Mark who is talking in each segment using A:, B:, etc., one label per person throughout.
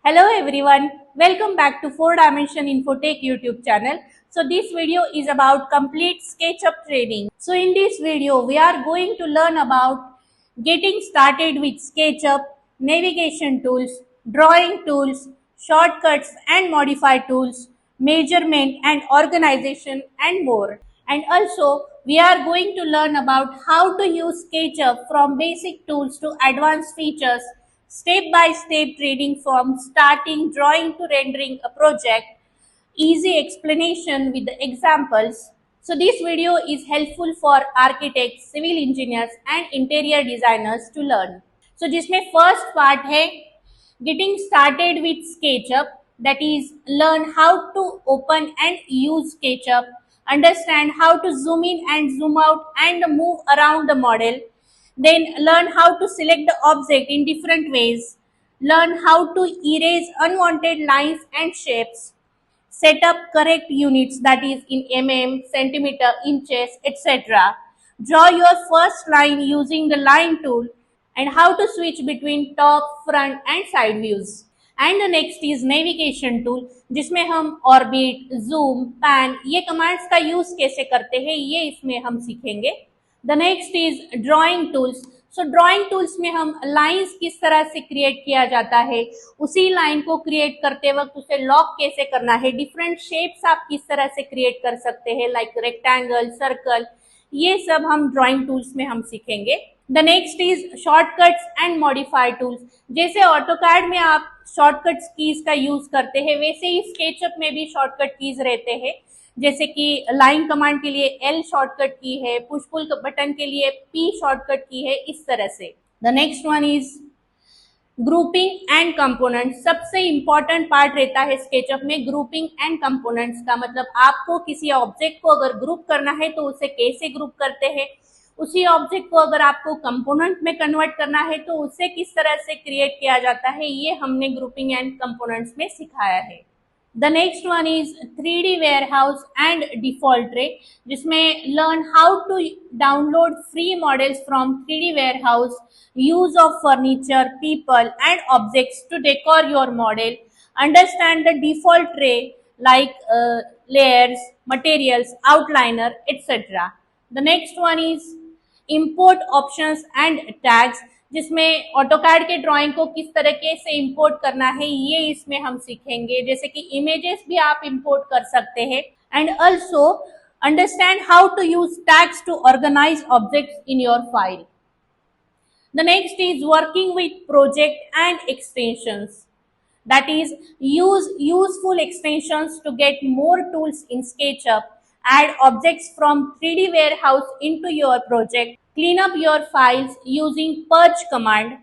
A: Hello everyone, welcome back to 4 Dimension Infotech YouTube channel. So this video is about complete SketchUp training. So in this video we are going to learn about getting started with SketchUp, navigation tools, drawing tools, shortcuts and modify tools, measurement and organization and more. And also we are going to learn about how to use SketchUp from basic tools to advanced features, step by step training from starting drawing to rendering a project, easy explanation with the examples. So this video is helpful for architects, civil engineers and interior designers to learn. So जिसमें first part है getting started with SketchUp, that is learn how to open and use SketchUp, understand how to zoom in and zoom out and move around the model, then learn how to select the object in different ways, learn how to erase unwanted lines and shapes, set up correct units, that is in mm, centimeter, inches, etc. Draw your first line using the line tool and how to switch between top, front and side views. And the next is navigation tool, जिसमें हम orbit, zoom, pan ये commands का use कैसे करते हैं ये इसमें हम सीखेंगे. The next is drawing tools. So drawing tools में हम लाइंस किस तरह से क्रिएट किया जाता है, उसी लाइन को क्रिएट करते वक्त उसे लॉक कैसे करना है, डिफरेंट शेप्स आप किस तरह से क्रिएट कर सकते हैं लाइक रेक्टेंगल, सर्कल, ये सब हम ड्राइंग टूल्स में हम सीखेंगे. The next is shortcuts and modify tools. जैसे ऑटोकैड में आप शॉर्टकट्स कीज का यूज करते हैं वैसे ही स्केचअप में भी शॉर्टकट कीज रहते हैं, जैसे कि लाइन कमांड के लिए एल शॉर्टकट की है, पुश पुल बटन के लिए पी शॉर्टकट की है, इस तरह से. The next one is grouping and component. सबसे इंपॉर्टेंट पार्ट रहता है स्केचअप में ग्रुपिंग एंड कंपोनेंट्स का. मतलब आपको किसी ऑब्जेक्ट को अगर ग्रुप करना है तो उसे कैसे ग्रुप करते हैं, उसी ऑब्जेक्ट को अगर आपको कंपोनेंट में कन्वर्ट करना है तो उसे किस तरह से क्रिएट किया जाता है, ये हमने ग्रुपिंग एंड कंपोनेंट्स में सिखाया है. The next one is 3D warehouse and default tray, जिसमें learn how to download free models from 3D warehouse, use of furniture, people and objects to decor your model, understand the default tray like layers, materials, outliner, etc. The next one is import options and tags, जिसमें AutoCAD के drawing को किस तरीके से import करना है ये इसमें हम सीखेंगे, जैसे कि इमेजेस भी आप इंपोर्ट कर सकते हैं. And also understand how to use tags to organise objects in your file. The next is working with project and extensions. That is, use useful extensions to get more tools in SketchUp, add objects from 3D warehouse into your project, clean up your files using purge command,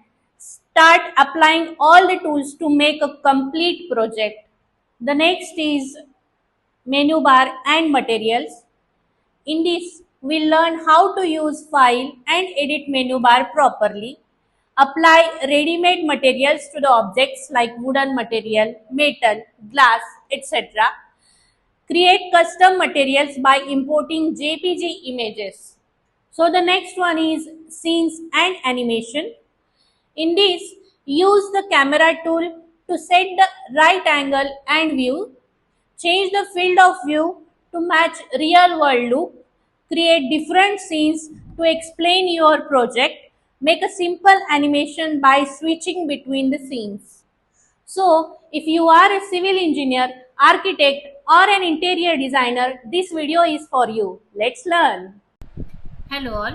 A: start applying all the tools to make a complete project. The next is menu bar and materials. In this, we learn how to use file and edit menu bar properly, apply ready-made materials to the objects like wooden material, metal, glass, etc. Create custom materials by importing JPG images. So the next one is scenes and animation. In this, use the camera tool to set the right angle and view, change the field of view to match real world look, create different scenes to explain your project, make a simple animation by switching between the scenes. So, if you are a civil engineer, architect or an interior designer, this video is for you. Let's learn.
B: Hello all.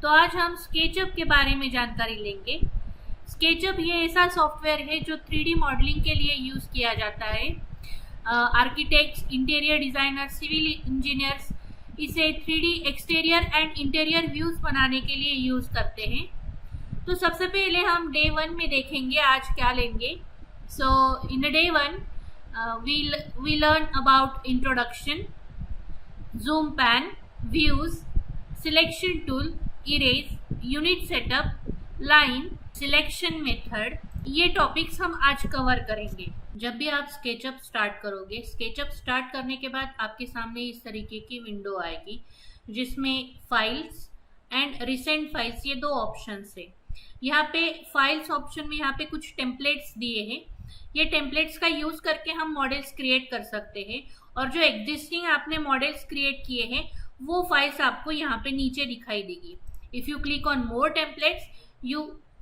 B: तो आज हम SketchUp के बारे में जानकारी लेंगे. SketchUp ये ऐसा सॉफ्टवेयर है जो 3D मॉडलिंग के लिए यूज़ किया जाता है. Architects, interior designer, civil engineers इसे 3D exterior and interior views बनाने के लिए यूज करते हैं. तो सबसे पहले हम डे 1 में देखेंगे आज क्या लेंगे. So in day 1 we learn about introduction, zoom pan, views, selection tool, erase, unit setup, line, selection method, ये टॉपिक्स हम आज कवर करेंगे. जब भी आप स्केचअप स्टार्ट करोगे, स्केचअप स्टार्ट करने के बाद आपके सामने इस तरीके की विंडो आएगी जिसमें फाइल्स एंड रिसेंट फाइल्स ये दो ऑप्शंस है. यहाँ पे फाइल्स ऑप्शन में यहाँ पे कुछ टेम्पलेट्स दिए हैं. ये टेम्पलेट्स का यूज करके हम मॉडल्स क्रिएट कर सकते हैं, और जो एग्जिस्टिंग आपने मॉडल्स क्रिएट किए हैं वो फाइल्स आपको यहाँ पे नीचे दिखाई देगी. If you click on more templates,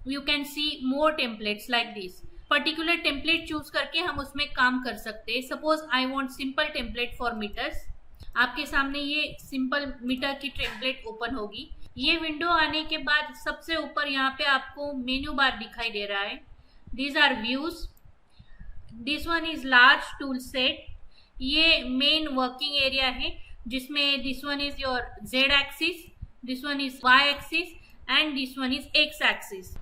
B: you can see more templates like this. Particular template choose करके हम उसमें काम कर सकते हैं. Suppose I want simple template for metres. आपके सामने ये सिंपल मीटर की टेम्पलेट ओपन होगी. ये विंडो आने के बाद सबसे ऊपर यहाँ पे आपको मेन्यू बार दिखाई दे रहा है. These are views. This one is large tool set. ये मेन वर्किंग एरिया है जिसमें this one is your Z axis, this one is Y axis and this one is X axis.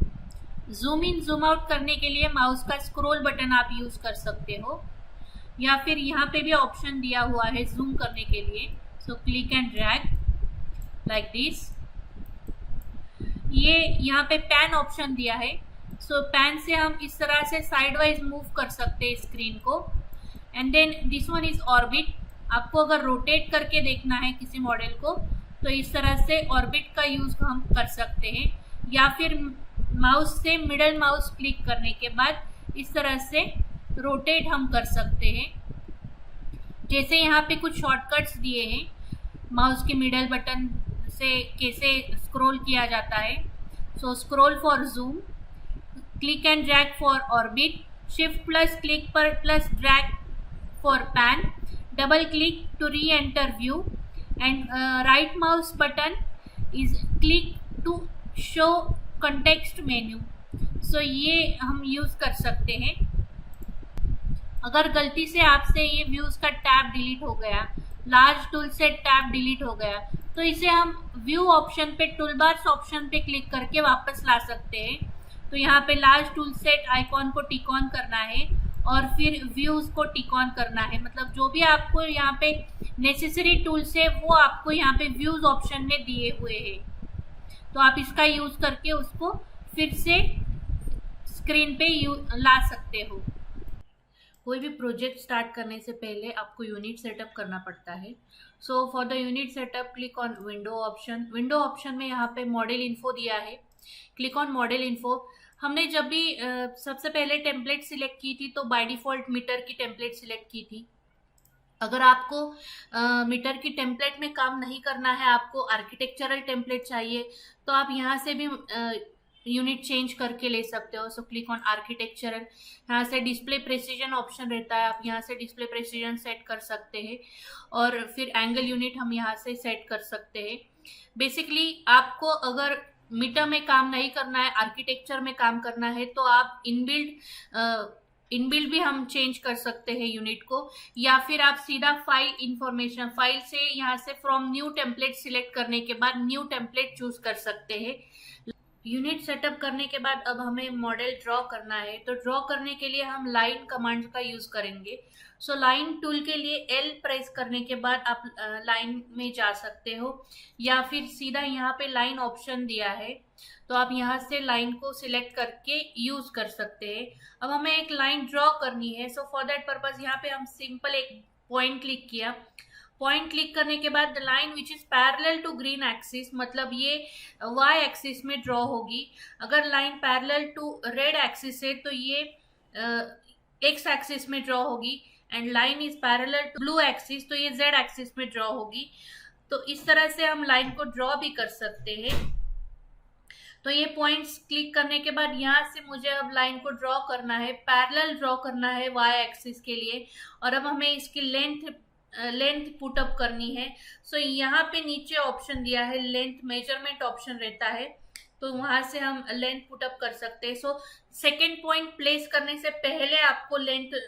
B: Zoom in zoom out करने के लिए mouse का scroll button आप use कर सकते हो, या फिर यहाँ पे भी ऑप्शन दिया हुआ है जूम करने के लिए. So click and drag like this. ये यहाँ पे पैन ऑप्शन दिया है. सो पैन से हम इस तरह से साइड वाइज मूव कर सकते हैं स्क्रीन को. And then this one is orbit. आपको अगर रोटेट करके देखना है किसी मॉडल को तो इस तरह से ऑर्बिट का यूज हम कर सकते हैं, या फिर माउस से मिडल माउस क्लिक करने के बाद इस तरह से रोटेट हम कर सकते हैं. जैसे यहाँ पे कुछ शॉर्टकट्स दिए हैं माउस के मिडल बटन से कैसे स्क्रॉल किया जाता है. So scroll for zoom, click and drag for orbit, shift plus click पर plus drag for pan, double click to re enter view, and right mouse button is click to show context menu. So ये हम use कर सकते हैं. अगर गलती से आपसे ये व्यूज का टैब डिलीट हो गया, large tool set tab delete हो गया, तो इसे हम व्यू ऑप्शन पे, टूल बार्स ऑप्शन पे क्लिक करके वापस ला सकते हैं. तो यहाँ पे लार्ज टूल सेट आइकॉन को टिक ऑन करना है और फिर व्यूज को टिक ऑन करना है. मतलब जो भी आपको यहाँ पे नेसेसरी टूल्स है वो आपको यहाँ पे व्यूज ऑप्शन में दिए हुए हैं. तो आप इसका यूज करके उसको फिर से स्क्रीन पे ला सकते हो. कोई भी प्रोजेक्ट स्टार्ट करने से पहले आपको यूनिट सेटअप करना पड़ता है. So for the unit setup click on window option. Window option में यहाँ पे मॉडल इन्फो दिया है. Click on model info. हमने जब भी सबसे पहले टेम्पलेट सिलेक्ट की थी तो बाय डिफॉल्ट मीटर की टेम्पलेट सिलेक्ट की थी. अगर आपको मीटर की टेम्पलेट में काम नहीं करना है, आपको आर्किटेक्चरल टेम्पलेट चाहिए, तो आप यहाँ से भी यूनिट चेंज करके ले सकते हो. सो क्लिक ऑन आर्किटेक्चरल. यहाँ से डिस्प्ले प्रेसिजन ऑप्शन रहता है, आप यहाँ से डिस्प्ले प्रेसिजन सेट कर सकते हैं, और फिर एंगल यूनिट हम यहाँ से सेट कर सकते हैं. बेसिकली आपको अगर मीटर में काम नहीं करना है, आर्किटेक्चर में काम करना है, तो आप इनबिल्ड भी हम चेंज कर सकते हैं यूनिट को, या फिर आप सीधा फाइल इंफॉर्मेशन फाइल से यहाँ से फ्रॉम न्यू टेम्पलेट सिलेक्ट करने के बाद न्यू टेम्पलेट चूज कर सकते हैं. यूनिट सेटअप करने के बाद अब हमें मॉडल ड्रॉ करना है. तो ड्रॉ करने के लिए हम लाइन कमांड का यूज करेंगे. सो लाइन टूल के लिए एल प्रेस करने के बाद आप लाइन में जा सकते हो, या फिर सीधा यहाँ पे लाइन ऑप्शन दिया है तो आप यहाँ से लाइन को सिलेक्ट करके यूज कर सकते हैं. अब हमें एक लाइन ड्रॉ करनी है. सो फॉर दैट पर्पज यहाँ पे हम सिंपल एक पॉइंट क्लिक किया. पॉइंट क्लिक करने के बाद the line which is parallel to green axis, मतलब ये वाई एक्सिस में ड्रॉ होगी. अगर line parallel to red axis है तो ये एक्स एक्सिस में ड्रॉ होगी, and line is parallel to blue axis तो ये जेड एक्सिस में ड्रॉ होगी. तो इस तरह से हम लाइन को ड्रॉ भी कर सकते हैं. तो ये पॉइंट्स क्लिक करने के बाद यहाँ से मुझे अब लाइन को ड्रॉ करना है, पैरेलल ड्रॉ करना है वाई एक्सिस के लिए, और अब हमें इसकी लेंथ पुट अप करनी है. सो यहाँ पे नीचे ऑप्शन दिया है लेंथ मेजरमेंट ऑप्शन रहता है, तो वहां से हम लेंथ पुट अप कर सकते हैं. सो सेकेंड पॉइंट प्लेस करने से पहले आपको लेंथ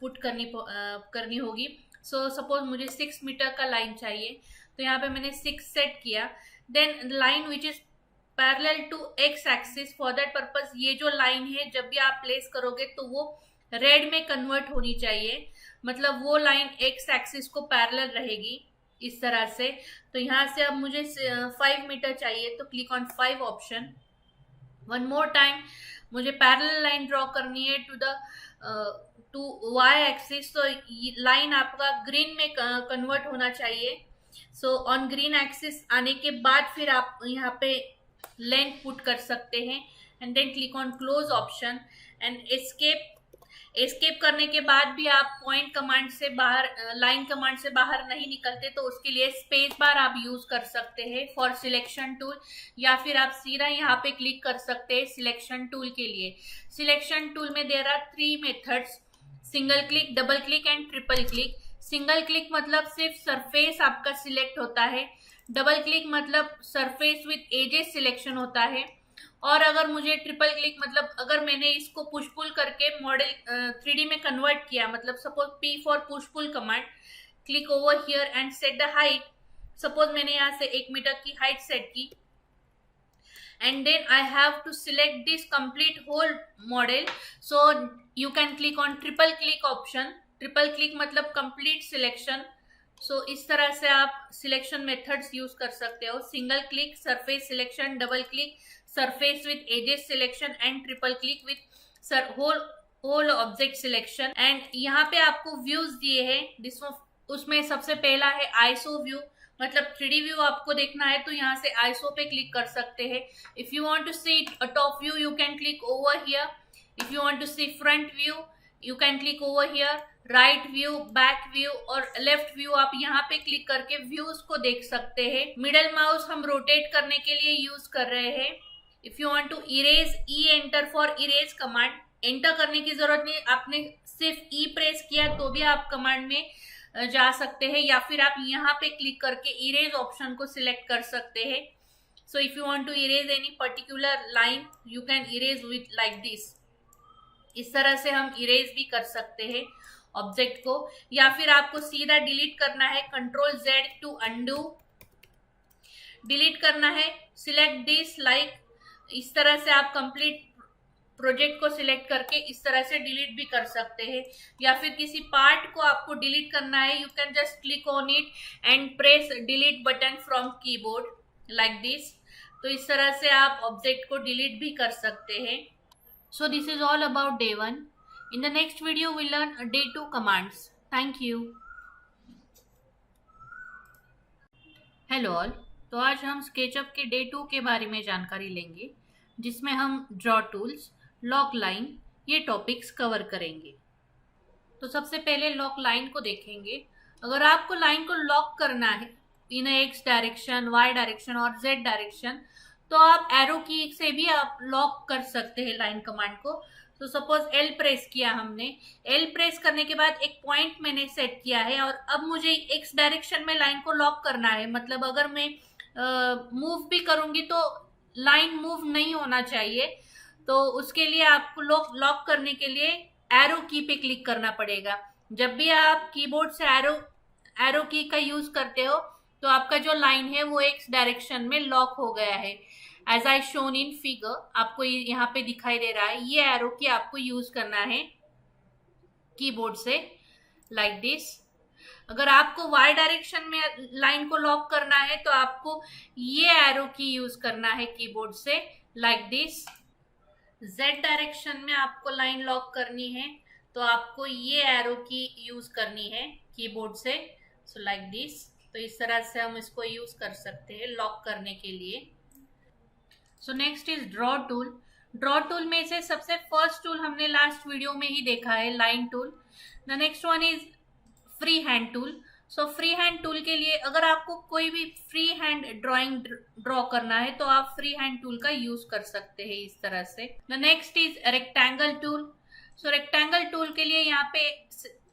B: पुट करनी होगी. सो सपोज मुझे 6 मीटर का लाइन चाहिए, तो यहाँ पे मैंने 6 सेट किया. Then line which is parallel to X axis, for that purpose ये जो लाइन है जब भी आप प्लेस करोगे तो वो रेड में कन्वर्ट होनी चाहिए, मतलब वो लाइन एक्स एक्सिस को पैरेलल रहेगी इस तरह से. तो यहाँ से अब मुझे 5 मीटर चाहिए, तो click on 5 option. One more time मुझे पैरेलल लाइन ड्रॉ करनी है टू वाई एक्सिस. तो लाइन आपका ग्रीन में कन्वर्ट होना चाहिए. सो ऑन ग्रीन एक्सिस आने के बाद फिर आप यहाँ पे लेंथ पुट कर सकते हैं, and then click on close option and escape करने के बाद भी आप पॉइंट कमांड से बाहर, लाइन कमांड से बाहर नहीं निकलते तो उसके लिए स्पेस बार आप यूज कर सकते हैं फॉर सिलेक्शन टूल, या फिर आप सीधा यहाँ पे क्लिक कर सकते हैं सिलेक्शन टूल के लिए। सिलेक्शन टूल में there are 3 methods, single click, double click and triple click. Single click मतलब सिर्फ सरफेस आपका सिलेक्ट होता है, डबल क्लिक मतलब सरफेस विथ एजेस सिलेक्शन होता है, और अगर मुझे ट्रिपल क्लिक मतलब अगर मैंने इसको पुश पुल करके मॉडल 3D में कन्वर्ट किया, मतलब suppose P for push pull command, click over here and set the height. Suppose मैंने यहाँ से 1 मीटर की हाइट सेट की, and then I have to select this complete whole model, so you can click on triple click option। Triple click मतलब complete selection। सो इस तरह से आप सिलेक्शन मेथड्स यूज कर सकते हो, single click, surface selection, double click, surface with edges selection and triple click with whole object selection. And यहाँ पे आपको व्यूज दिए हैं, उसमें सबसे पहला है आईएसओ व्यू, मतलब 3D व्यू आपको देखना है तो यहाँ से आईएसओ पे क्लिक कर सकते हैं। If you want to see a top view you can click over here, if you want to see front view you can click over here, right view, back view और लेफ्ट व्यू आप यहाँ पे click करके views को देख सकते हैं। Middle mouse हम रोटेट करने के लिए यूज कर रहे हैं। If you want to erase, E enter for erase command, enter करने की जरूरत नहीं, आपने सिर्फ ई प्रेस किया तो भी आप कमांड में जा सकते हैं, या फिर आप यहाँ पे क्लिक करके इरेज ऑप्शन को सिलेक्ट कर सकते हैं। So if you want to erase any particular line you can erase with like this. इस तरह से हम इरेज भी कर सकते हैं ऑब्जेक्ट को, या फिर आपको सीधा डिलीट करना है, control Z to undo, delete करना है, सिलेक्ट दिस लाइक, इस तरह से आप कंप्लीट प्रोजेक्ट को सिलेक्ट करके इस तरह से डिलीट भी कर सकते हैं। या फिर किसी पार्ट को आपको डिलीट करना है, you can just click on it and press delete button from keyboard like this. तो इस तरह से आप ऑब्जेक्ट को डिलीट भी कर सकते हैं। So this is all about day 1। In the next video, we'll learn day 2 commands. Thank you. Hello all. तो आज हम SketchUp के डे 2 के बारे में जानकारी लेंगे, जिसमें हम ड्रॉ टूल्स, लॉक लाइन, ये टॉपिक्स कवर करेंगे। तो सबसे पहले लॉक लाइन को देखेंगे। अगर आपको लाइन को लॉक करना है इन एक्स डायरेक्शन, वाई डायरेक्शन और जेड डायरेक्शन, तो आप एरो की से भी आप लॉक कर सकते हैं लाइन कमांड को। तो सपोज L प्रेस किया हमने, L प्रेस करने के बाद एक पॉइंट मैंने सेट किया है और अब मुझे x डायरेक्शन में लाइन को लॉक करना है, मतलब अगर मैं मूव भी करूंगी तो लाइन मूव नहीं होना चाहिए। तो उसके लिए आपको लॉक करने के लिए एरो की पे क्लिक करना पड़ेगा। जब भी आप कीबोर्ड से एरो की का यूज करते हो तो आपका जो लाइन है वो x डायरेक्शन में लॉक हो गया है। As I shown in figure, आपको यहाँ पे दिखाई दे रहा है, ये एरो की आपको यूज करना है कीबोर्ड से लाइक दिस। अगर आपको y डायरेक्शन में लाइन को लॉक करना है तो आपको ये एरो की यूज करना है कीबोर्ड से लाइक दिस। z डायरेक्शन में आपको लाइन लॉक करनी है तो आपको ये एरो की यूज करनी है कीबोर्ड से, सो लाइक दिस। तो इस तरह से हम इसको यूज कर सकते हैं लॉक करने के लिए। So next is draw tool. Draw tool में से सबसे फर्स्ट टूल हमने लास्ट वीडियो में ही देखा है, line tool. The next one is free hand tool. So free hand tool के लिए अगर आपको कोई भी फ्री हैंड ड्राइंग ड्रॉ करना है तो आप फ्री हैंड टूल का यूज कर सकते हैं इस तरह से। The next is rectangle tool. So rectangle tool के लिए यहाँ पे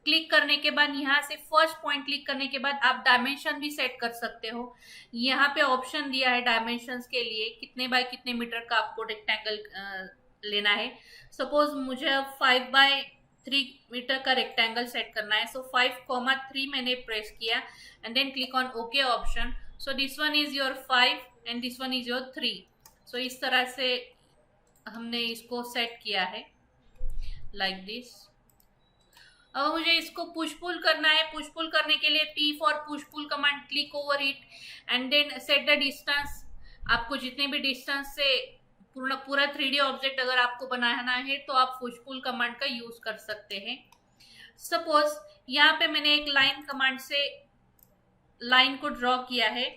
B: क्लिक करने के बाद यहाँ से फर्स्ट पॉइंट क्लिक करने के बाद आप डायमेंशन भी सेट कर सकते हो। यहाँ पे ऑप्शन दिया है डायमेंशंस के लिए, कितने बाय कितने मीटर का आपको रेक्टेंगल लेना है। सपोज मुझे 5 बाय 3 मीटर का रेक्टेंगल सेट करना है, सो 5,3 मैंने प्रेस किया and then click on okay option. So this one is your 5 and this one is your 3। So इस तरह से हमने इसको सेट किया है लाइक दिस। अब मुझे इसको पुश पुल करना है। पुश पुल करने के लिए P for push pull command, click over it and then set the distance. आपको जितने भी डिस्टेंस से पूरा 3D ऑब्जेक्ट अगर आपको बनाना है तो आप पुश पुल कमांड का यूज कर सकते हैं। सपोज यहाँ पे मैंने एक लाइन कमांड से लाइन को ड्रॉ किया है।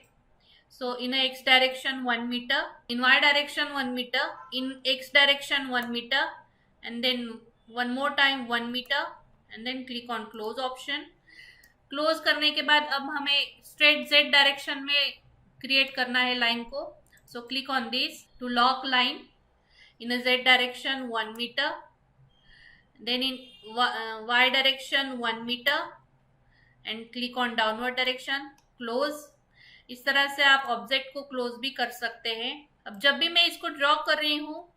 B: So in x direction 1 meter, in y direction 1 meter, in x direction 1 meter and then one more time 1 meter and then click on close option. Close करने के बाद अब हमें स्ट्रेट z डायरेक्शन में create करना है लाइन को. So click on this to lock line in a z direction 1 meter, then in y direction 1 meter and click on downward direction, close. इस तरह से आप ऑब्जेक्ट को क्लोज भी कर सकते हैं. अब जब भी मैं इसको ड्रॉ कर रही हूँ,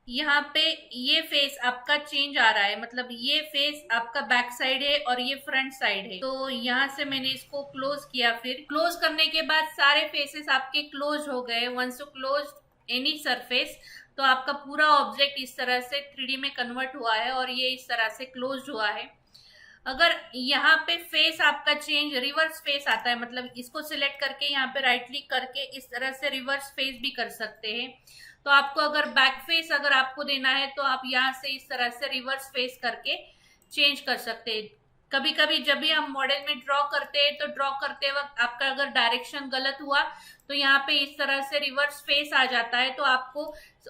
B: यहाँ पे ये फेस आपका चेंज आ रहा है, मतलब ये फेस आपका बैक साइड है और ये फ्रंट साइड है. तो यहाँ से मैंने इसको क्लोज किया. फिर क्लोज करने के बाद सारे फेसेस आपके क्लोज हो गए. Once you close any surface तो आपका पूरा ऑब्जेक्ट इस तरह से 3D में कन्वर्ट हुआ है और ये इस तरह से क्लोज हुआ है. अगर यहाँ पे फेस आपका चेंज रिवर्स फेस आता है, मतलब इसको सिलेक्ट करके यहाँ पे राइट क्लिक करके इस तरह से रिवर्स फेस भी कर सकते हैं. तो आपको अगर बैक फेस अगर आपको देना है तो आप यहाँ से इस तरह से रिवर्स फेस करके चेंज कर सकते हैं. कभी कभी जब भी हम मॉडल में ड्रॉ करते हैं तो ड्रॉ करते वक्त आपका अगर डायरेक्शन गलत हुआ तो यहाँ पे इस तरह से रिवर्स फेस आ जाता है. तो आपको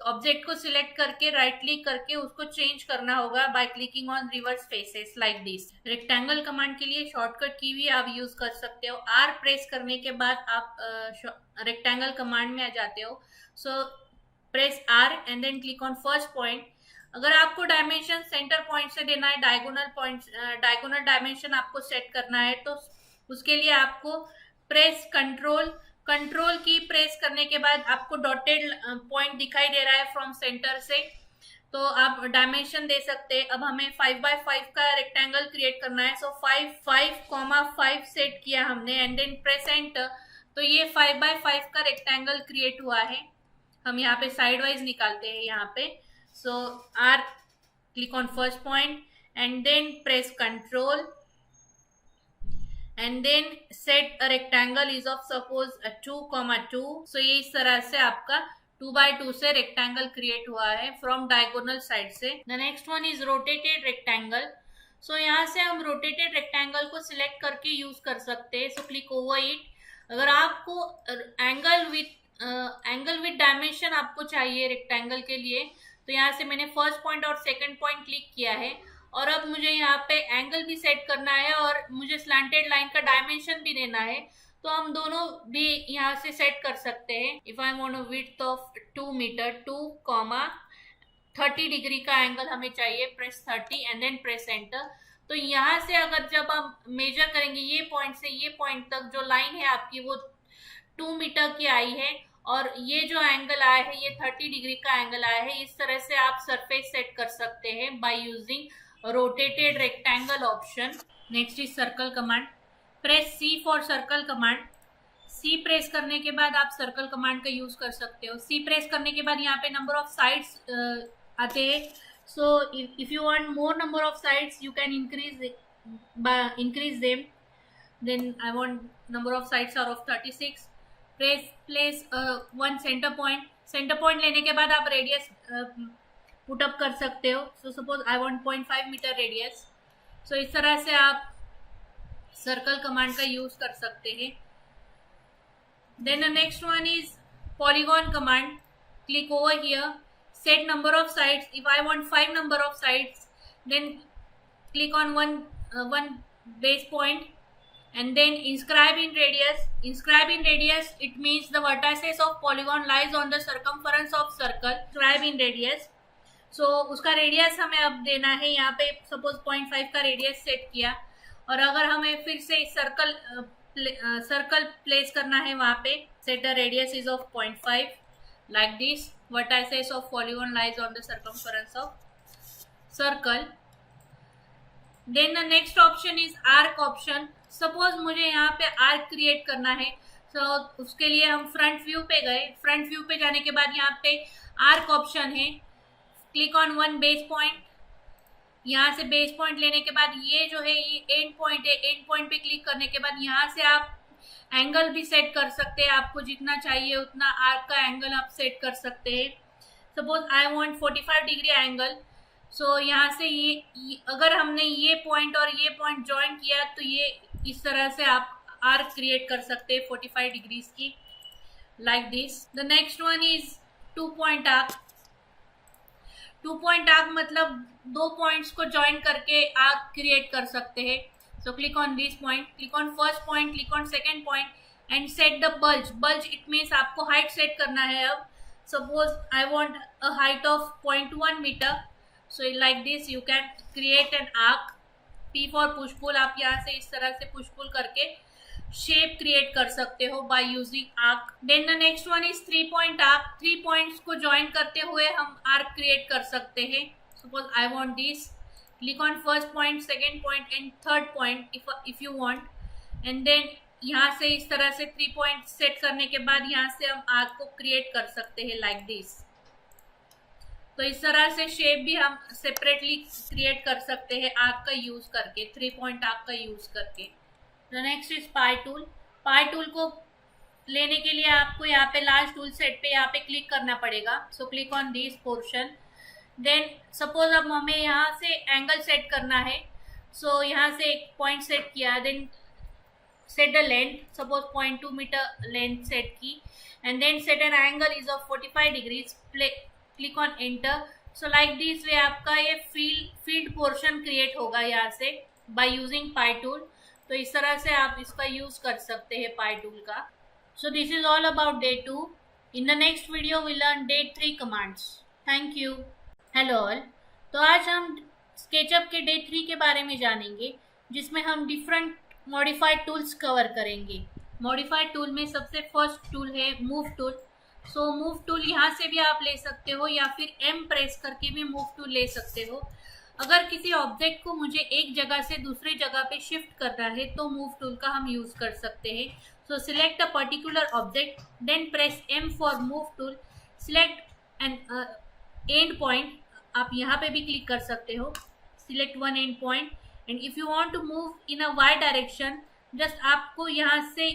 B: ऑब्जेक्ट को सिलेक्ट करके राइट क्लिक करके उसको चेंज करना होगा bye clicking on reverse faces like this. Rectangle command के लिए शॉर्टकट की भी आप यूज कर सकते हो. आर प्रेस करने के बाद आप रेक्टेंगल कमांड में आ जाते हो. So press R and then click on first point. अगर आपको डायमेंशन सेंटर पॉइंट से देना है, डायगोनल डायमेंशन आपको सेट करना है, तो उसके लिए आपको प्रेस कंट्रोल की प्रेस करने के बाद आपको डॉटेड पॉइंट दिखाई दे रहा है फ्रॉम सेंटर से, तो आप डायमेंशन दे सकते हैं. अब हमें 5x5 का रेक्टेंगल क्रिएट करना है. सो 5 सेट किया हमने एंड देन प्रेस एंटर. तो ये 5x5 का रेक्टेंगल क्रिएट हुआ है. हम यहाँ पे साइड वाइज निकालते हैं यहाँ पे. So R, click on first point and then press Control and then set a rectangle is of suppose 2,2. So ये इस तरह से आपका 2x2 से रेक्टेंगल क्रिएट हुआ है फ्रॉम डायगोनल साइड से. The next one is rotated rectangle. So यहाँ से हम रोटेटेड रेक्टेंगल को सिलेक्ट करके यूज कर सकते हैं. So click over it. अगर आपको एंगल विथ डायमेंशन आपको चाहिए रेक्टेंगल के लिए, तो यहाँ से मैंने फर्स्ट पॉइंट और सेकंड पॉइंट क्लिक किया है और अब मुझे यहाँ पे एंगल भी सेट करना है और मुझे स्लैंटेड लाइन का डायमेंशन भी देना है. तो हम दोनों भी यहाँ से सेट कर सकते हैं. If I want a width of 2 meter 2,30 degree का एंगल हमें चाहिए. Press 30 and then press enter. तो यहाँ से अगर जब हम मेजर करेंगे ये पॉइंट से ये पॉइंट तक जो लाइन है आपकी वो 2 मीटर की आई है और ये जो एंगल आया है ये 30 डिग्री का एंगल आया है. इस तरह से आप सरफेस सेट कर सकते हैं by using rotated rectangle option. Next is circle command. Press C for circle command. C press करने के बाद आप सर्कल कमांड का यूज कर सकते हो. सी प्रेस करने के बाद यहाँ पे नंबर ऑफ साइड्स आते हैं. So if you want more number of sides you can increase them. Then I want number of sides are of 36. Place one centre point लेने के बाद आप रेडियस पुट अप कर सकते हो. So suppose I want 0.5 metre radius. So इस तरह से आप सर्कल कमांड का यूज कर सकते हैं. Then the next one is polygon command. Click over here. Set number of sides. If I want 5 number of sides then click on one base point and then inscribe in radius. It means the vertices of polygon lies on the circumference of circle. Inscribe in radius. So उसका radius हमें अब देना है. यहाँ पे suppose 0.5 का radius set किया और अगर हमें फिर से सर्कल प्लेस करना है वहाँ पे, set the radius is of 0.5 like this. Vertices of polygon lies on the circumference of circle. Then the next option is arc option. Suppose मुझे यहाँ पे आर्क क्रिएट करना है. तो उसके लिए हम फ्रंट व्यू पे गए. फ्रंट व्यू पे जाने के बाद यहाँ पे आर्क ऑप्शन है. Click on one base point. यहाँ से बेस पॉइंट लेने के बाद ये जो है ये एंड पॉइंट है. एंड पॉइंट पे क्लिक करने के बाद यहाँ से आप एंगल भी सेट कर सकते हैं. आपको जितना चाहिए उतना आर्क का एंगल आप सेट कर सकते हैं. Suppose I want 45 degree angle. So यहाँ से ये अगर हमने ये पॉइंट और ये पॉइंट ज्वाइन किया तो ये इस तरह से आप आर्क क्रिएट कर सकते हैं 45 डिग्रीज की like this. The next one is 2 point arc. 2 point arc मतलब 2 पॉइंट्स को ज्वाइन करके आर्क क्रिएट कर सकते हैं. So click on this point, click on first point, click on second point and set the bulge. Bulge it means आपको height set करना है. अब suppose I want a height of 0.1 meter, so like this you can create an arc. P for push pull, आप यहाँ से इस तरह से push pull करके शेप क्रिएट कर सकते हो by using arc. Then the next one is 3 point arc. 3 points को join करते हुए हम arc create कर सकते हैं. Suppose I want this. Click on first point, second point and third point if you want, and then यहाँ से इस तरह से 3 पॉइंट सेट करने के बाद यहाँ से हम आर्क को क्रिएट कर सकते हैं लाइक दिस. तो इस तरह से शेप भी हम सेपरेटली क्रिएट कर सकते हैं आर्क का यूज करके, 3 पॉइंट आर्क का यूज करके. The next is pi tool. Pi tool को लेने के लिए आपको यहाँ पे लार्ज टूल सेट पे यहाँ पे क्लिक करना पड़ेगा. So click on this portion. Then suppose अब हमें यहाँ से एंगल सेट करना है. सो यहाँ से एक पॉइंट सेट किया, then set the length, suppose 0.2 metre length set की, and then set an angle is of 45 degrees. Click on enter. So like this way आपका ये फील्ड पोर्शन क्रिएट होगा यहाँ से बाय यूजिंग पाई टूल. तो इस तरह से आप इसका यूज कर सकते हैं पाई टूल का. So this is all about day 2. In the next video we learn day 3 commands. Thank you. Hello all. तो आज हम स्केचअप के डे 3 के बारे में जानेंगे, जिसमें हम डिफरेंट मॉडिफाइड टूल्स कवर करेंगे. मॉडिफाइड टूल में सबसे फर्स्ट टूल है move tool. So move tool यहाँ से भी आप ले सकते हो या फिर M प्रेस करके भी मूव टूल ले सकते हो. अगर किसी ऑब्जेक्ट को मुझे एक जगह से दूसरी जगह पे शिफ्ट करना है तो मूव टूल का हम यूज कर सकते हैं. So select a particular object, then press M for move tool. Select an end point, आप यहाँ पे भी क्लिक कर सकते हो. Select one end point and if you want to move in a Y direction, just आपको यहाँ से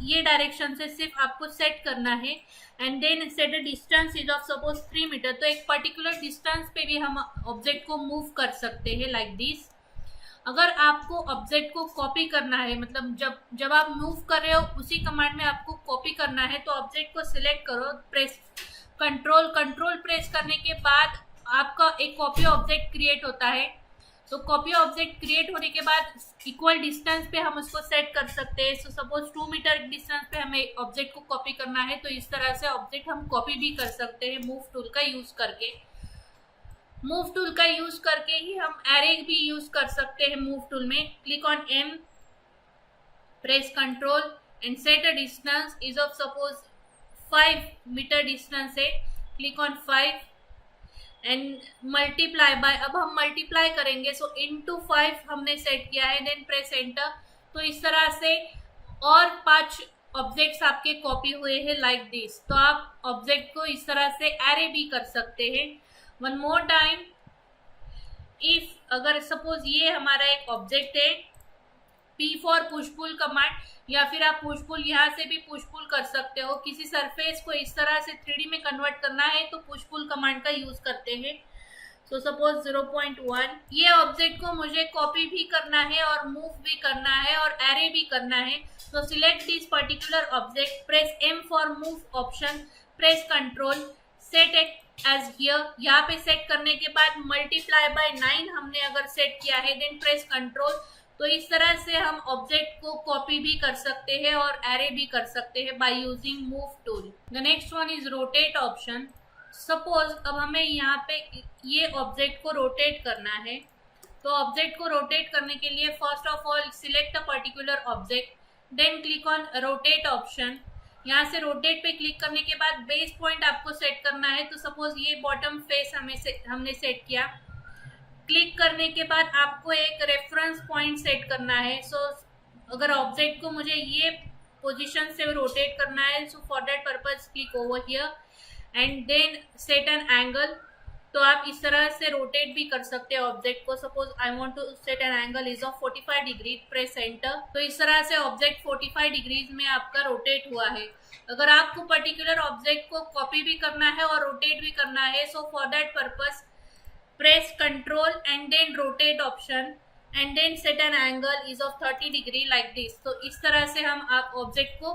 B: ये डायरेक्शन से सिर्फ आपको सेट करना है. And then set a distance is of suppose 3 meter. तो एक पर्टिकुलर डिस्टेंस पे भी हम ऑब्जेक्ट को मूव कर सकते हैं लाइक दिस. अगर आपको ऑब्जेक्ट को कॉपी करना है, मतलब जब आप मूव कर रहे हो उसी कमांड में आपको कॉपी करना है, तो ऑब्जेक्ट को सिलेक्ट करो, प्रेस कंट्रोल प्रेस करने के बाद आपका एक कॉपी ऑब्जेक्ट क्रिएट होता है. तो कॉपी ऑब्जेक्ट क्रिएट होने के बाद इक्वल डिस्टेंस पे हम उसको सेट कर सकते हैं. सो सपोज 2 मीटर डिस्टेंस पे हमें ऑब्जेक्ट को कॉपी करना है, तो इस तरह से ऑब्जेक्ट हम कॉपी भी कर सकते हैं मूव टूल का यूज करके. मूव टूल का यूज करके ही हम एरे भी यूज कर सकते हैं मूव टूल में. Click on M, press control and set a distance is of suppose 5 metre distance है. Click on 5 and multiply by, अब हम मल्टीप्लाई करेंगे. सो इनटू 5 हमने सेट किया है, देन प्रेस एंटर. तो इस तरह से और 5 ऑब्जेक्ट्स आपके कॉपी हुए हैं लाइक दिस. तो आप ऑब्जेक्ट को इस तरह से एरे भी कर सकते हैं. वन मोर टाइम, इफ अगर सपोज ये हमारा एक ऑब्जेक्ट है, P for push pull command, या फिर आप पुश पुल यहाँ से भी पुश पुल कर सकते हो. किसी सरफेस को इस तरह से 3D में कन्वर्ट करना है तो पुश पुल कमांड का यूज करते हैं. सो सपोज 0.1, ये ऑब्जेक्ट को मुझे कॉपी भी करना है और मूव भी करना है और एरे भी करना है. तो select this particular object, press M for move option, press control, set it as here. यहाँ पे सेट करने के बाद मल्टीप्लाई बाय 9 हमने अगर सेट किया है, देन प्रेस कंट्रोल. तो इस तरह से हम ऑब्जेक्ट को कॉपी भी कर सकते हैं और एरे भी कर सकते हैं by using move tool. The next one is rotate option. Suppose अब हमें यहाँ पे ये ऑब्जेक्ट को रोटेट करना है. तो ऑब्जेक्ट को रोटेट करने के लिए first of all select a particular object, then click on rotate option. यहाँ से रोटेट पे क्लिक करने के बाद बेस पॉइंट आपको सेट करना है. तो सपोज ये बॉटम फेस हमने सेट किया. क्लिक करने के बाद आपको एक रेफरेंस पॉइंट सेट करना है. सो अगर ऑब्जेक्ट को मुझे ये पोजीशन से रोटेट करना है, so for that purpose click over here and then set an angle. तो आप इस तरह से रोटेट भी कर सकते हैं ऑब्जेक्ट को. Suppose I want to set an angle is of 45 degree, press enter. तो इस तरह से ऑब्जेक्ट 45 डिग्रीज में आपका रोटेट हुआ है. अगर आपको पर्टिकुलर ऑब्जेक्ट को कॉपी भी करना है और रोटेट भी करना है, so for that purpose press control and then rotate option and then set an angle is of 30 degree like this. तो इस तरह से हम आप ऑब्जेक्ट को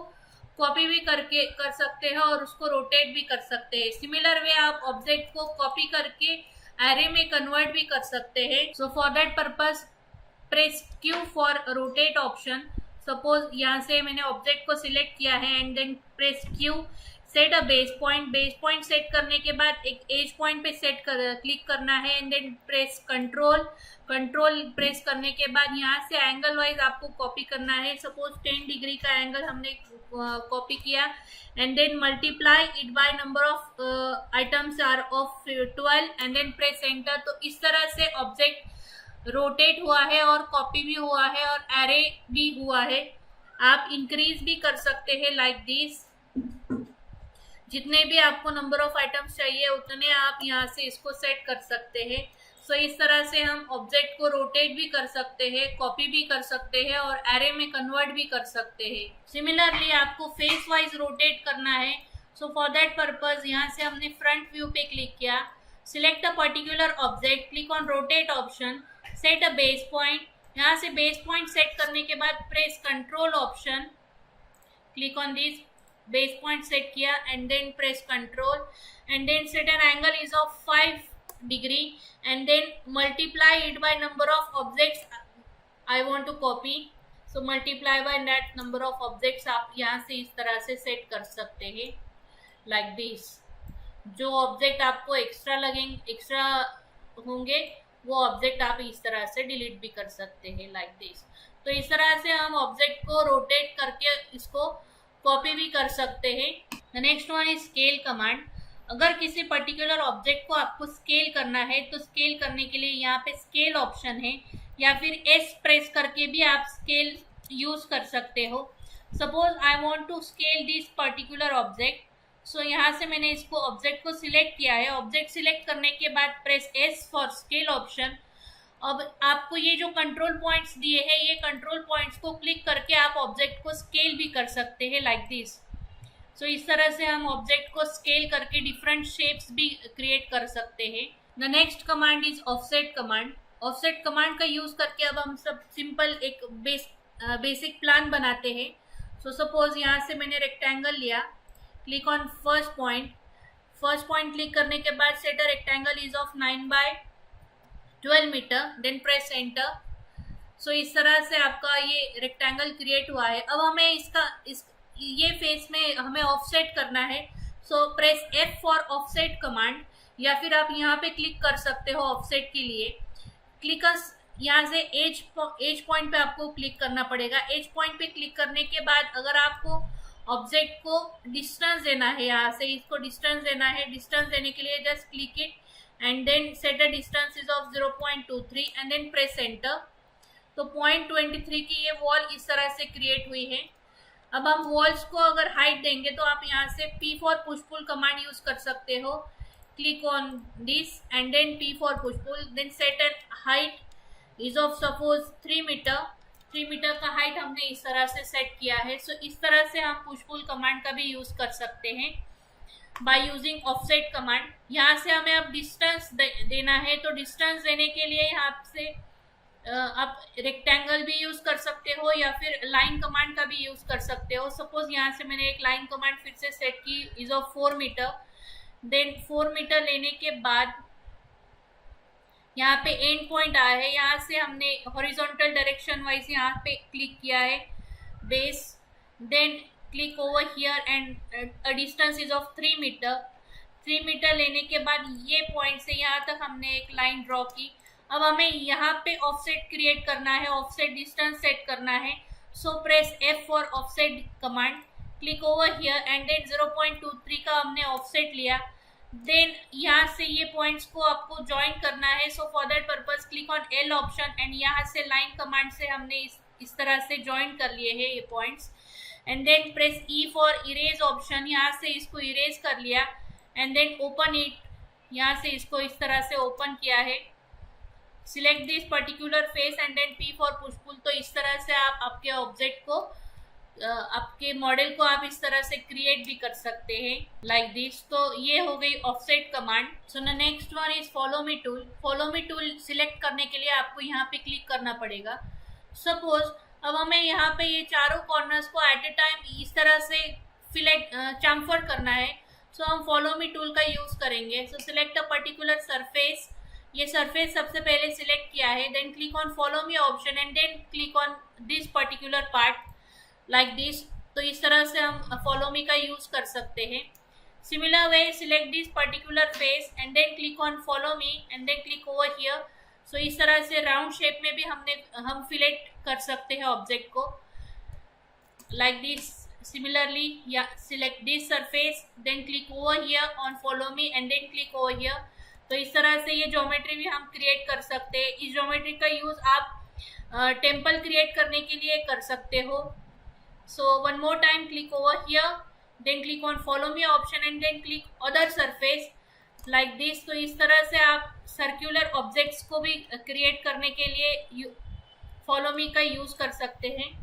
B: कॉपी भी कर सकते हैं और उसको रोटेट भी कर सकते हैं. सिमिलर वे आप ऑब्जेक्ट को कॉपी करके एरे में कन्वर्ट भी कर सकते हैं। So for that purpose press Q for rotate option. Suppose यहाँ से मैंने ऑब्जेक्ट को सिलेक्ट किया है and then press Q, set a base point. Base point set करने के बाद एक एज पॉइंट पे क्लिक करना है and then press control press करने के बाद यहाँ से एंगल वाइज आपको कॉपी करना है। सपोज 10 डिग्री का एंगल हमने कॉपी किया and then multiply it by number of items are of 12 and then press enter. तो इस तरह से ऑब्जेक्ट रोटेट हुआ है और कॉपी भी हुआ है और एरे भी हुआ है। आप इंक्रीज भी कर सकते हैं लाइक दिस। जितने भी आपको नंबर ऑफ आइटम्स चाहिए उतने आप यहाँ से इसको सेट कर सकते हैं। सो इस तरह से हम ऑब्जेक्ट को रोटेट भी कर सकते हैं, कॉपी भी कर सकते हैं और एरे में कन्वर्ट भी कर सकते हैं। सिमिलरली आपको फेस वाइज रोटेट करना है। सो फॉर दैट पर्पज यहाँ से हमने फ्रंट व्यू पे क्लिक किया, select a particular object, click on rotate option, set a base point. यहाँ से बेस पॉइंट सेट करने के बाद press control option, click on this, base point set किया and then press control and then set an angle is of 5 degree and then multiply it by number of objects I want to copy. So multiply by that number of objects आप यहाँ से इस तरह से set कर सकते हैं like this. जो ऑब्जेक्ट आपको एक्स्ट्रा होंगे वो ऑब्जेक्ट आप इस तरह से डिलीट भी कर सकते हैं लाइक दिस। तो इस तरह से हम ऑब्जेक्ट को रोटेट करके इसको कॉपी भी कर सकते हैं। The next one is scale command. अगर किसी पर्टिकुलर ऑब्जेक्ट को आपको स्केल करना है तो स्केल करने के लिए यहाँ पे स्केल ऑप्शन है या फिर S प्रेस करके भी आप स्केल यूज कर सकते हो। Suppose I want to scale this particular object. So यहाँ से मैंने इसको ऑब्जेक्ट को सिलेक्ट किया है। ऑब्जेक्ट सिलेक्ट करने के बाद press S for scale option. अब आपको ये जो कंट्रोल पॉइंट्स दिए हैं ये कंट्रोल पॉइंट्स को क्लिक करके आप ऑब्जेक्ट को स्केल भी कर सकते हैं लाइक दिस। सो इस तरह से हम ऑब्जेक्ट को स्केल करके डिफरेंट शेप्स भी क्रिएट कर सकते हैं। The next command is offset command. Offset command का यूज करके अब हम सब सिंपल एक बेसिक प्लान बनाते हैं। सो सपोज यहाँ से मैंने रेक्टेंगल लिया, click on first point click करने के बाद set a rectangle is of 9/12 metre, then press enter. So इस तरह से आपका ये रेक्टेंगल क्रिएट हुआ है। अब हमें ये फेस में हमें ऑफसेट करना है। So press F for offset command या फिर आप यहाँ पे क्लिक कर सकते हो ऑफसेट के लिए। यहाँ से एज पॉइंट पे आपको क्लिक करना पड़ेगा। एज पॉइंट पे क्लिक करने के बाद अगर आपको ऑब्जेक्ट को डिस्टेंस देना है, यहाँ से इसको डिस्टेंस देना है, डिस्टेंस देने के लिए just click it and then set a distance is of 0.23 and then press enter। तो 0.23 की ये वॉल इस तरह से क्रिएट हुई है। अब हम वॉल्स को अगर हाइट देंगे तो आप यहाँ से P for push pull command use कर सकते हो। Click on this and then P for push pull, then set an height is of suppose 3 meter. 3 meter का हाइट हमने इस तरह से सेट किया है। सो इस तरह से हम पुश पुल कमांड का भी यूज कर सकते हैं बाय यूजिंग ऑफसेट कमांड। यहाँ से हमें अब डिस्टेंस देना है तो डिस्टेंस देने के लिए यहाँ से आप रेक्टेंगल भी यूज कर सकते हो या फिर लाइन कमांड का भी यूज कर सकते हो। सपोज यहाँ से मैंने एक लाइन कमांड फिर से सेट की is of 4 meter, then 4 meter लेने के बाद यहाँ पे एंड पॉइंट आया है। यहाँ से हमने हॉरिजॉन्टल डायरेक्शन वाइज यहाँ पे क्लिक किया है base, then click over here and a distance is of 3 meter. 3 meter लेने के बाद ये पॉइंट से यहाँ तक हमने एक लाइन ड्रॉ की। अब हमें यहाँ पे ऑफसेट क्रिएट करना है, ऑफसेट डिस्टेंस सेट करना है। So press F for offset command, click over here and then 0.23 का हमने ऑफसेट लिया। देन यहाँ से ये पॉइंट्स को आपको ज्वाइन करना है। So for that purpose click on L option and यहाँ से लाइन कमांड से हमने इस तरह से ज्वाइन कर लिए हैं ये points and then press E for erase option. यहाँ से इसको इरेज कर लिया एंड देन ओपन इट, यहाँ से इसको इस तरह से ओपन किया है। Select this particular face and then P for push pull. तो इस तरह से आप आपके ऑब्जेक्ट को आपके मॉडल को आप इस तरह से क्रिएट भी कर सकते हैं लाइक दिस। तो ये हो गई offset command. So next one is follow me tool. Follow me tool select करने के लिए आपको यहाँ पे क्लिक करना पड़ेगा। सपोज अब हमें यहाँ पे ये चारों कॉर्नर्स को एट ए टाइम इस तरह से चाम्फर करना है। सो हम फॉलो मी टूल का यूज करेंगे। So select a particular surface, ये सरफेस सबसे पहले सिलेक्ट किया है, then click on follow me option and then click on this particular part like this. तो इस तरह से हम फॉलो मी का यूज कर सकते हैं। Similar way select this particular face and then click on follow me and then click over here. So इस तरह से राउंड शेप में भी हम सिलेक्ट कर सकते हैं ऑब्जेक्ट को like this. Similarly, yeah, select this surface, then click over here on follow me and then click over here। तो इस तरह से ये ज्योमेट्री भी हम क्रिएट कर सकते हैं। इस ज्योमेट्री का यूज आप टेम्पल क्रिएट करने के लिए कर सकते हो। So one more time click over here, then click on follow me option and then click other surface like this. तो इस तरह से आप सर्कुलर ऑब्जेक्ट्स को भी क्रिएट करने के लिए फॉलो मी का यूज कर सकते हैं।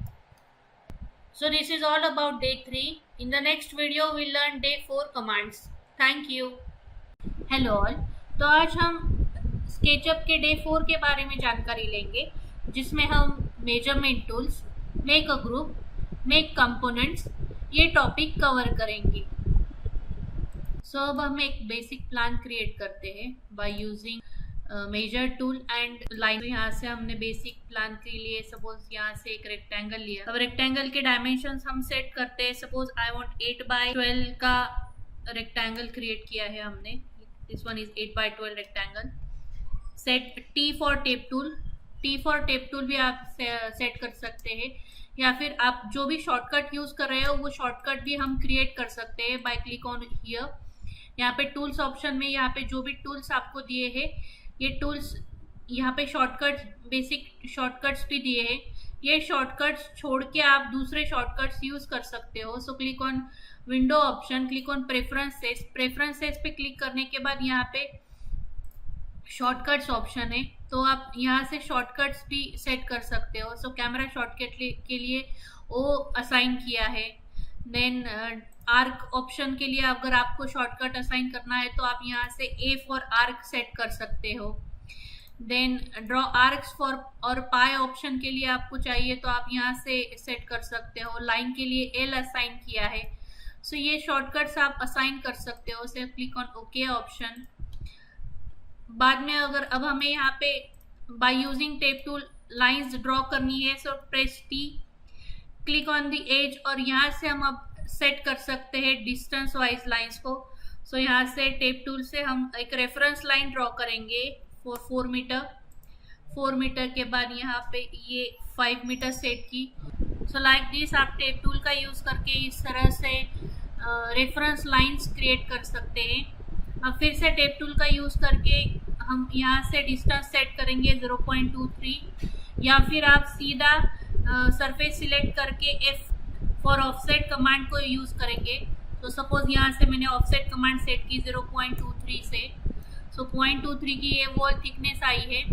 B: So this is all about day 3. In the next video we'll learn day 4 commands. Thank you. Hello all. तो आज हम SketchUp के day 4 के बारे में जानकारी लेंगे, जिसमें हम measurement tools, make a group, make components ये टॉपिक कवर करेंगे। सो अब हम एक बेसिक प्लान क्रिएट करते हैं by using measure tool and line. तो यहाँ से हमने बेसिक प्लान के लिए सपोज यहाँ से एक रेक्टेंगल लिया। अब रेक्टेंगल के डायमेंशंस हम सेट करते हैं। सपोज आई वांट 8x12 का रेक्टेंगल क्रिएट किया है हमने। This one is 8x12 rectangle. Set T for tape tool. T for tape tool भी आप सेट कर सकते हैं, या फिर आप जो भी शॉर्टकट यूज कर रहे हो वो शॉर्टकट भी हम क्रिएट कर सकते हैं बाय क्लिक ऑन हियर। यहाँ पे टूल्स ऑप्शन में यहाँ पे जो भी टूल्स आपको दिए हैं, ये टूल्स यहाँ पे शॉर्टकट्स, बेसिक शॉर्टकट्स भी दिए हैं। ये शॉर्टकट्स छोड़ के आप दूसरे शॉर्टकट्स यूज कर सकते हो। सो click on window option, click on preferences. Preferences पे क्लिक करने के बाद यहाँ पे शॉर्टकट्स ऑप्शन है, तो आप यहाँ से शॉर्टकट्स भी सेट कर सकते हो। सो कैमरा शॉर्टकट के लिए वो असाइन किया है। देन आर्क ऑप्शन के लिए अगर आपको शॉर्टकट असाइन करना है तो आप यहाँ से ए फॉर आर्क सेट कर सकते हो। देन ड्रॉ आर्क्स फॉर और पाई ऑप्शन के लिए आपको चाहिए तो आप यहाँ से सेट कर सकते हो। लाइन के लिए एल असाइन किया है। सो ये शॉर्टकट्स आप असाइन कर सकते हो। से क्लिक ऑन ओके ऑप्शन। बाद में अगर अब हमें यहाँ पे by using tape tool lines draw करनी है, so press T, click on the edge और यहाँ से हम अब सेट कर सकते हैं डिस्टेंस वाइज लाइंस को। सो यहाँ से टेप टूल से हम एक रेफरेंस लाइन ड्रॉ करेंगे फॉर 4 मीटर। 4 मीटर के बाद यहाँ पे ये 5 मीटर सेट की। सो लाइक दिस आप टेप टूल का यूज करके इस तरह से रेफरेंस लाइंस क्रिएट कर सकते हैं। अब फिर से टेप टूल का यूज करके हम यहाँ से डिस्टेंस सेट करेंगे 0.23, या फिर आप सीधा सरफेस सिलेक्ट करके F फॉर ऑफसेट कमांड को यूज करेंगे। तो सपोज यहाँ से मैंने ऑफसेट कमांड सेट की 0.23 से। सो 0.23 की ये वॉल थिकनेस आई है।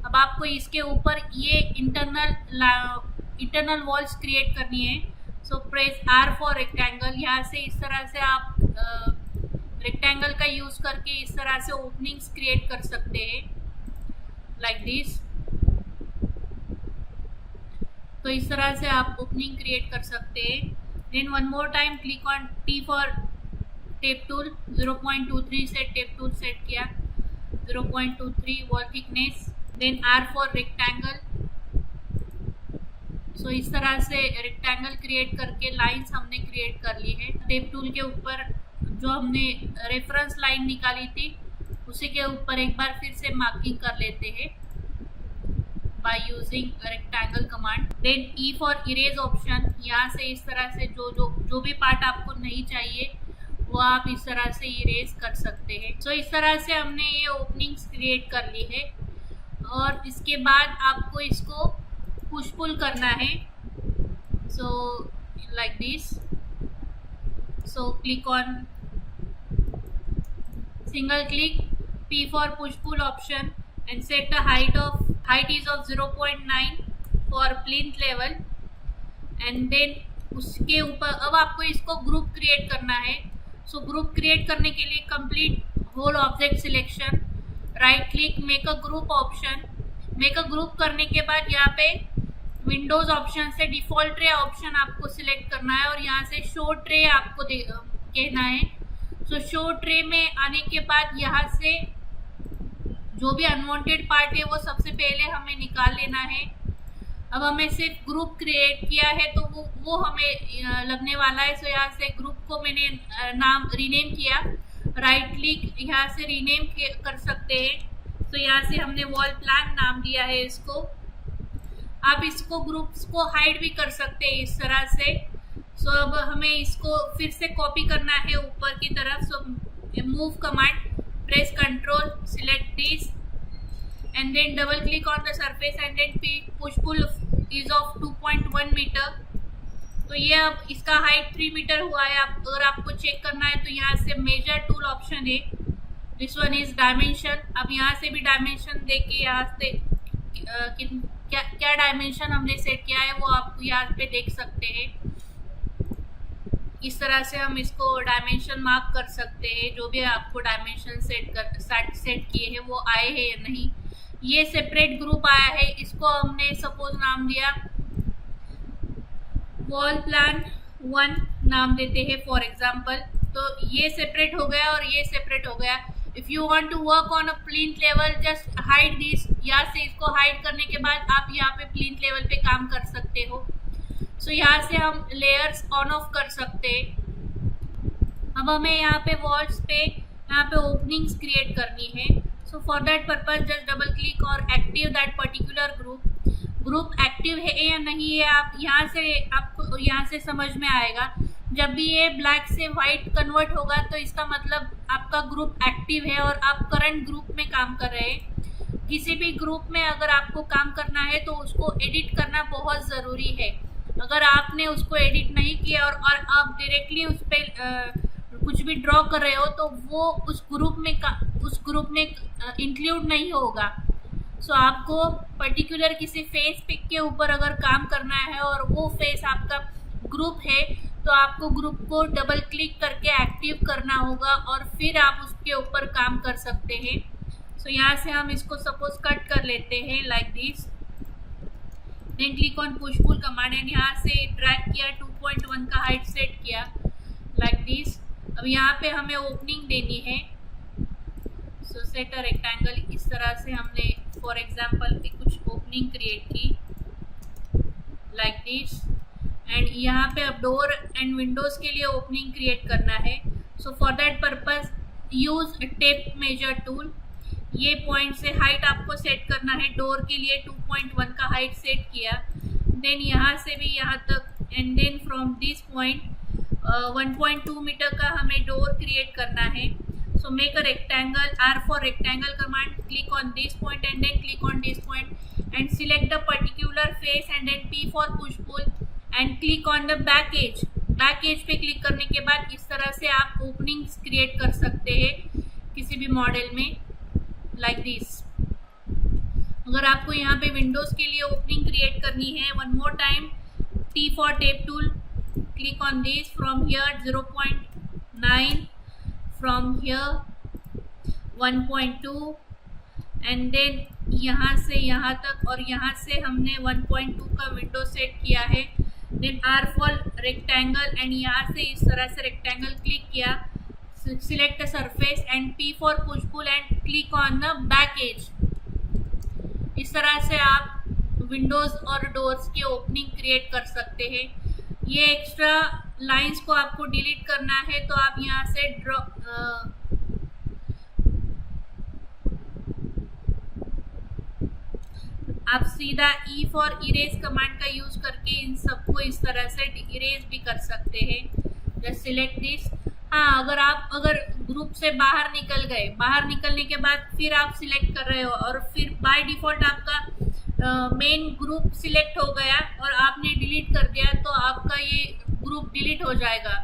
B: अब आपको इसके ऊपर ये इंटरनल वॉल्स क्रिएट करनी है। So press R for rectangle. यहाँ से इस तरह से आप रेक्टेंगल का यूज करके इस तरह से ओपनिंग्स क्रिएट कर सकते हैं लाइक दिस। तो इस तरह से आप ओपनिंग क्रिएट कर सकते हैं। Then one more time click on T for tape tool. 0.23 से टेप टूल सेट किया, 0.23 wall thickness. Then R for rectangle. So इस तरह से रेक्टेंगल क्रिएट करके लाइंस हमने क्रिएट कर ली है। टेप टूल के ऊपर जो हमने रेफरेंस लाइन निकाली थी उसी के ऊपर एक बार फिर से मार्किंग कर लेते हैं by using rectangle command। then E for erase option। यहाँ से इस तरह से जो भी पार्ट आपको नहीं चाहिए वो आप इस तरह से इरेज कर सकते हैं। सो इस तरह से हमने ये ओपनिंग्स क्रिएट कर ली है और इसके बाद आपको इसको पुश पुल करना है। So like this. So click on single click P for push pull option and set the height is of 0.9 for plinth level। and then उसके ऊपर अब आपको इसको ग्रुप क्रिएट करना है। सो ग्रुप क्रिएट करने के लिए complete whole object selection, right click, make a group option. Make a group करने के बाद यहाँ पे विंडोज ऑप्शन से डिफॉल्ट ट्रे ऑप्शन आपको सिलेक्ट करना है और यहाँ से शो ट्रे आपको कहना है। सो शो ट्रे में आने के बाद यहाँ से जो भी अनवांटेड पार्ट है वो सबसे पहले हमें निकाल लेना है। अब हमें सिर्फ ग्रुप क्रिएट किया है तो वो हमें लगने वाला है। सो यहाँ से ग्रुप को मैंने नाम रीनेम किया, राइट क्लिक यहाँ से रीनेम कर सकते हैं। तो यहाँ से हमने वॉल प्लान नाम दिया है इसको। आप इसको ग्रुप्स को हाइड भी कर सकते हैं इस तरह से। सो अब हमें इसको फिर से कॉपी करना है ऊपर की तरफ। So move command, press control, select this and then double click on the surface and then push pull is of 2.1 meter. तो ये अब इसका हाइट 3 मीटर हुआ है। अगर आपको चेक करना है तो यहाँ से मेजर टूल ऑप्शन है, दिस वन इज डायमेंशन। अब यहाँ से भी डायमेंशन देके यहाँ से क्या डायमेंशन हमने सेट किया है वो आप यहाँ पे देख सकते हैं। इस तरह से हम इसको डायमेंशन मार्क कर सकते हैं। जो भी आपको डायमेंशन सेट किए हैं वो आए हैं या नहीं। ये सेपरेट ग्रुप आया है, इसको हमने सपोज नाम दिया वॉल प्लान 1 नाम देते हैं फॉर एग्जांपल। तो ये सेपरेट हो गया और ये सेपरेट हो गया। If you want to work on a plinth level just hide this. यहाँ से इसको हाइड करने के बाद आप यहाँ पे प्लिंथ लेवल पे काम कर सकते हो। सो यहाँ से हम लेयर्स ऑन ऑफ कर सकते हैं। अब हमें यहाँ पे वॉल्स पे यहाँ पे ओपनिंग्स क्रिएट करनी है। So for that purpose just double click और active that particular group active है या नहीं है आप आपको यहाँ से समझ में आएगा। जब भी ये ब्लैक से वाइट कन्वर्ट होगा तो इसका मतलब आपका ग्रुप एक्टिव है और आप करंट ग्रुप में काम कर रहे हैं। किसी भी ग्रुप में अगर आपको काम करना है तो उसको एडिट करना बहुत ज़रूरी है। अगर आपने उसको एडिट नहीं किया और आप डायरेक्टली उस पर कुछ भी ड्रॉ कर रहे हो तो वो उस ग्रुप में इंक्लूड नहीं होगा। सो आपको पर्टिकुलर किसी फेस पिक के ऊपर अगर काम करना है और वो फेस आपका ग्रुप है तो आपको ग्रुप को डबल क्लिक करके एक्टिव करना होगा और फिर आप उसके ऊपर काम कर सकते हैं। सो यहाँ से हम इसको सपोज कट कर लेते हैं like this. Then click on push pull command and यहाँ से ड्रैग किया, 2.1 का हाइट सेट किया लाइक दिस। अब यहाँ पे हमें ओपनिंग देनी है। सो सेट अ रेक्टेंगल, इस तरह से हमने फॉर एग्जांपल कुछ ओपनिंग क्रिएट की लाइक दिस। एंड यहाँ पे अब डोर एंड विंडोज के लिए ओपनिंग क्रिएट करना है। So for that purpose use tape major tool. ये पॉइंट से हाइट आपको सेट करना है। डोर के लिए 2.1 का हाइट सेट किया। देन यहाँ से भी यहाँ तक and then from this point 1.2 meter का हमें डोर क्रिएट करना है। So make a rectangle, R for rectangle command, click on this point and then click on this point and select the particular face and then P for push pull and click on the back edge। Back edge पे click करने के बाद इस तरह से आप openings create कर सकते हैं किसी भी मॉडल में लाइक दिस। अगर आपको यहाँ पे विंडोज के लिए ओपनिंग क्रिएट करनी है, one more time T for tape tool, click on this from here 0.9, from here 1.2 and then यहाँ से यहाँ तक और यहाँ से हमने 1.2 का विंडो सेट किया है। Then R for rectangle and यहाँ से इस तरह से रेक्टेंगल क्लिक किया, select the surface and P for push pull and click on the back edge। इस तरह से आप विंडोज और डोर्स की ओपनिंग क्रिएट कर सकते हैं। ये एक्स्ट्रा लाइंस को आपको डिलीट करना है तो आप यहाँ से आप सीधा E for erase कमांड का यूज करके इन सबको इस तरह से इरेज भी कर सकते हैं। Just select this. हाँ, अगर ग्रुप से बाहर निकल गए, बाहर निकलने के बाद फिर आप सिलेक्ट कर रहे हो और फिर बाय डिफॉल्ट आपका मेन ग्रुप सिलेक्ट हो गया और आपने डिलीट कर दिया तो आपका ये ग्रुप डिलीट हो जाएगा।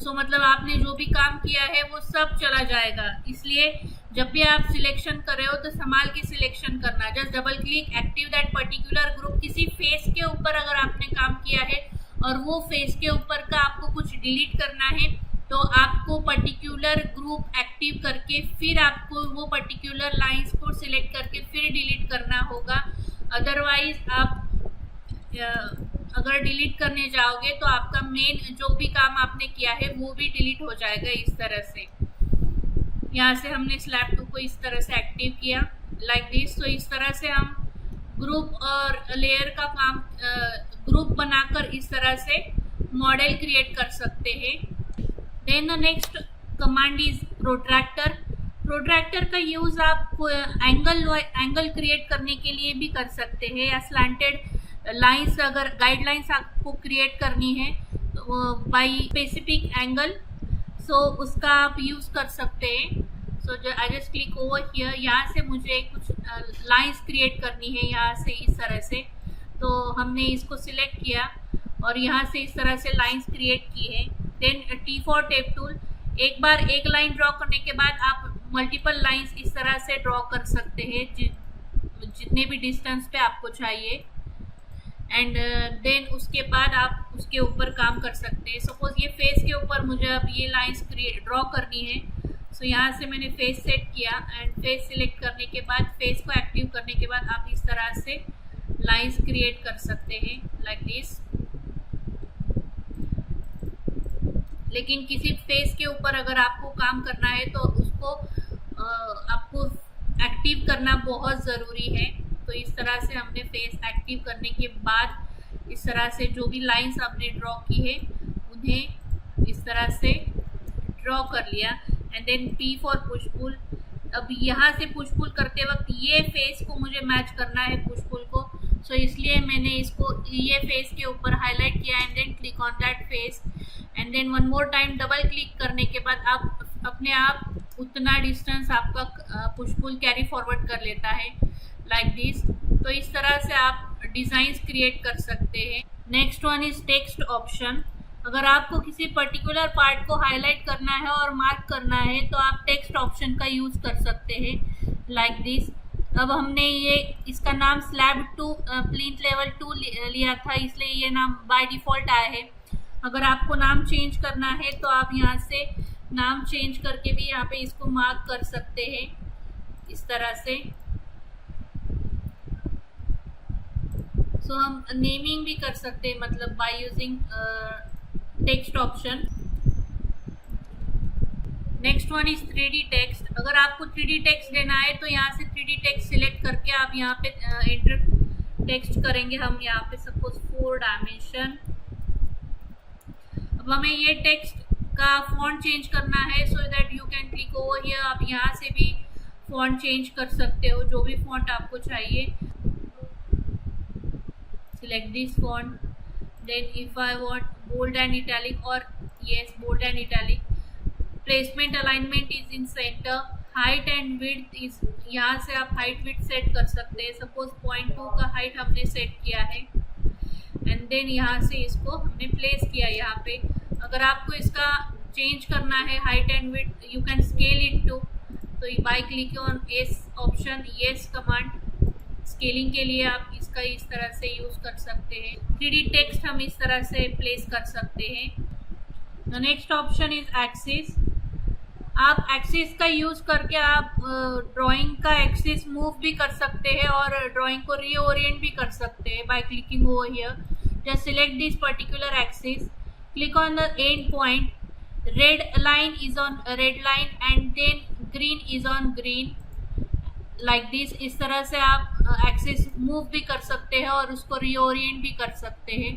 B: सो मतलब आपने जो भी काम किया है वो सब चला जाएगा। इसलिए जब भी आप सिलेक्शन कर रहे हो तो संभाल के सिलेक्शन करना। Just double click, active that particular group. किसी फेस के ऊपर अगर आपने काम किया है और वो फेस के ऊपर का आपको कुछ डिलीट करना है तो आपको पर्टिकुलर ग्रुप एक्टिव करके फिर आपको वो पर्टिकुलर लाइंस को सिलेक्ट करके फिर डिलीट करना होगा। अदरवाइज आप अगर डिलीट करने जाओगे तो आपका मेन जो भी काम आपने किया है वो भी डिलीट हो जाएगा। इस तरह से यहाँ से हमने स्लैब 2 को इस तरह से एक्टिव किया लाइक दिस। तो इस तरह से हम ग्रुप और लेयर का काम ग्रुप बनाकर इस तरह से मॉडल क्रिएट कर सकते हैं। Then the next command is protractor. Protractor का यूज आप एंगल क्रिएट करने के लिए भी कर सकते हैं, या स्लैंटेड लाइंस अगर गाइडलाइंस आपको क्रिएट करनी है बाय स्पेसिफिक एंगल, सो उसका आप यूज कर सकते हैं। So I just click over here, यहाँ से मुझे कुछ लाइंस क्रिएट करनी है यहाँ से इस तरह से। तो हमने इसको सिलेक्ट किया और यहाँ से इस तरह से लाइंस क्रिएट की है। देन T4 टेप टूल, एक बार एक लाइन ड्रॉ करने के बाद आप मल्टीपल लाइंस इस तरह से ड्रॉ कर सकते हैं जितने भी डिस्टेंस पे आपको चाहिए। एंड देन उसके बाद आप उसके ऊपर काम कर सकते हैं। सपोज ये फेस के ऊपर मुझे अब ये लाइंस ड्रॉ करनी है। सो यहाँ से मैंने फेस सेट किया एंड फेस सिलेक्ट करने के बाद फेस को एक्टिव करने के बाद आप इस तरह से लाइंस क्रिएट कर सकते हैं लाइक दिस। लेकिन किसी फेस के ऊपर अगर आपको काम करना है तो उसको आपको एक्टिव करना बहुत ज़रूरी है। तो इस तरह से हमने फेस एक्टिव करने के बाद इस तरह से जो भी लाइंस आपने ड्रॉ की है उन्हें इस तरह से ड्रॉ कर लिया। And then P for push pull. अब यहाँ से पुश पुल करते वक्त ये फेस को मुझे मैच करना है पुश पुल को, सो इसलिए मैंने इसको ये फेस के ऊपर हाईलाइट किया and then click on that face and then one more time double click करने के बाद आप अपने आप उतना डिस्टेंस आपका पुश पुल कैरी फॉरवर्ड कर लेता है लाइक दिस। तो इस तरह से आप डिजाइन्स क्रिएट कर सकते हैं। Next one is text option. अगर आपको किसी पर्टिकुलर पार्ट को हाईलाइट करना है और मार्क करना है तो आप टेक्स्ट ऑप्शन का यूज कर सकते हैं लाइक दिस। अब हमने ये इसका नाम स्लैब 2 प्लिंथ लेवल 2 लिया था, इसलिए ये नाम बाय डिफॉल्ट आया है। अगर आपको नाम चेंज करना है तो आप यहाँ से नाम चेंज करके भी यहाँ पे इसको मार्क कर सकते हैं इस तरह से। सो हम नेमिंग भी कर सकते हैं, मतलब by using text option. Next one is 3D text. अगर आपको 3D टेक्स्ट देना है तो यहाँ से 3D टेक्स्ट सिलेक्ट करके आप यहाँ पे एंटर टेक्स्ट करेंगे। हम यहाँ पे सपोज 4 डायमेंशन। अब हमें ये टेक्स्ट का फॉन्ट चेंज करना है, so that you can click over here. आप यहाँ से भी फॉन्ट चेंज कर सकते हो, जो भी फॉन्ट आपको चाहिए। Select this font. Then if I want bold and italic, or yes, bold and italic. Placement alignment is in center. Height and width is, यहाँ से आप height width सेट कर सकते हैं। सपोज 0.2 का हाइट हमने सेट किया है एंड देन यहाँ से इसको हमने प्लेस किया यहाँ पे। अगर आपको इसका चेंज करना है height and width, you can scale it too. तो by click on S option, yes command. Scaling के लिए आप इसका इस तरह से यूज कर सकते हैं। 3D टेक्स्ट हम इस तरह से प्लेस कर सकते हैं। The next option is axis. आप एक्सिस का यूज करके आप ड्राइंग का एक्सिस मूव भी कर सकते हैं और ड्राइंग को रीओरिएंट भी कर सकते हैं by clicking over here. Just select this particular axis, click on the end point, red line is on red line and then green is on green like this. इस तरह से आप एक्सिस मूव भी कर सकते हैं और उसको रीओरिएंट भी कर सकते हैं।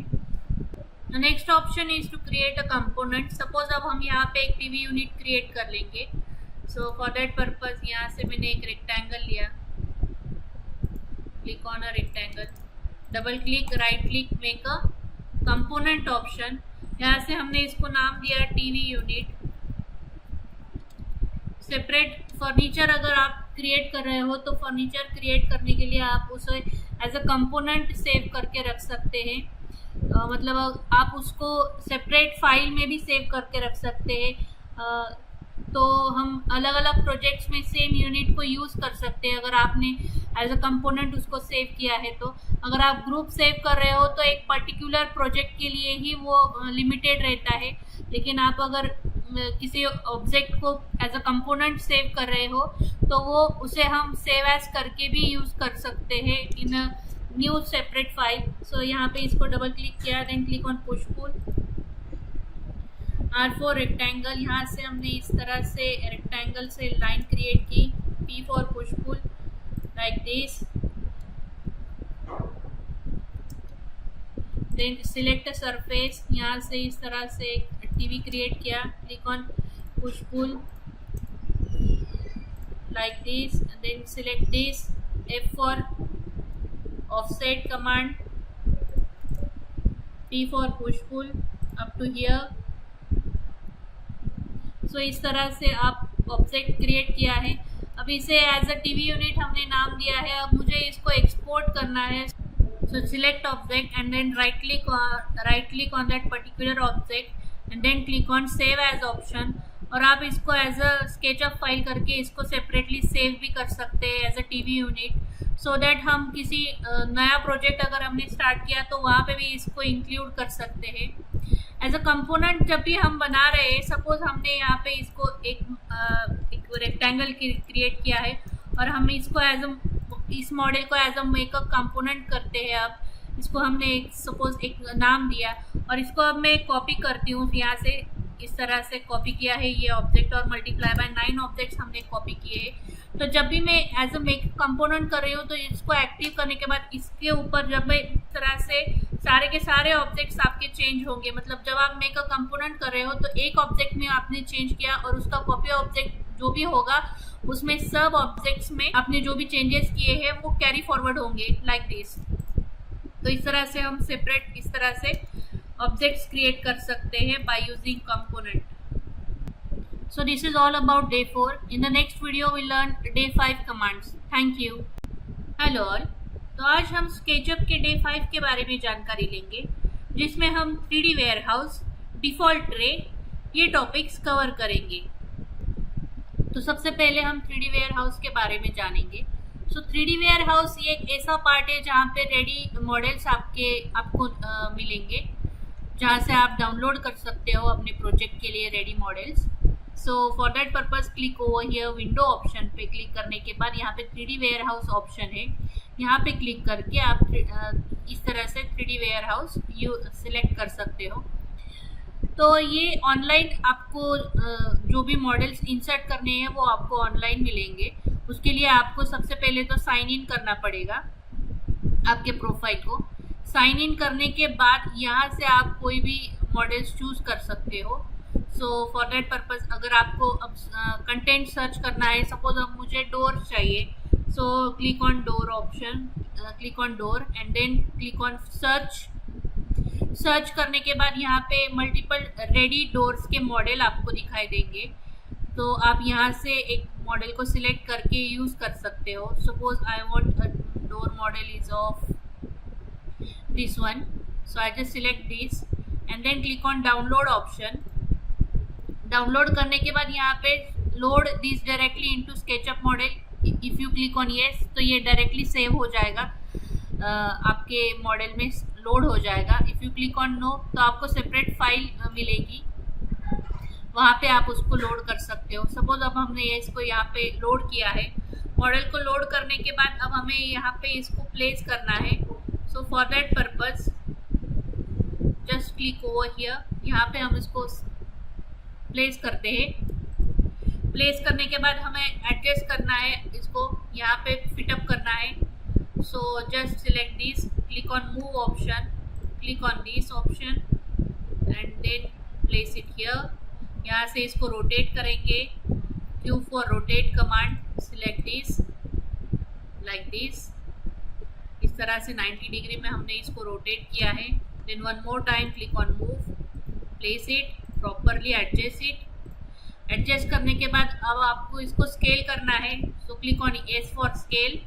B: The next option is to create a component. Suppose अब हम यहाँ पे एक टीवी यूनिट क्रिएट कर लेंगे। सो फॉर दैट पर्पज यहाँ से मैंने एक रेक्टेंगल लिया, click on a rectangle, double click, right click, make a component option. यहाँ से हमने इसको नाम दिया टीवी यूनिट। सेपरेट फर्नीचर अगर आप क्रिएट कर रहे हो तो फर्नीचर क्रिएट करने के लिए आप उसे एज अ कंपोनेंट सेव करके रख सकते हैं। मतलब आप उसको सेपरेट फाइल में भी सेव करके रख सकते हैं। तो हम अलग अलग प्रोजेक्ट्स में सेम यूनिट को यूज़ कर सकते हैं अगर आपने एज अ कंपोनेंट उसको सेव किया है। तो अगर आप ग्रुप सेव कर रहे हो तो एक पर्टिकुलर प्रोजेक्ट के लिए ही वो लिमिटेड रहता है, लेकिन आप अगर किसी ऑब्जेक्ट को एज अ कंपोनेंट सेव कर रहे हो तो वो उसे हम सेव एज करके भी यूज़ कर सकते हैं in a new separate file. So यहाँ पे इसको डबल क्लिक किया, then click on push pull. R4 rectangle, यहाँ से हमने इस तरह से रेक्टेंगल से लाइन क्रिएट की। P for push pull, like this. Then select a surface, यहाँ से इस तरह से एक टीवी क्रिएट किया. Click on push pull like this, and then select this. F for offset command, P for push pull up to here. So इस तरह से आप ऑब्जेक्ट क्रिएट किया है. अब इसे एज अ टीवी यूनिट हमने नाम दिया है. अब मुझे इसको एक्सपोर्ट करना है. So select object and then right click on that particular object and then click on save as option. और आप इसको एज अ स्केचअप फाइल करके इसको सेपरेटली सेव भी कर सकते हैं as a TV unit, so that हम किसी नया प्रोजेक्ट अगर हमने स्टार्ट किया तो वहाँ पे भी इसको इंक्लूड कर सकते हैं एज अ कंपोनेंट. जब भी हम बना रहे हैं, सपोज हमने यहाँ पे इसको एक रेक्टेंगल क्रिएट किया है और हम इसको एज अ इस मॉडल को एज अ मेकअप कंपोनेंट करते हैं. अब इसको हमने सपोज एक नाम दिया और इसको अब मैं कॉपी करती हूँ. यहाँ से इस तरह से कॉपी किया है ये ऑब्जेक्ट और मल्टीप्लाई बाय 9 ऑब्जेक्ट्स हमने कॉपी किए हैं. तो जब भी मैं एज अ मेकअप कंपोनेंट कर रही हूँ तो इसको एक्टिव करने के बाद इसके ऊपर जब मैं इस तरह से सारे के सारे ऑब्जेक्ट्स आपके चेंज होंगे. मतलब जब आप मेकअप कंपोनेंट कर रहे हो तो एक ऑब्जेक्ट में आपने चेंज किया और उसका कॉपी ऑब्जेक्ट जो भी होगा उसमें सब ऑब्जेक्ट्स में आपने जो भी चेंजेस किए हैं वो कैरी फॉरवर्ड होंगे लाइक दिस. तो इस तरह से हम सेपरेट इस तरह से ऑब्जेक्ट्स क्रिएट कर सकते हैं by using component. So this is all about day 4. In the next video we learn day 5 commands. Thank you. Hello all. तो आज हम SketchUp के day 5 के बारे में जानकारी लेंगे, जिसमें हम 3D वेयरहाउस, डिफ़ॉल्ट ट्रे ये टॉपिक्स कवर करेंगे. तो सबसे पहले हम 3D वेयरहाउस के बारे में जानेंगे. सो 3D वेयरहाउस ये एक ऐसा पार्ट है जहाँ पे रेडी मॉडल्स आपको मिलेंगे, जहाँ से आप डाउनलोड कर सकते हो अपने प्रोजेक्ट के लिए ready models. So for that purpose click over here. Window option पे क्लिक करने के बाद यहाँ पे 3D वेयरहाउस ऑप्शन है. यहाँ पे क्लिक करके आप इस तरह से 3D वेयरहाउस सिलेक्ट कर सकते हो. तो ये ऑनलाइन आपको जो भी मॉडल्स इंसर्ट करने हैं वो आपको ऑनलाइन मिलेंगे. उसके लिए आपको सबसे पहले तो साइन इन करना पड़ेगा आपके प्रोफाइल को. साइन इन करने के बाद यहाँ से आप कोई भी मॉडल्स चूज कर सकते हो. सो फॉर दैट पर्पज अगर आपको अब कंटेंट सर्च करना है, सपोज अब मुझे डोर चाहिए, so click on door option, click on door and then click on search. Search करने के बाद यहाँ पे मल्टीपल रेडी डोर्स के मॉडल आपको दिखाई देंगे. तो आप यहाँ से एक मॉडल को सिलेक्ट करके यूज़ कर सकते हो. Suppose I want a door model is of this one, so I just select this and then click on download option. Download करने के बाद यहाँ पे load this directly into SketchUp model. If you click on yes तो ये directly save हो जाएगा, आपके मॉडल में लोड हो जाएगा. If you click on no तो आपको सेपरेट फाइल मिलेगी, वहाँ पे आप उसको लोड कर सकते हो. सपोज अब हमने इसको यहाँ पे लोड किया है. मॉडल को लोड करने के बाद अब हमें यहाँ पे इसको प्लेस करना है. So for that purpose just click over here. यहाँ पे हम इसको प्लेस करते हैं. प्लेस करने के बाद हमें एडजस्ट करना है, इसको यहाँ पे फिटअप करना है. So just select this, click on move option, click on this option and then place it here. यहाँ से इसको रोटेट करेंगे. Q for rotate command, select this like this. इस तरह से 90 डिग्री में हमने इसको रोटेट किया है. Then one more time click on move, place it properly, adjust it. Adjust करने के बाद अब आपको इसको स्केल करना है. So click on S for scale.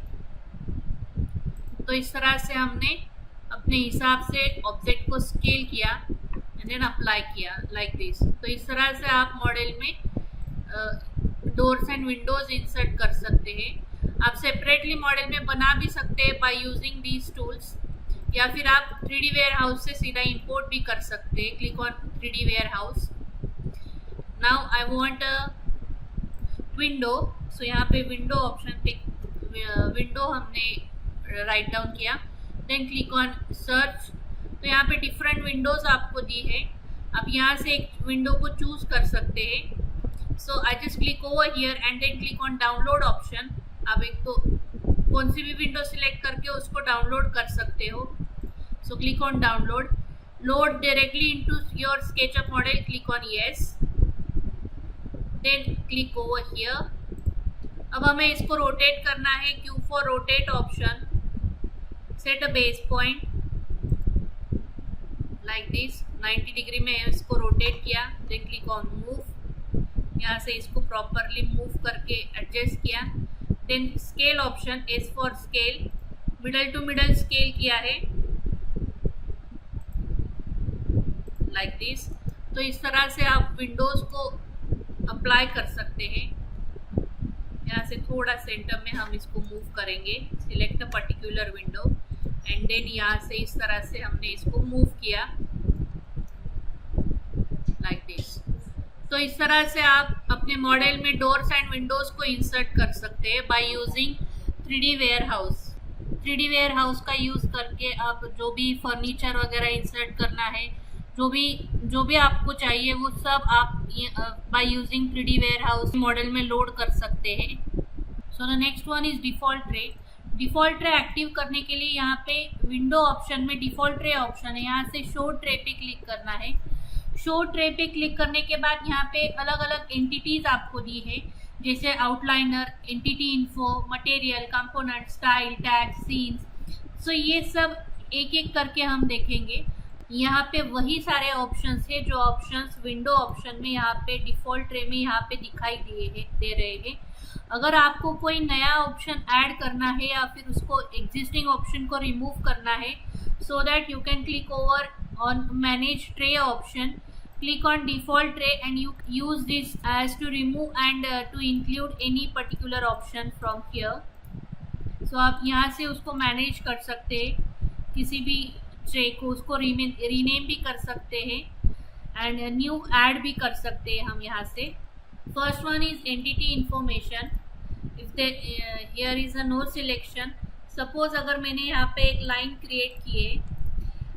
B: तो इस तरह से हमने अपने हिसाब से ऑब्जेक्ट को स्केल किया एंड देन अप्लाई किया लाइक दिस. तो इस तरह से आप मॉडल में डोर्स एंड विंडोज इंसर्ट कर सकते हैं. आप सेपरेटली मॉडल में बना भी सकते हैं बाय यूजिंग दीज टूल्स, या फिर आप 3D वेयरहाउस से सीधा इंपोर्ट भी कर सकते हैं. Click on 3D warehouse. Now I want a window. So यहाँ पे विंडो ऑप्शन पे विंडो हमने राइट डाउन किया. Then click on search. तो यहाँ पे डिफरेंट विंडोज आपको दी है. आप यहाँ से एक विंडो को चूज कर सकते हैं. So I just click over here and then click on download option. आप एक तो कौन सी भी विंडो सिलेक्ट करके उसको डाउनलोड कर सकते हो. सो click on download. Load directly into your SketchUp model. Click on yes. Then click over here. अब हमें इसको रोटेट करना है. Q for rotate option. Set a base point like this. 90 degree में इसको रोटेट किया. Then click on move. यहाँ से इसको प्रॉपरली मूव करके एडजस्ट किया. Then scale option. S for scale. Middle to middle scale किया है लाइक दिस. तो इस तरह से आप विंडोज को अप्लाई कर सकते हैं. यहाँ से थोड़ा सेंटर में हम इसको मूव करेंगे. Select a particular window and then यहाँ से इस तरह से हमने इसको मूव किया लाइक दिस. तो इस तरह से आप अपने मॉडल में डोर्स एंड विंडोज को इंसर्ट कर सकते हैं by using 3D warehouse. 3D warehouse का यूज़ करके आप जो भी फर्नीचर वगैरह इंसर्ट करना है, जो भी आपको चाहिए वो सब आप by using 3D warehouse model में लोड कर सकते हैं. So the next one is default tray. Default tray active करने के लिए यहाँ पे विंडो ऑप्शन में डिफ़ॉल्ट ट्रे ऑप्शन है. यहाँ से शो ट्रे पे क्लिक करना है. शो ट्रे पे क्लिक करने के बाद यहाँ पे अलग अलग एंटिटीज आपको दी है, जैसे outliner, entity info, material, component, style, tag, scenes. So ये सब एक एक करके हम देखेंगे. यहाँ पे वही सारे ऑप्शंस है जो ऑप्शंस विंडो ऑप्शन में यहाँ पे डिफ़ॉल्ट ट्रे में यहाँ पे दिखाई दे रहे हैं. अगर आपको कोई नया ऑप्शन ऐड करना है या फिर उसको एग्जिस्टिंग ऑप्शन को रिमूव करना है, so that you can click over on manage tray option. Click on default tray and you use this as to remove and to include any particular option from here. So आप यहाँ से उसको manage कर सकते हैं, किसी भी tray को उसको रीनेम भी कर सकते हैं एंड न्यू ऐड भी कर सकते हैं हम यहाँ से. First one is entity information. If here is a no selection. Suppose अगर मैंने यहाँ पे एक लाइन क्रिएट की है,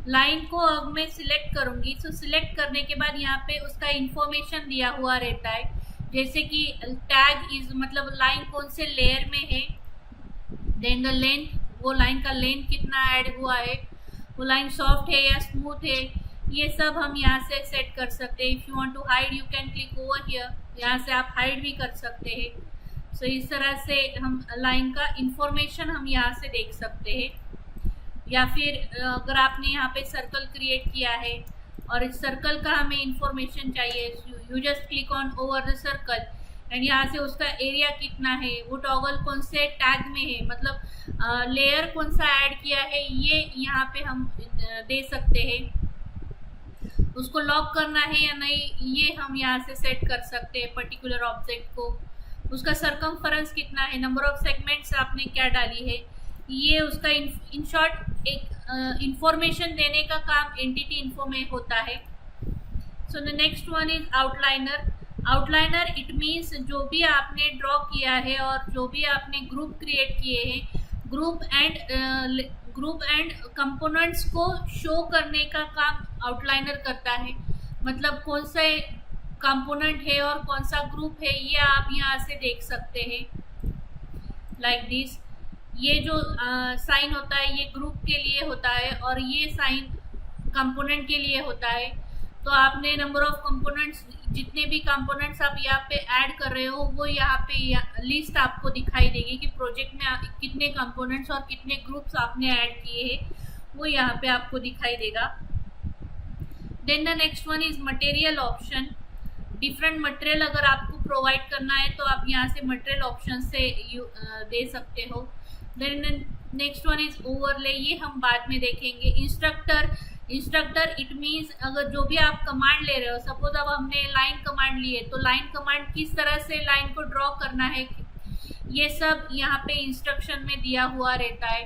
B: लाइन को अब मैं सिलेक्ट करूंगी. सो सिलेक्ट करने के बाद यहाँ पे उसका इंफॉर्मेशन दिया हुआ रहता है, जैसे कि टैग इज मतलब लाइन कौन से लेयर में है, देन द लेंथ, वो लाइन का लेंथ कितना ऐड हुआ है, वो लाइन सॉफ्ट है या स्मूथ है, ये सब हम यहाँ से सेट कर सकते हैं. If you want to hide you can click over here. यहाँ से आप हाइड भी कर सकते हैं. सो इस तरह से हम लाइन का इंफॉर्मेशन हम यहाँ से देख सकते हैं. या फिर अगर आपने यहाँ पे सर्कल क्रिएट किया है और इस सर्कल का हमें इंफॉर्मेशन चाहिए, you just click on over the circle and यहाँ से उसका एरिया कितना है, वो टॉगल कौन से टैग में है, मतलब लेयर कौन सा ऐड किया है, ये यहाँ पे हम दे सकते हैं. उसको लॉक करना है या नहीं ये हम यहाँ से सेट कर सकते हैं. पर्टिकुलर ऑब्जेक्ट को उसका सरकमफरेंस कितना है, नंबर ऑफ सेगमेंट्स आपने क्या डाली है, ये उसका इन शॉर्ट एक इंफॉर्मेशन देने का काम एंटिटी इन्फो में होता है. So the next one is outliner. Outliner it means जो भी आपने ड्रॉ किया है और जो भी आपने ग्रुप क्रिएट किए हैं, ग्रुप एंड कंपोनेंट्स को शो करने का काम आउटलाइनर करता है. मतलब कौन सा कंपोनेंट है और कौन सा ग्रुप है ये आप यहाँ से देख सकते हैं लाइक दिस. ये जो साइन होता है ये ग्रुप के लिए होता है और ये साइन कंपोनेंट के लिए होता है. तो आपने नंबर ऑफ कंपोनेंट्स, जितने भी कंपोनेंट्स आप यहाँ पे ऐड कर रहे हो वो यहाँ पे लिस्ट आपको दिखाई देगी कि प्रोजेक्ट में कितने कंपोनेंट्स और कितने ग्रुप्स आपने ऐड किए हैं, वो यहाँ पे आपको दिखाई देगा. Then the next one is material option. Different material अगर आपको प्रोवाइड करना है तो आप यहाँ से मटेरियल ऑप्शन से दे सकते हो. Then next one is overlay. ये हम बाद में देखेंगे. इंस्ट्रक्टर इट मीन्स अगर जो भी आप कमांड ले रहे हो, सपोज अब हमने लाइन कमांड ली है तो लाइन कमांड किस तरह से लाइन को ड्रॉ करना है, ये सब यहाँ पे इंस्ट्रक्शन में दिया हुआ रहता है.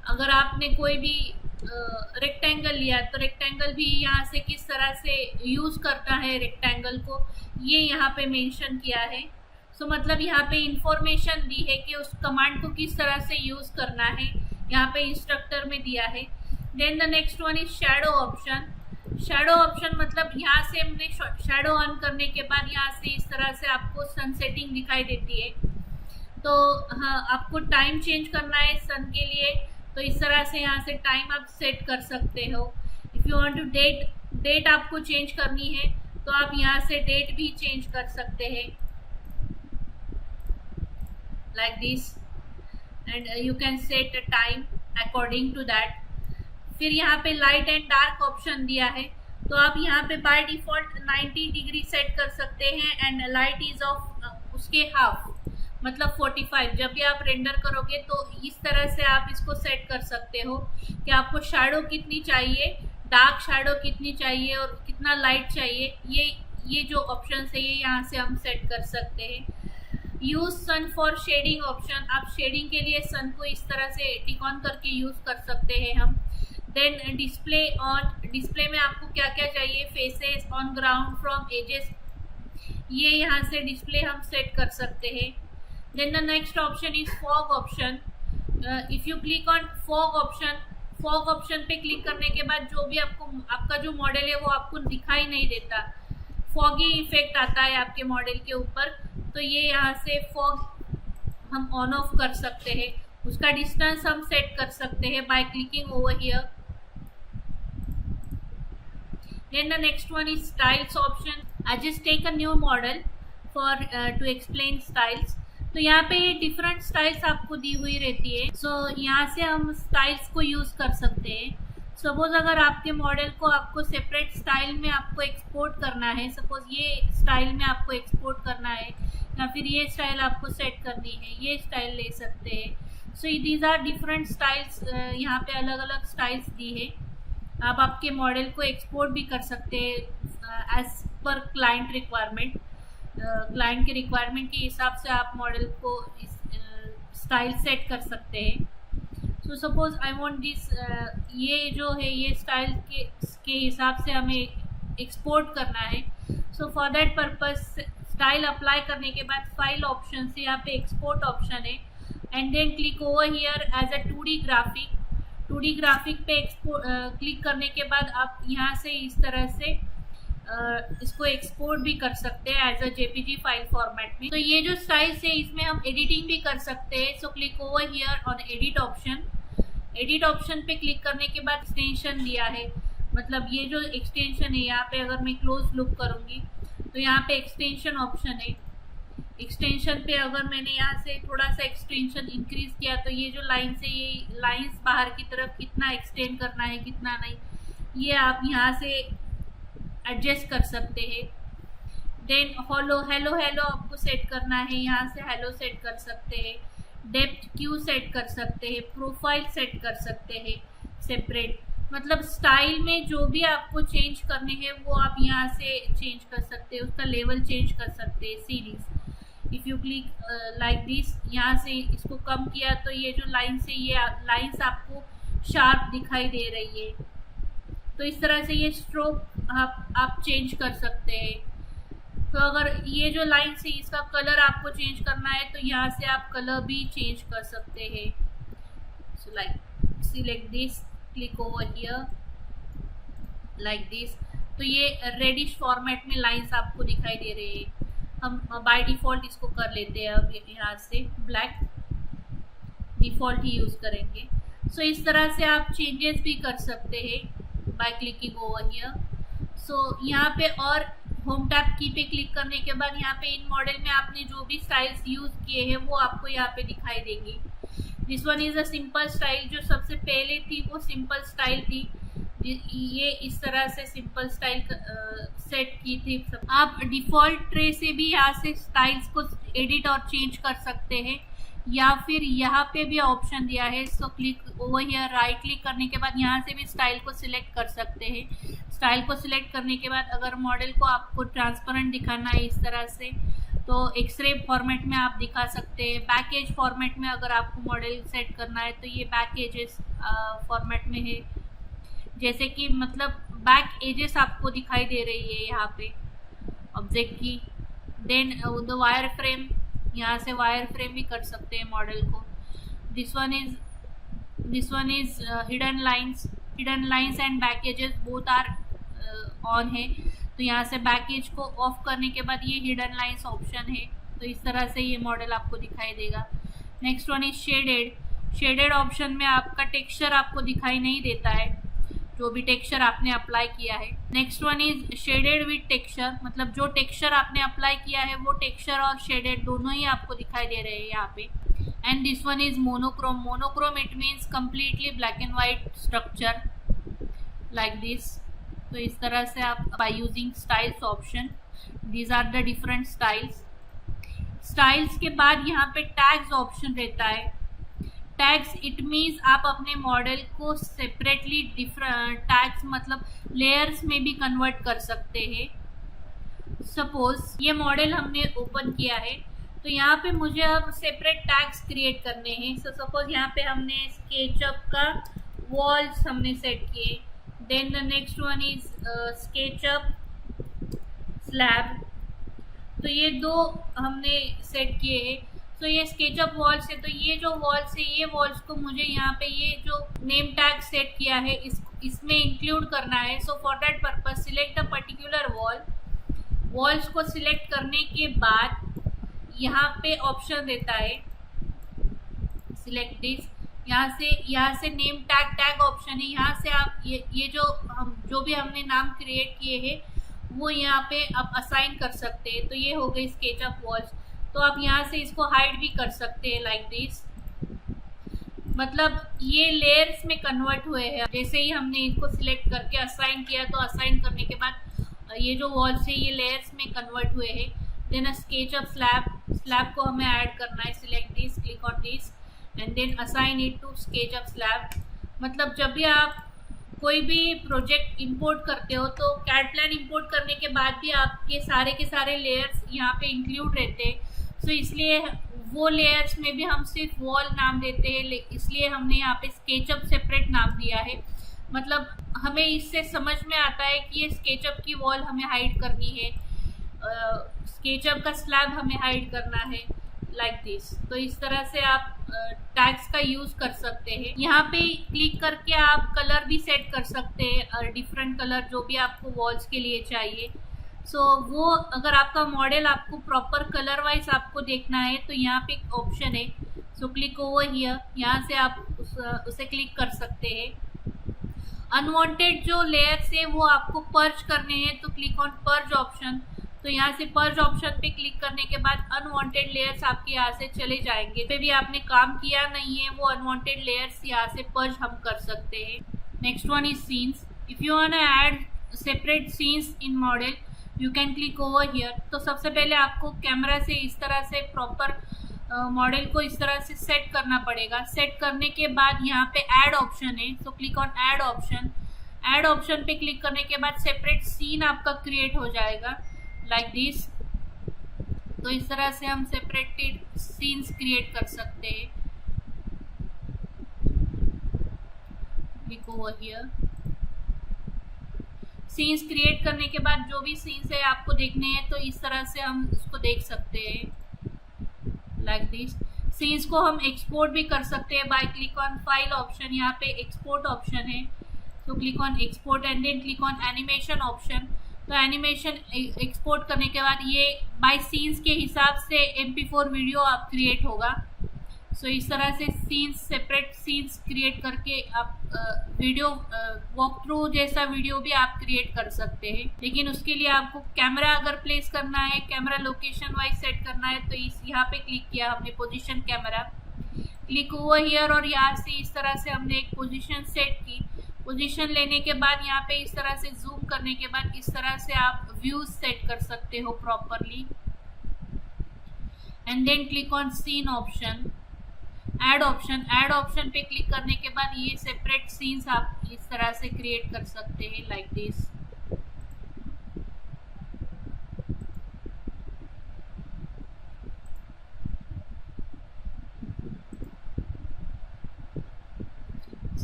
B: अगर आपने कोई भी रेक्टेंगल लिया तो रेक्टेंगल भी यहाँ से किस तरह से यूज करता है रेक्टेंगल को, ये यहाँ पे मेंशन किया है. सो मतलब यहाँ पे इंफॉर्मेशन दी है कि उस कमांड को किस तरह से यूज करना है, यहाँ पे इंस्ट्रक्टर में दिया है. Then the next one is shadow option. Shadow option मतलब यहाँ से हमने शैडो ऑन करने के बाद यहाँ से इस तरह से आपको सन सेटिंग दिखाई देती है. तो हाँ, आपको टाइम चेंज करना है सन के लिए, तो इस तरह से यहाँ से टाइम आप सेट कर सकते हो। If you want to date आपको चेंज करनी है तो आप यहाँ से डेट भी चेंज कर सकते हैं, like this, and you can set a time according to that. फिर यहाँ पे लाइट एंड डार्क ऑप्शन दिया है, तो आप यहाँ पे बाय डिफॉल्ट 90 डिग्री सेट कर सकते हैं एंड लाइट इज ऑफ उसके हाफ, मतलब 45। जब भी आप रेंडर करोगे तो इस तरह से आप इसको सेट कर सकते हो कि आपको शैडो कितनी चाहिए, डार्क शैडो कितनी चाहिए और कितना लाइट चाहिए। ये जो ऑप्शन है ये यहाँ से हम सेट कर सकते हैं। Use sun for shading option, आप शेडिंग के लिए सन को इस तरह से टिक ऑन करके यूज कर सकते हैं हम। देन डिस्प्ले ऑन, डिस्प्ले में आपको क्या क्या चाहिए, faces, on ground, from edges, ये यहाँ से डिस्प्ले हम सेट कर सकते हैं। Then the next option is fog option. If you click on fog option पे क्लिक करने के बाद जो भी आपका जो मॉडल है वो आपको दिखाई नहीं देता, फॉगी इफेक्ट आता है आपके मॉडल के ऊपर। तो ये यहाँ से फॉग हम ऑन ऑफ कर सकते हैं, उसका डिस्टेंस हम सेट कर सकते हैं by clicking over here. Then the next one is styles option. I just take a new model for to explain styles. तो यहाँ पे ये डिफरेंट स्टाइल्स आपको दी हुई रहती है। सो यहाँ से हम स्टाइल्स को यूज़ कर सकते हैं। सपोज अगर आपके मॉडल को आपको सेपरेट स्टाइल में आपको एक्सपोर्ट करना है, सपोज ये स्टाइल में आपको एक्सपोर्ट करना है या फिर ये स्टाइल आपको सेट करनी है, ये स्टाइल ले सकते हैं। So these are different styles, यहाँ पे अलग अलग स्टाइल्स दी है। आप आपके मॉडल को एक्सपोर्ट भी कर सकते हैं as per client requirement. Client के रिक्वायरमेंट के हिसाब से आप मॉडल को स्टाइल सेट कर सकते हैं। सो सपोज आई वांट दिस, ये जो है ये स्टाइल के हिसाब से हमें एक्सपोर्ट करना है। So for that purpose style apply करने के बाद फाइल ऑप्शन से यहाँ पे एक्सपोर्ट ऑप्शन है and then click over here as a 2D graphic. 2D graphic पे क्लिक करने के बाद आप यहाँ से इस तरह से इसको एक्सपोर्ट भी कर सकते हैं as a JPG file format में। तो ये जो स्टाइल्स है इसमें हम एडिटिंग भी कर सकते हैं। So click over here on edit option. Edit option पे क्लिक करने के बाद एक्सटेंशन दिया है, मतलब ये जो एक्सटेंशन है यहाँ पे अगर मैं क्लोज लुक करूँगी तो यहाँ पे एक्सटेंशन ऑप्शन है। एक्सटेंशन पे अगर मैंने यहाँ से थोड़ा सा एक्सटेंशन इंक्रीज किया तो ये जो लाइन से ये लाइंस बाहर की तरफ कितना एक्सटेंड करना है कितना नहीं, ये आप यहाँ से एडजस्ट कर सकते हैं। देन हेलो आपको सेट करना है, यहाँ से हेलो सेट कर सकते हैं। डेप्थ क्यू सेट कर सकते हैं, प्रोफाइल सेट कर सकते हैं सेपरेट, मतलब स्टाइल में जो भी आपको चेंज करने हैं वो आप यहाँ से चेंज कर सकते हैं, उसका लेवल चेंज कर सकते हैं, series. If you click like this, यहाँ से इसको कम किया तो ये जो लाइन्स है ये लाइन्स आपको शार्प दिखाई दे रही है। तो इस तरह से ये स्ट्रोक आप चेंज कर सकते हैं। तो अगर ये जो लाइन है इसका कलर आपको चेंज करना है तो यहाँ से आप कलर भी चेंज कर सकते हैं। So like select this, click over here like this. तो ये रेडिश फॉर्मेट में लाइंस आपको दिखाई दे रहे हैं। हम बाय डिफ़ॉल्ट इसको कर लेते हैं, अब यहाँ से ब्लैक डिफ़ॉल्ट ही यूज़ करेंगे। सो इस तरह से आप चेंजेस भी कर सकते हैं बाय क्लिकिंग ओवर हियर। सो यहाँ पे और होम टैब की पे क्लिक करने के बाद यहाँ पे इन मॉडल में आपने जो भी स्टाइल्स यूज़ किए हैं वो आपको यहाँ पे दिखाई देंगी। This one is a simple style, जो सबसे पहले थी वो सिंपल स्टाइल थी, ये इस तरह से सिंपल स्टाइल सेट की थी। आप डिफ़ॉल्ट ट्रे से भी यहाँ से स्टाइल्स को एडिट और चेंज कर सकते हैं, या फिर यहाँ पे भी ऑप्शन दिया है। So click over here, right click करने के बाद यहाँ से भी स्टाइल को सिलेक्ट कर सकते हैं। स्टाइल को सिलेक्ट करने के बाद अगर मॉडल को आपको ट्रांसपेरेंट दिखाना है इस तरह से तो एक्सरे फॉर्मेट में आप दिखा सकते हैं। बैक एज फॉर्मेट में अगर आपको मॉडल सेट करना है तो ये बैक एजेस फॉर्मेट में है, जैसे कि मतलब बैक एजेस आपको दिखाई दे रही है यहाँ पे ऑब्जेक्ट की। देन द वायर फ्रेम, यहाँ से वायर फ्रेम भी कर सकते हैं मॉडल को। This one is hidden lines and back edges both are on है। तो यहाँ से बैक एज को ऑफ करने के बाद ये हिडन लाइंस ऑप्शन है। तो इस तरह से ये मॉडल आपको दिखाई देगा। Next one is shaded option में आपका टेक्सचर आपको दिखाई नहीं देता है, जो भी टेक्सचर आपने अप्लाई किया है। Next one is shaded with texture, मतलब जो टेक्सचर आपने अप्लाई किया है वो टेक्सचर और शेडेड दोनों ही आपको दिखाई दे रहे हैं यहाँ पे। And this one is monochrome it means completely black and white structure like this. तो इस तरह से आप by using styles option, these are the different styles के बाद यहाँ पे टैग्स ऑप्शन रहता है। टैग्स इट मीन्स आप अपने मॉडल को सेपरेटली डिफरेंट टैग्स मतलब लेयर्स में भी कन्वर्ट कर सकते हैं। सपोज ये मॉडल हमने ओपन किया है, तो यहाँ पे मुझे अब सेपरेट टैग्स क्रिएट करने हैं। सपोज यहाँ पे हमने स्केचअप का वॉल्स हमने सेट किए, then the next one is SketchUp slab, तो ये दो हमने सेट किए हैं। तो ये स्केचअप वॉल्स है, तो ये जो वॉल्स है ये वॉल्स को मुझे यहाँ पे ये जो नेम टैग सेट किया है इसमें इंक्लूड करना है। So for that purpose select a particular walls को सिलेक्ट करने के बाद यहाँ पे ऑप्शन देता है सिलेक्ट दिस, यहाँ से नेम टैग ऑप्शन है। यहाँ से आप ये जो भी हमने नाम क्रिएट किए हैं वो यहाँ पे आप असाइन कर सकते हैं। तो ये हो गई स्केचअप वॉल्स, तो आप यहाँ से इसको हाइड भी कर सकते हैं लाइक दिस, मतलब ये लेयर्स में कन्वर्ट हुए हैं। जैसे ही हमने इनको सिलेक्ट करके असाइन किया, तो असाइन करने के बाद ये जो वॉल्स है ये लेयर्स में कन्वर्ट हुए हैं। देन स्केचअप स्लैब को हमें ऐड करना है, select this, click on this and then assign it to SketchUp slab. मतलब जब भी आप कोई भी प्रोजेक्ट इंपोर्ट करते हो तो कैड प्लान इंपोर्ट करने के बाद भी आपके सारे के सारे लेयर्स यहाँ पे इंक्लूड रहते हैं। सो इसलिए वो लेयर्स में भी हम सिर्फ वॉल नाम देते हैं, इसलिए हमने यहाँ पे स्केचअप सेपरेट नाम दिया है। मतलब हमें इससे समझ में आता है कि ये स्केचअप की वॉल हमें हाइड करनी है, स्केचअप का स्लैब हमें हाइड करना है लाइक दिस। तो इस तरह से आप टैग्स का यूज कर सकते हैं। यहाँ पे क्लिक करके आप कलर भी सेट कर सकते हैं और डिफरेंट कलर जो भी आपको वॉल्स के लिए चाहिए। सो वो अगर आपका मॉडल आपको प्रॉपर कलर वाइज आपको देखना है तो यहाँ पे एक ऑप्शन है, सो क्लिक ओवर हियर, यहाँ से आप उसे क्लिक कर सकते हैं। अनवांटेड जो लेयर्स है वो आपको पर्ज करने हैं, तो क्लिक ऑन पर्ज ऑप्शन। तो यहाँ से पर्ज ऑप्शन पे क्लिक करने के बाद अनवांटेड लेयर्स आपके यहाँ से चले जाएंगे। पे भी आपने काम किया नहीं है वो अनवांटेड लेयर्स यहाँ से पर्ज हम कर सकते हैं। Next one is scenes. If you want to add separate scenes in model you can click over here. तो सबसे पहले आपको कैमरा से इस तरह से प्रॉपर मॉडल को इस तरह से सेट करना पड़ेगा। सेट करने के बाद यहाँ पे ऐड ऑप्शन है, तो click on add option. Add option पे क्लिक करने के बाद सेपरेट सीन आपका क्रिएट हो जाएगा लाइक दिस। तो इस तरह से हम सेपरेटेड सीन्स क्रिएट कर सकते हैं। Click over here. Scenes create करने के बाद जो भी सीन्स है आपको देखने हैं तो इस तरह से हम इसको देख सकते हैं लाइक दिस। सीन्स को हम एक्सपोर्ट भी कर सकते हैं by click on file option. यहाँ पे एक्सपोर्ट ऑप्शन है, तो click on export and then click on animation option. तो एनिमेशन एक्सपोर्ट करने के बाद ये बाय सीन्स के हिसाब से MP4 वीडियो आप क्रिएट होगा। सो इस तरह से सीन्स सेपरेट सीन्स क्रिएट करके आप वीडियो वॉक थ्रू जैसा वीडियो भी आप क्रिएट कर सकते हैं। लेकिन उसके लिए आपको कैमरा अगर प्लेस करना है, कैमरा लोकेशन वाइज सेट करना है, तो यहाँ पे क्लिक किया हमने position camera, click over here और यहाँ से इस तरह से हमने एक पोजीशन सेट की। पोजीशन लेने के बाद यहाँ पे इस तरह से जूम करने के बाद इस तरह से आप व्यूज सेट कर सकते हो properly and then click on scene option, add option पे क्लिक करने के बाद ये सेपरेट सीन्स आप इस तरह से क्रिएट कर सकते हैं like this.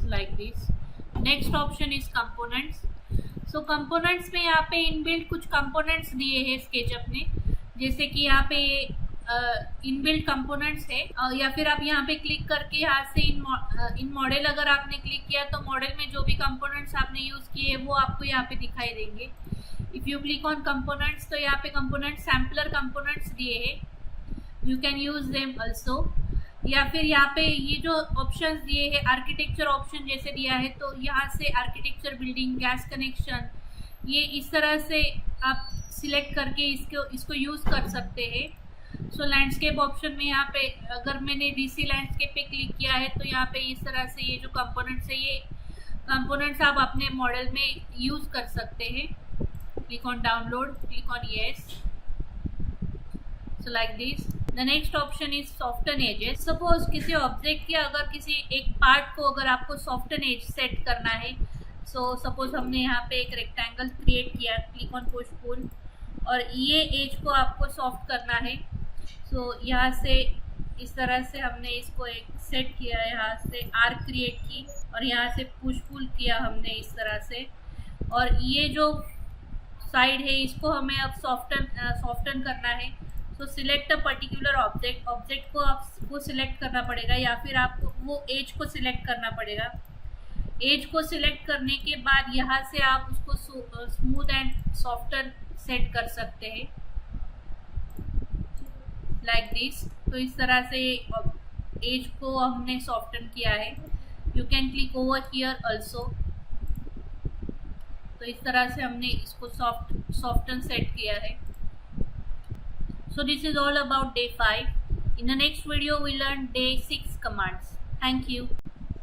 B: Like this. Next option is components. So components में यहाँ पे इनबिल्ट कुछ कंपोनेंट्स दिए हैं स्केचअप ने, जैसे कि यहाँ पे इनबिल्ट कंपोनेंट्स है, या फिर आप यहाँ पे क्लिक करके यहाँ से इन मॉडल अगर आपने क्लिक किया तो मॉडल में जो भी कंपोनेंट्स आपने यूज किए वो आपको यहाँ पे दिखाई देंगे। If you click on components तो यहाँ पे कंपोनेंट सैम्पलर कंपोनेंट्स दिए हैं। You can use them also. या फिर यहाँ पे ये जो ऑप्शंस दिए है, आर्किटेक्चर ऑप्शन जैसे दिया है, तो यहाँ से आर्किटेक्चर, बिल्डिंग, गैस कनेक्शन, ये इस तरह से आप सिलेक्ट करके इसको यूज़ कर सकते हैं। सो लैंडस्केप ऑप्शन में यहाँ पे अगर मैंने डीसी लैंडस्केप पे क्लिक किया है तो यहाँ पे इस तरह से ये जो कंपोनेंट्स है, ये कंपोनेंट्स आप अपने मॉडल में यूज़ कर सकते हैं। Click on download, click on yes, so like this. The next option is soften edges. Suppose किसी ऑब्जेक्ट के अगर किसी एक पार्ट को अगर आपको सॉफ्टन एज सेट करना है, सो सपोज हमने यहाँ पे एक रेक्टेंगल क्रिएट किया, क्लिक ऑन पुश पुल, और ये एज को आपको सॉफ्ट करना है। सो यहाँ से इस तरह से हमने इसको एक सेट किया, यहाँ से आर्क क्रिएट की और यहाँ से पुश पुल किया हमने इस तरह से, और ये जो साइड है इसको हमें अब सॉफ्टन करना है। सो सिलेक्ट अ पर्टिकुलर ऑब्जेक्ट को आपको सिलेक्ट करना पड़ेगा या फिर आपको वो एज को सिलेक्ट करना पड़ेगा। एज को सिलेक्ट करने के बाद यहाँ से आप उसको स्मूथ एंड सॉफ्टन सेट कर सकते हैं, लाइक दिस। तो इस तरह से एज को हमने सॉफ्टन किया है। You can click over here also. तो इस तरह से हमने इसको सॉफ्टन सेट किया है। So this is all about day 5. In the next video we learn day 6 commands. Thank you.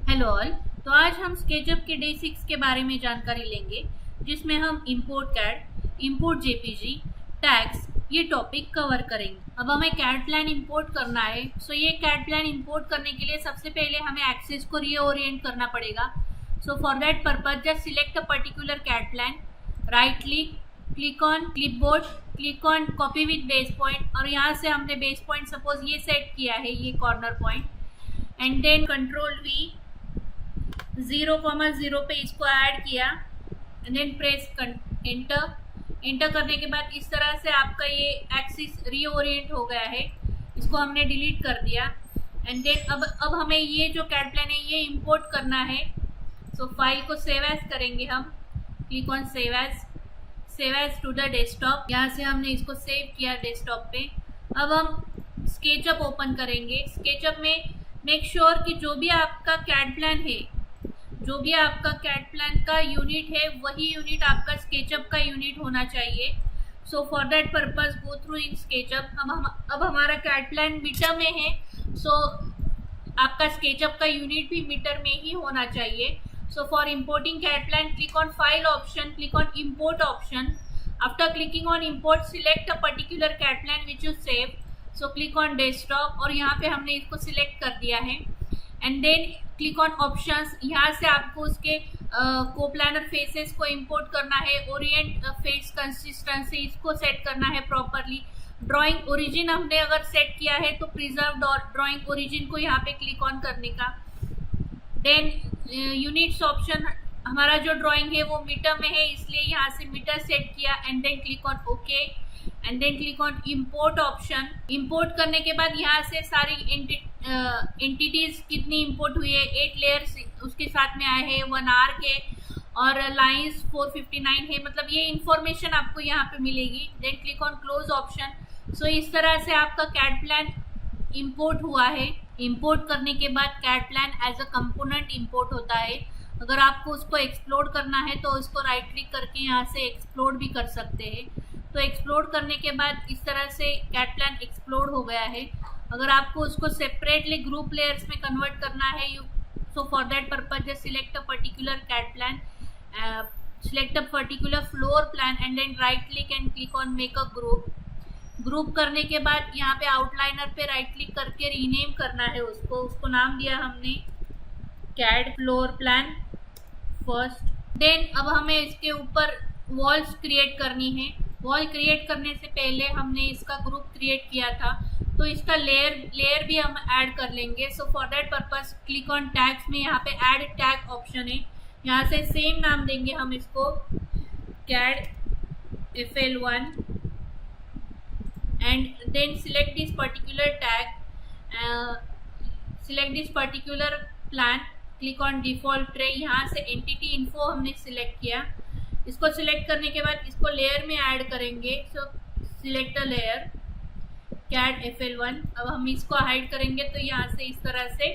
B: Hello all. तो आज हम SketchUp के day 6 के बारे में जानकारी लेंगे, जिसमें हम import CAD, import JPG, tags ये टॉपिक कवर करेंगे। अब हमें CAD प्लान इंपोर्ट करना है। सो ये CAD प्लान इंपोर्ट करने के लिए सबसे पहले हमें एक्सिस को रीओरिएंट करना पड़ेगा। So for that purpose just select a particular CAD plan, right click, click on clipboard, click on copy with base point, और यहाँ से हमने बेस पॉइंट सपोज ये सेट किया है, ये corner point, and then control V 0,0 पे इसको ऐड किया, and then press enter. Enter करने के बाद इस तरह से आपका ये एक्सिस रीओरिएंट हो गया है। इसको हमने डिलीट कर दिया, एंड देन अब हमें ये जो CAD प्लान है ये इंपोर्ट करना है। सो फाइल को सेव एज करेंगे हम, click on save as to the desktop. यहाँ से हमने इसको सेव किया डेस्कटॉप पे। अब हम स्केचअप ओपन करेंगे। स्केचअप में मेक श्योर कि जो भी आपका CAD प्लान है, जो भी आपका CAD प्लान का यूनिट है, वही यूनिट आपका स्केचअप का यूनिट होना चाहिए। सो for that purpose go through in SketchUp. अब हमारा CAD प्लान मीटर में है, सो आपका स्केचअप का यूनिट भी मीटर में ही होना चाहिए। So for importing CAD plan, click on File option, click on Import option. After clicking on Import, select a particular CAD plan which you save. So click on Desktop, और यहाँ पे हमने इसको select कर दिया है, and then click on Options. यहाँ से आपको उसके co-planar faces को import करना है, Orient face consistency इसको set करना है properly. Drawing origin हमने अगर set किया है तो Preserve Drawing origin को यहाँ पे click on करने का। देन यूनिट्स ऑप्शन, हमारा जो ड्राइंग है वो मीटर में है, इसलिए यहाँ से मीटर सेट किया, and then click on okay, and then click on import option. Import करने के बाद यहाँ से सारी एंटिटीज कितनी इंपोर्ट हुई है, 8 लेयर्स उसके साथ में आए हैं, 1 आर्क है और लाइंस 459 है, मतलब ये इंफॉर्मेशन आपको यहाँ पे मिलेगी। Then click on close option. So इस तरह से आपका CAD प्लान इंपोर्ट हुआ है। इंपोर्ट करने के बाद CAD plan as a component import होता है। अगर आपको उसको एक्सप्लोड करना है तो उसको राइट क्लिक करके यहाँ से एक्सप्लोड भी कर सकते हैं। तो एक्सप्लोड करने के बाद इस तरह से CAD प्लान एक्सप्लोड हो गया है। अगर आपको उसको सेपरेटली ग्रुप लेयर्स में कन्वर्ट करना है, so for that purpose just select a particular CAD plan, select a particular floor plan, and then right click and click on make a group करने के बाद यहाँ पे आउटलाइनर पे राइट क्लिक करके रीनेम करना है उसको नाम दिया हमने CAD floor plan first. Then अब हमें इसके ऊपर वॉल्स क्रिएट करनी है। वॉल क्रिएट करने से पहले हमने इसका ग्रुप क्रिएट किया था, तो इसका लेयर भी हम ऐड कर लेंगे। सो for that purpose click on tags में यहाँ पे ऐड टैग ऑप्शन है, यहाँ से सेम नाम देंगे हम इसको CAD FL1, and then select this particular tag, select this particular plan, click on default tray। यहाँ से entity info हमने select किया, इसको select करने के बाद इसको layer में ऐड करेंगे। so select a layer, CAD FL1। अब हम इसको हाइड करेंगे तो यहाँ से इस तरह से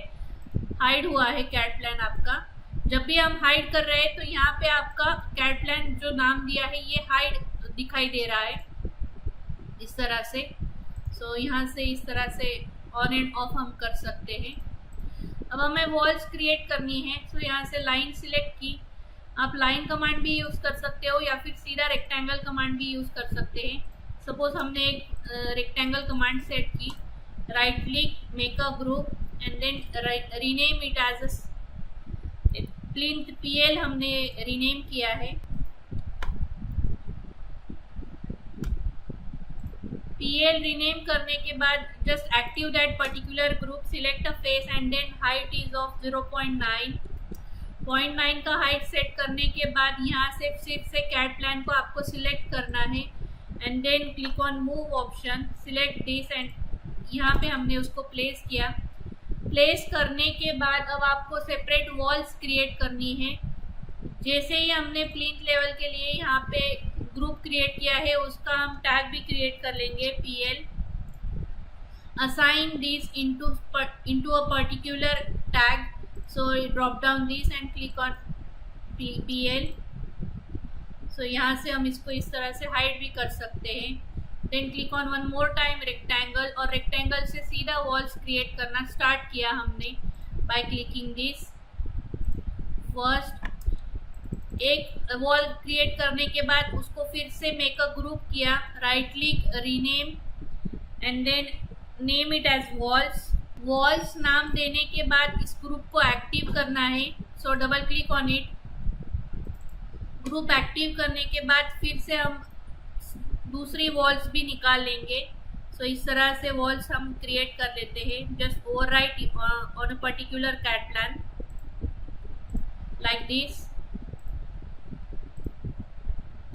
B: हाइड हुआ है कैट प्लान आपका। जब भी हम हाइड कर रहे हैं तो यहाँ पे आपका कैट प्लान जो नाम दिया है ये हाइड दिखाई दे रहा है इस तरह से। सो यहाँ से इस तरह से ऑन एंड ऑफ हम कर सकते हैं। अब हमें वॉल्स क्रिएट करनी है। सो यहाँ से लाइन सिलेक्ट की, आप लाइन कमांड भी यूज़ कर सकते हो या फिर सीधा रेक्टेंगल कमांड भी यूज़ कर सकते हैं। सपोज हमने एक रेक्टेंगल कमांड सेट की, right click, make a group and then rename it as plinth PL हमने रीनेम किया है। PL रीनेम करने के बाद just active that particular group, select a face and then height is of 0.9 का height set करने के बाद यहाँ से फिर से कैट प्लान को आपको सिलेक्ट करना है and then click on move option, select this and यहाँ पे हमने उसको प्लेस किया। प्लेस करने के बाद अब आपको सेपरेट वॉल्स क्रिएट करनी है। जैसे ही हमने प्लिंथ लेवल के लिए यहाँ पे ग्रुप क्रिएट किया है उसका हम टैग भी क्रिएट कर लेंगे PL, assign this into a particular tag, so drop down this and click on PL। so यहाँ से हम इसको इस तरह से हाइड भी कर सकते हैं। Then click on one more time rectangle, और रेक्टेंगल से सीधा वॉल्स क्रिएट करना स्टार्ट किया हमने बाय क्लिकिंग दिस। फर्स्ट एक वॉल क्रिएट करने के बाद उसको फिर से मेक अ ग्रुप किया, right click, rename and then name it as walls. Walls नाम देने के बाद इस ग्रुप को एक्टिव करना है। सो double click on it. Group active करने के बाद फिर से हम दूसरी वॉल्स भी निकाल लेंगे। सो इस तरह से वॉल्स हम क्रिएट कर लेते हैं। Just overwrite on a particular CAD plan like this.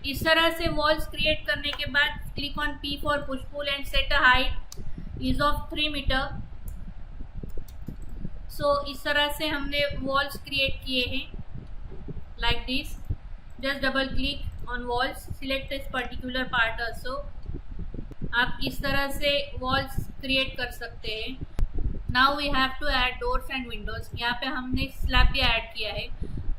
B: इस तरह से वॉल्स क्रिएट करने के बाद click on P for push pull and set a height is of 3 metre. So इस तरह से हमने वॉल्स क्रिएट किए हैं like this. Just double click on walls, select this particular part also. आप इस तरह से वॉल्स क्रिएट कर सकते हैं। Now we have to add doors and Windows. यहाँ पे हमने स्लैब भी ऐड किया है।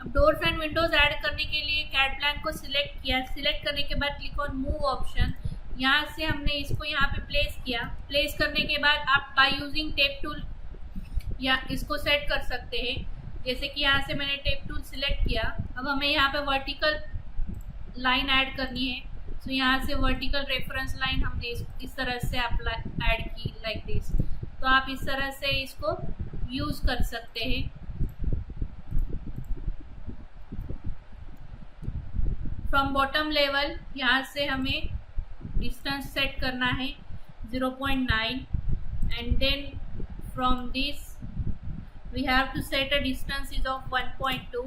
B: अब डोर्स एंड विंडोज ऐड करने के लिए कैट प्लान को सिलेक्ट किया। सिलेक्ट करने के बाद क्लिक ऑन मूव ऑप्शन, यहाँ से हमने इसको यहाँ पे प्लेस किया। प्लेस करने के बाद आप बाय यूजिंग टेप टूल या इसको सेट कर सकते हैं। जैसे कि यहाँ से मैंने टेप टूल सिलेक्ट किया। अब हमें यहाँ पे वर्टिकल लाइन ऐड करनी है। सो यहाँ से वर्टिकल रेफरेंस लाइन हमने इस तरह से ऐड की लाइक दिस। तो आप इस तरह से इसको यूज़ कर सकते हैं। फ्रॉम बॉटम लेवल यहाँ से हमें डिस्टेंस सेट करना है 0.9 and then from this we have to set a distance is of 1.2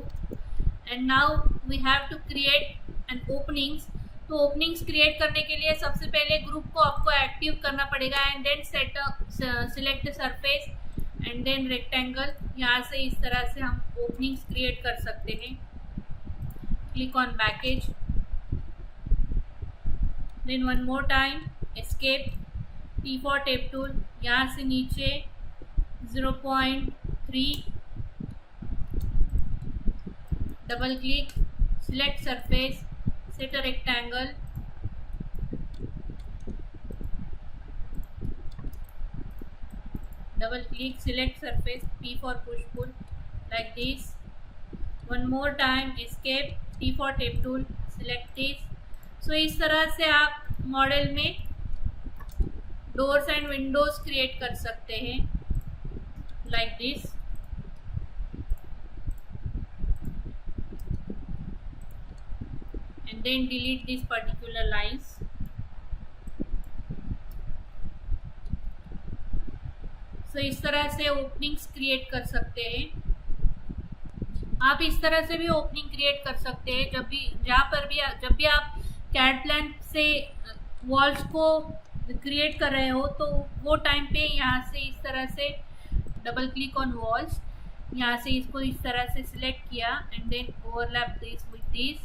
B: and now we have to create an openings। तो openings create करने के लिए सबसे पहले ग्रुप को आपको एक्टिव करना पड़ेगा and then select the surface and then rectangle। यहाँ से इस तरह से हम openings create कर सकते हैं। click on package, then one more time escape, T for tape tool, यहाँ से नीचे 0.3, double click, select surface, set a rectangle, double click, select surface, P for push pull like this। one more time escape, T for tape tool, select this। so इस तरह से आप model में doors and Windows create कर सकते हैं like this। and then delete these particular lines। so इस तरह से ओपनिंग्स क्रिएट कर सकते हैं। आप इस तरह से भी ओपनिंग क्रिएट कर सकते हैं जब भी आप कैट प्लान से वॉल्स को क्रिएट कर रहे हो तो वो टाइम पे यहाँ से इस तरह से डबल क्लिक ऑन वॉल्स, यहाँ से इसको इस तरह से सिलेक्ट किया and then overlap this with this,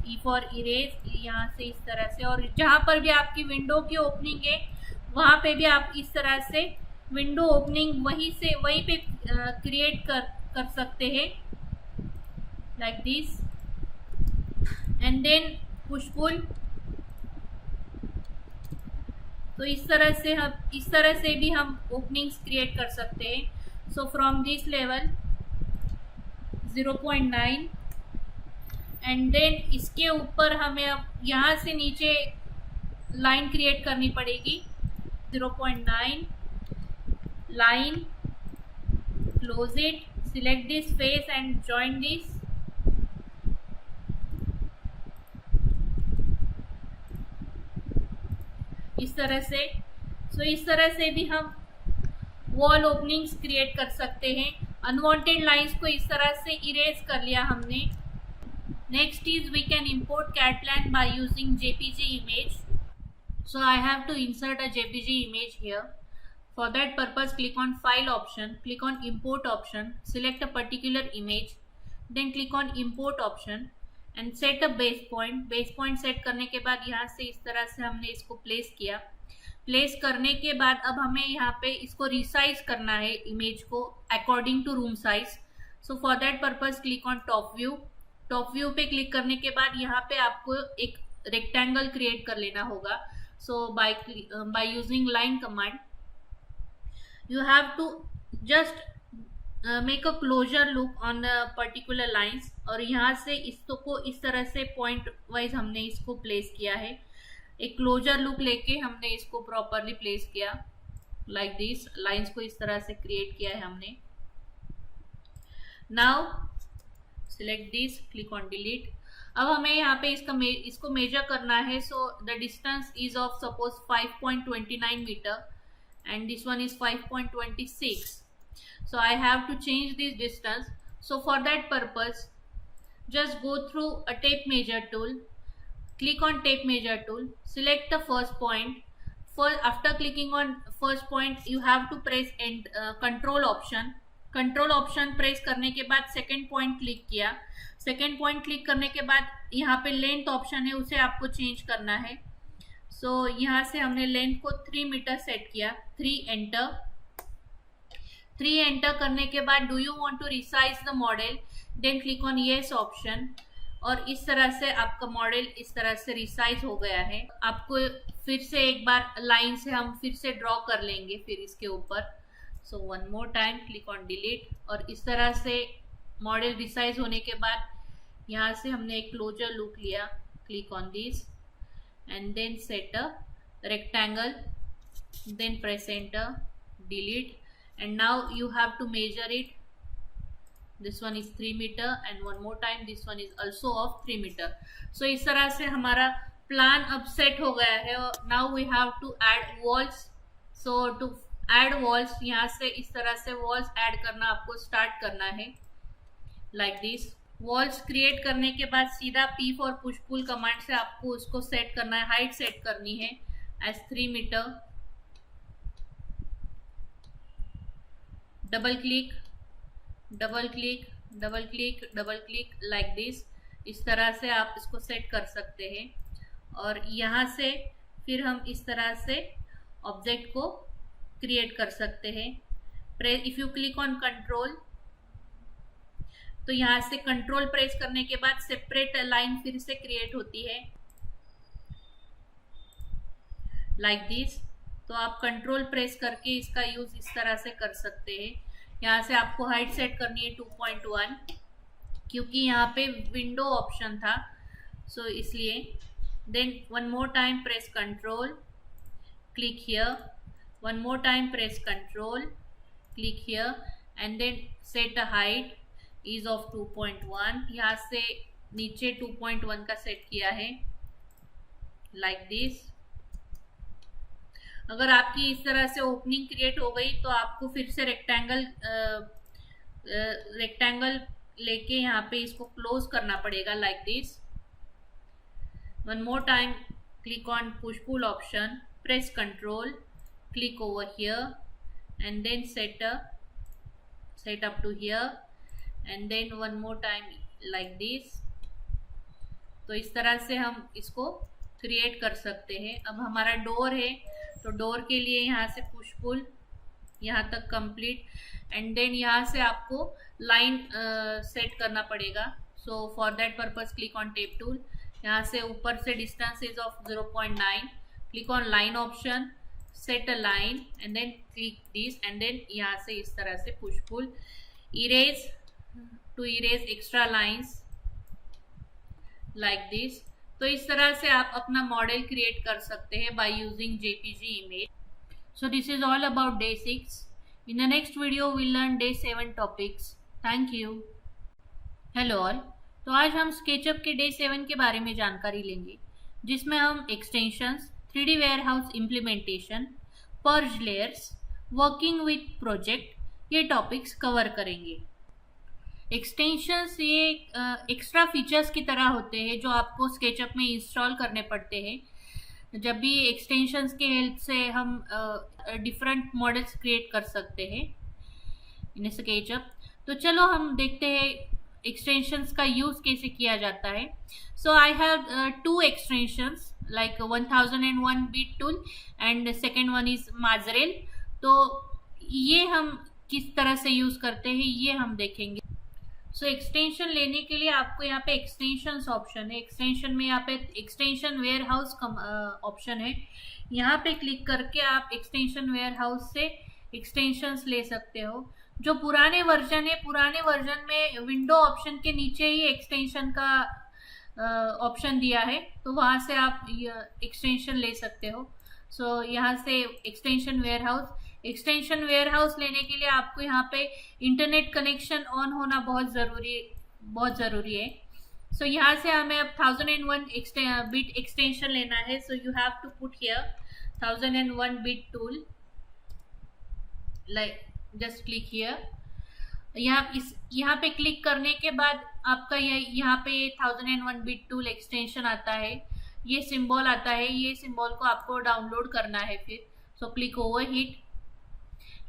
B: E for erase, यहाँ से इस तरह से। और जहाँ पर भी आपकी विंडो की ओपनिंग है वहाँ पे भी आप इस तरह से विंडो ओपनिंग वहीं पे क्रिएट कर सकते हैं, like this. And then push pull. तो इस तरह से भी हम ओपनिंग्स क्रिएट कर सकते हैं। So from this level 0.9 and then इसके ऊपर हमें अब यहाँ से नीचे लाइन क्रिएट करनी पड़ेगी। 0.9 line, close it, select this face and join this। इस तरह से। इस तरह से भी हम वॉल ओपनिंग्स क्रिएट कर सकते हैं। अनवांटेड लाइंस को इस तरह से इरेज कर लिया हमने। Next is we can import CAD by using JPG image। So I have to insert a JPG image here। For that purpose, click on File option, click on Import option, select a particular image, then click on Import option and set a base point। Base point set करने के बाद यहाँ से इस तरह से हमने इसको प्लेस किया। प्लेस करने के बाद अब हमें यहाँ पे इसको रिसाइज करना है इमेज को according to room size. So for that purpose click on top view. Top view पे क्लिक करने के बाद यहाँ पे आपको एक रेक्टेंगल क्रिएट कर लेना होगा। So by using line command you have to just make a closure look on the particular lines। और यहाँ से इसको इस तरह से पॉइंट वाइज हमने इसको प्लेस किया है। एक क्लोजर लुक लेके हमने इसको प्रॉपरली प्लेस किया, लाइक दिस। लाइंस को इस तरह से क्रिएट किया है हमने। Now select this, click on delete. अब हमें यहाँ पे इसको मेजर करना है। So the distance is of suppose 5.29 metre and this one is 5.26। so I have to change this distance। so for that purpose just go through a tape measure tool, click on tape measure tool, select the first point। after clicking on first point you have to press control option। control option press करने के बाद second point click किया। Second point click करने के बाद यहाँ पे length option है, उसे आपको चेंज करना है। सो यहाँ से हमने लेंथ को 3 मीटर सेट किया। 3 एंटर करने के बाद do you want to resize the model, then click on yes option. और इस तरह से आपका मॉडल इस तरह से रिसाइज हो गया है। आपको फिर से एक बार लाइन से हम फिर से ड्रॉ कर लेंगे फिर इसके ऊपर। सो one more time click on delete. और इस तरह से मॉडल रिसाइज होने के बाद यहाँ से हमने एक क्लोजर लुक लिया। Click on this and then set a rectangle, then press enter, delete, and now you have to measure it। this one is 3 meter and one more time this one is also of 3 meter। so इस तरह से हमारा plan अब set हो गया है। now we have to add walls। so to add walls यहाँ से इस तरह से walls add करना आपको स्टार्ट करना है, like this। वॉल्स क्रिएट करने के बाद सीधा P for push pull command से आपको उसको सेट करना है, हाइट सेट करनी है as 3 metre. Double click double click double click double click, like this. इस तरह से आप इसको सेट कर सकते हैं। और यहाँ से फिर हम इस तरह से ऑब्जेक्ट को क्रिएट कर सकते हैं। If you click on control तो यहाँ से कंट्रोल प्रेस करने के बाद सेपरेट लाइन फिर से क्रिएट होती है, लाइक दिस। तो आप कंट्रोल प्रेस करके इसका यूज इस तरह से कर सकते हैं। यहाँ से आपको हाइट सेट करनी है 2.1 क्योंकि यहाँ पे विंडो ऑप्शन था, सो इसलिए। Then one more time press control, click here. One more time press control, click here and then set a height is of 2.1। यहाँ से नीचे 2.1 का सेट किया है, लाइक दिस। अगर आपकी इस तरह से ओपनिंग क्रिएट हो गई तो आपको फिर से रेक्टेंगल लेके यहाँ पे इसको क्लोज करना पड़ेगा, like this. One more time click on push pull option, press control, click over here and then set up to here and then one more time like this। तो इस तरह से हम इसको क्रिएट कर सकते हैं। अब हमारा डोर है, तो डोर के लिए यहाँ से पुश पुल यहाँ तक कंप्लीट, एंड देन यहाँ से आपको लाइन सेट करना पड़ेगा। So for that purpose click on tape tool, यहाँ से ऊपर से distance is of 0.9, click on line option, set a line and then click this, and then यहाँ से इस तरह से push pull erase to erase extra lines like this. तो इस तरह से आप अपना मॉडल क्रिएट कर सकते हैं by using JPG image. So this is all about day 6. In the next video we'll learn day 7 topics. Thank you. Hello all. तो आज हम SketchUp के day 7 के बारे में जानकारी लेंगे, जिसमें हम extensions, 3D warehouse implementation, purge layers, working with project, ये टॉपिक्स कवर करेंगे। एक्सटेंशंस ये एक्स्ट्रा फीचर्स की तरह होते हैं जो आपको SketchUp में इंस्टॉल करने पड़ते हैं। जब भी एक्सटेंशंस के हेल्प से हम डिफरेंट मॉडल्स क्रिएट कर सकते हैं इन SketchUp। तो चलो हम देखते हैं एक्सटेंशंस का यूज कैसे किया जाता है। So I have 2 extensions like 1001 bit tool and second one is माजरेल। तो ये हम किस तरह से यूज करते हैं ये हम देखेंगे। सो एक्सटेंशन लेने के लिए आपको यहाँ पे एक्सटेंशंस ऑप्शन है, एक्सटेंशन में यहाँ पे एक्सटेंशन वेयरहाउस ऑप्शन है, यहाँ पे क्लिक करके आप एक्सटेंशन वेयरहाउस से एक्सटेंशंस ले सकते हो। जो पुराने वर्जन है, पुराने वर्जन में विंडो ऑप्शन के नीचे ही एक्सटेंशन का ऑप्शन दिया है, तो वहाँ से आप एक्सटेंशन ले सकते हो। सो यहाँ से एक्सटेंशन वेयरहाउस लेने के लिए आपको यहाँ पे इंटरनेट कनेक्शन ऑन होना बहुत ज़रूरी है। सो यहाँ से हमें अब 1001 बिट एक्सटेंशन लेना है। So you have to put here 1001 bit tool, like just click here. यहाँ पे क्लिक करने के बाद आपका यहाँ पे 1001 बिट टूल एक्सटेंशन आता है, ये सिंबल आता है, ये सिंबल को आपको डाउनलोड करना है फिर। So click over hit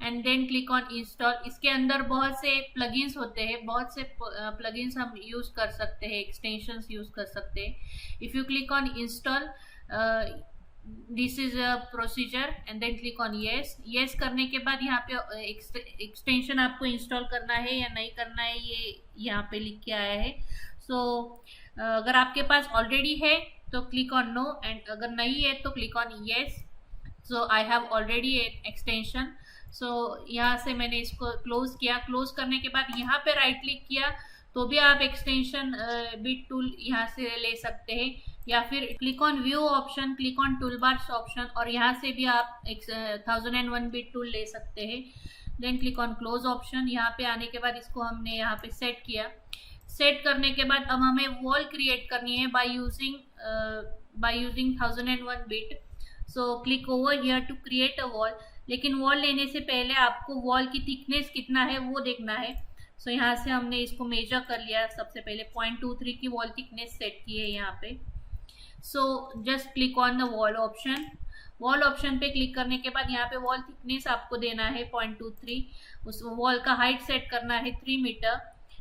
B: and then click on install. इसके अंदर बहुत से प्लगइन्स होते हैं, बहुत से प्लगइन्स हम यूज कर सकते हैं, एक्सटेंशंस यूज कर सकते हैं। If you click on install, this is a procedure and then click on yes करने के बाद यहाँ पे एक्सटेंशन आपको इंस्टॉल करना है या नहीं करना है ये यहाँ पे लिख के आया है। सो अगर आपके पास ऑलरेडी है तो क्लिक ऑन नो, एंड अगर नहीं है तो click on yes. So I have already an extension. So यहाँ से मैंने इसको क्लोज किया। क्लोज करने के बाद यहाँ पे राइट क्लिक किया तो भी आप एक्सटेंशन बिट टूल यहाँ से ले सकते हैं, या फिर click on view option, click on tool bars option, और यहाँ से भी आप 1001 बिट टूल ले सकते हैं। Then click on close option. यहाँ पे आने के बाद इसको हमने यहाँ पे सेट किया। सेट करने के बाद अब हमें वॉल क्रिएट करनी है by using 1001 bit. So click over here to create a wall. लेकिन वॉल लेने से पहले आपको वॉल की थिकनेस कितना है वो देखना है। सो यहाँ से हमने इसको मेजर कर लिया। सबसे पहले 0.23 की वॉल थिकनेस सेट की है यहाँ पे। So just click on the wall option. Wall option पे क्लिक करने के बाद यहाँ पे वॉल थिकनेस आपको देना है 0.23। उस वॉल का हाइट सेट करना है 3 मीटर,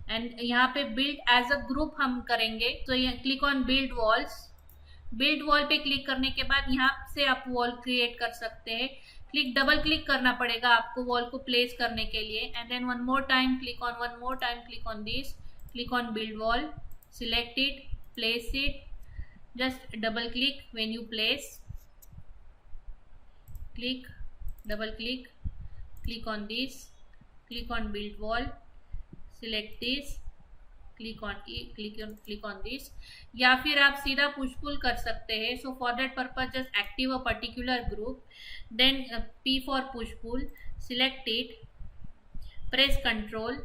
B: एंड यहाँ पे बिल्ड एज अ ग्रुप हम करेंगे। तो यहाँ click on build walls. Build wall पे क्लिक करने के बाद यहाँ से आप वॉल क्रिएट कर सकते हैं। डबल क्लिक करना पड़ेगा आपको वॉल को प्लेस करने के लिए, and then one more time click on this, click on build wall, select it, place it, just double click when you place, click, double click on this, click on build wall, select this, click on this, या फिर आप सीधा push pull कर सकते हैं। So for that purpose just active a particular group, then P for push pull, select it, press control,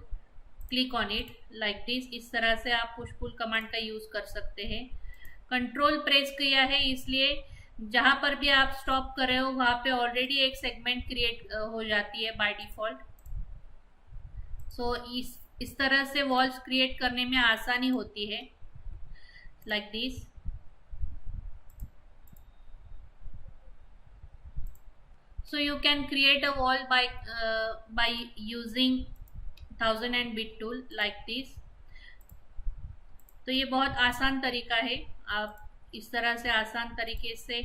B: click on it like this. इस तरह से आप पुश पुल कमांड का यूज कर सकते हैं। कंट्रोल प्रेस किया है इसलिए जहां पर भी आप स्टॉप कर रहे हो वहां पे ऑलरेडी एक सेगमेंट क्रिएट हो जाती है बाय डिफॉल्ट। सो इस तरह से वॉल्स क्रिएट करने में आसानी होती है, like this. So you can create a wall by using 1001 bit tool like this। तो ये बहुत आसान तरीका है, आप इस तरह से आसान तरीके से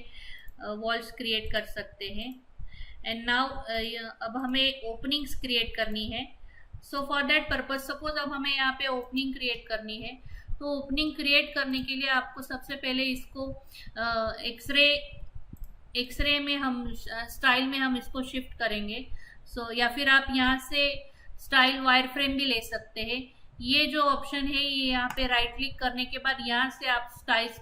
B: वॉल्स क्रिएट कर सकते हैं। एंड नाउ अब हमें ओपनिंग्स क्रिएट करनी है। So for that purpose suppose अब हमें यहाँ पे ओपनिंग क्रिएट करनी है, तो ओपनिंग क्रिएट करने के लिए आपको सबसे पहले इसको एक्सरे में हम स्टाइल में हम इसको शिफ्ट करेंगे। सो या फिर आप यहाँ से स्टाइल वायर फ्रेम भी ले सकते हैं। ये जो ऑप्शन है ये यहाँ पे राइट क्लिक करने के बाद यहाँ से आप स्टाइल्स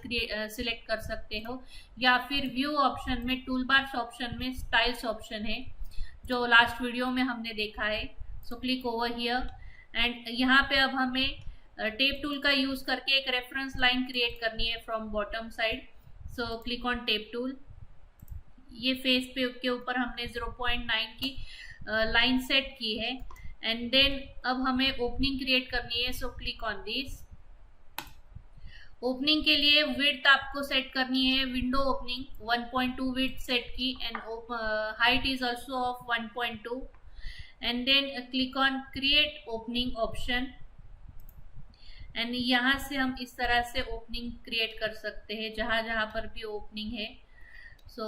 B: सिलेक्ट कर सकते हो, या फिर व्यू ऑप्शन में टूल बार्स ऑप्शन में स्टाइल्स ऑप्शन है जो लास्ट वीडियो में हमने देखा है। So click over here and यहाँ पे अब हमें टेप टूल का यूज करके एक रेफरेंस लाइन क्रिएट करनी है from bottom side. So click on tape tool. ये फेस पे के ऊपर हमने 0.9 की लाइन सेट की है एंड देन अब हमें ओपनिंग क्रिएट करनी है। So click on this. Opening के लिए विड्थ आपको सेट करनी है, विंडो ओपनिंग 1.2 विड्थ सेट की and height is also of 1.2 and then click on create opening option and यहाँ से हम इस तरह से ओपनिंग क्रिएट कर सकते हैं जहाँ जहाँ पर भी ओपनिंग है। सो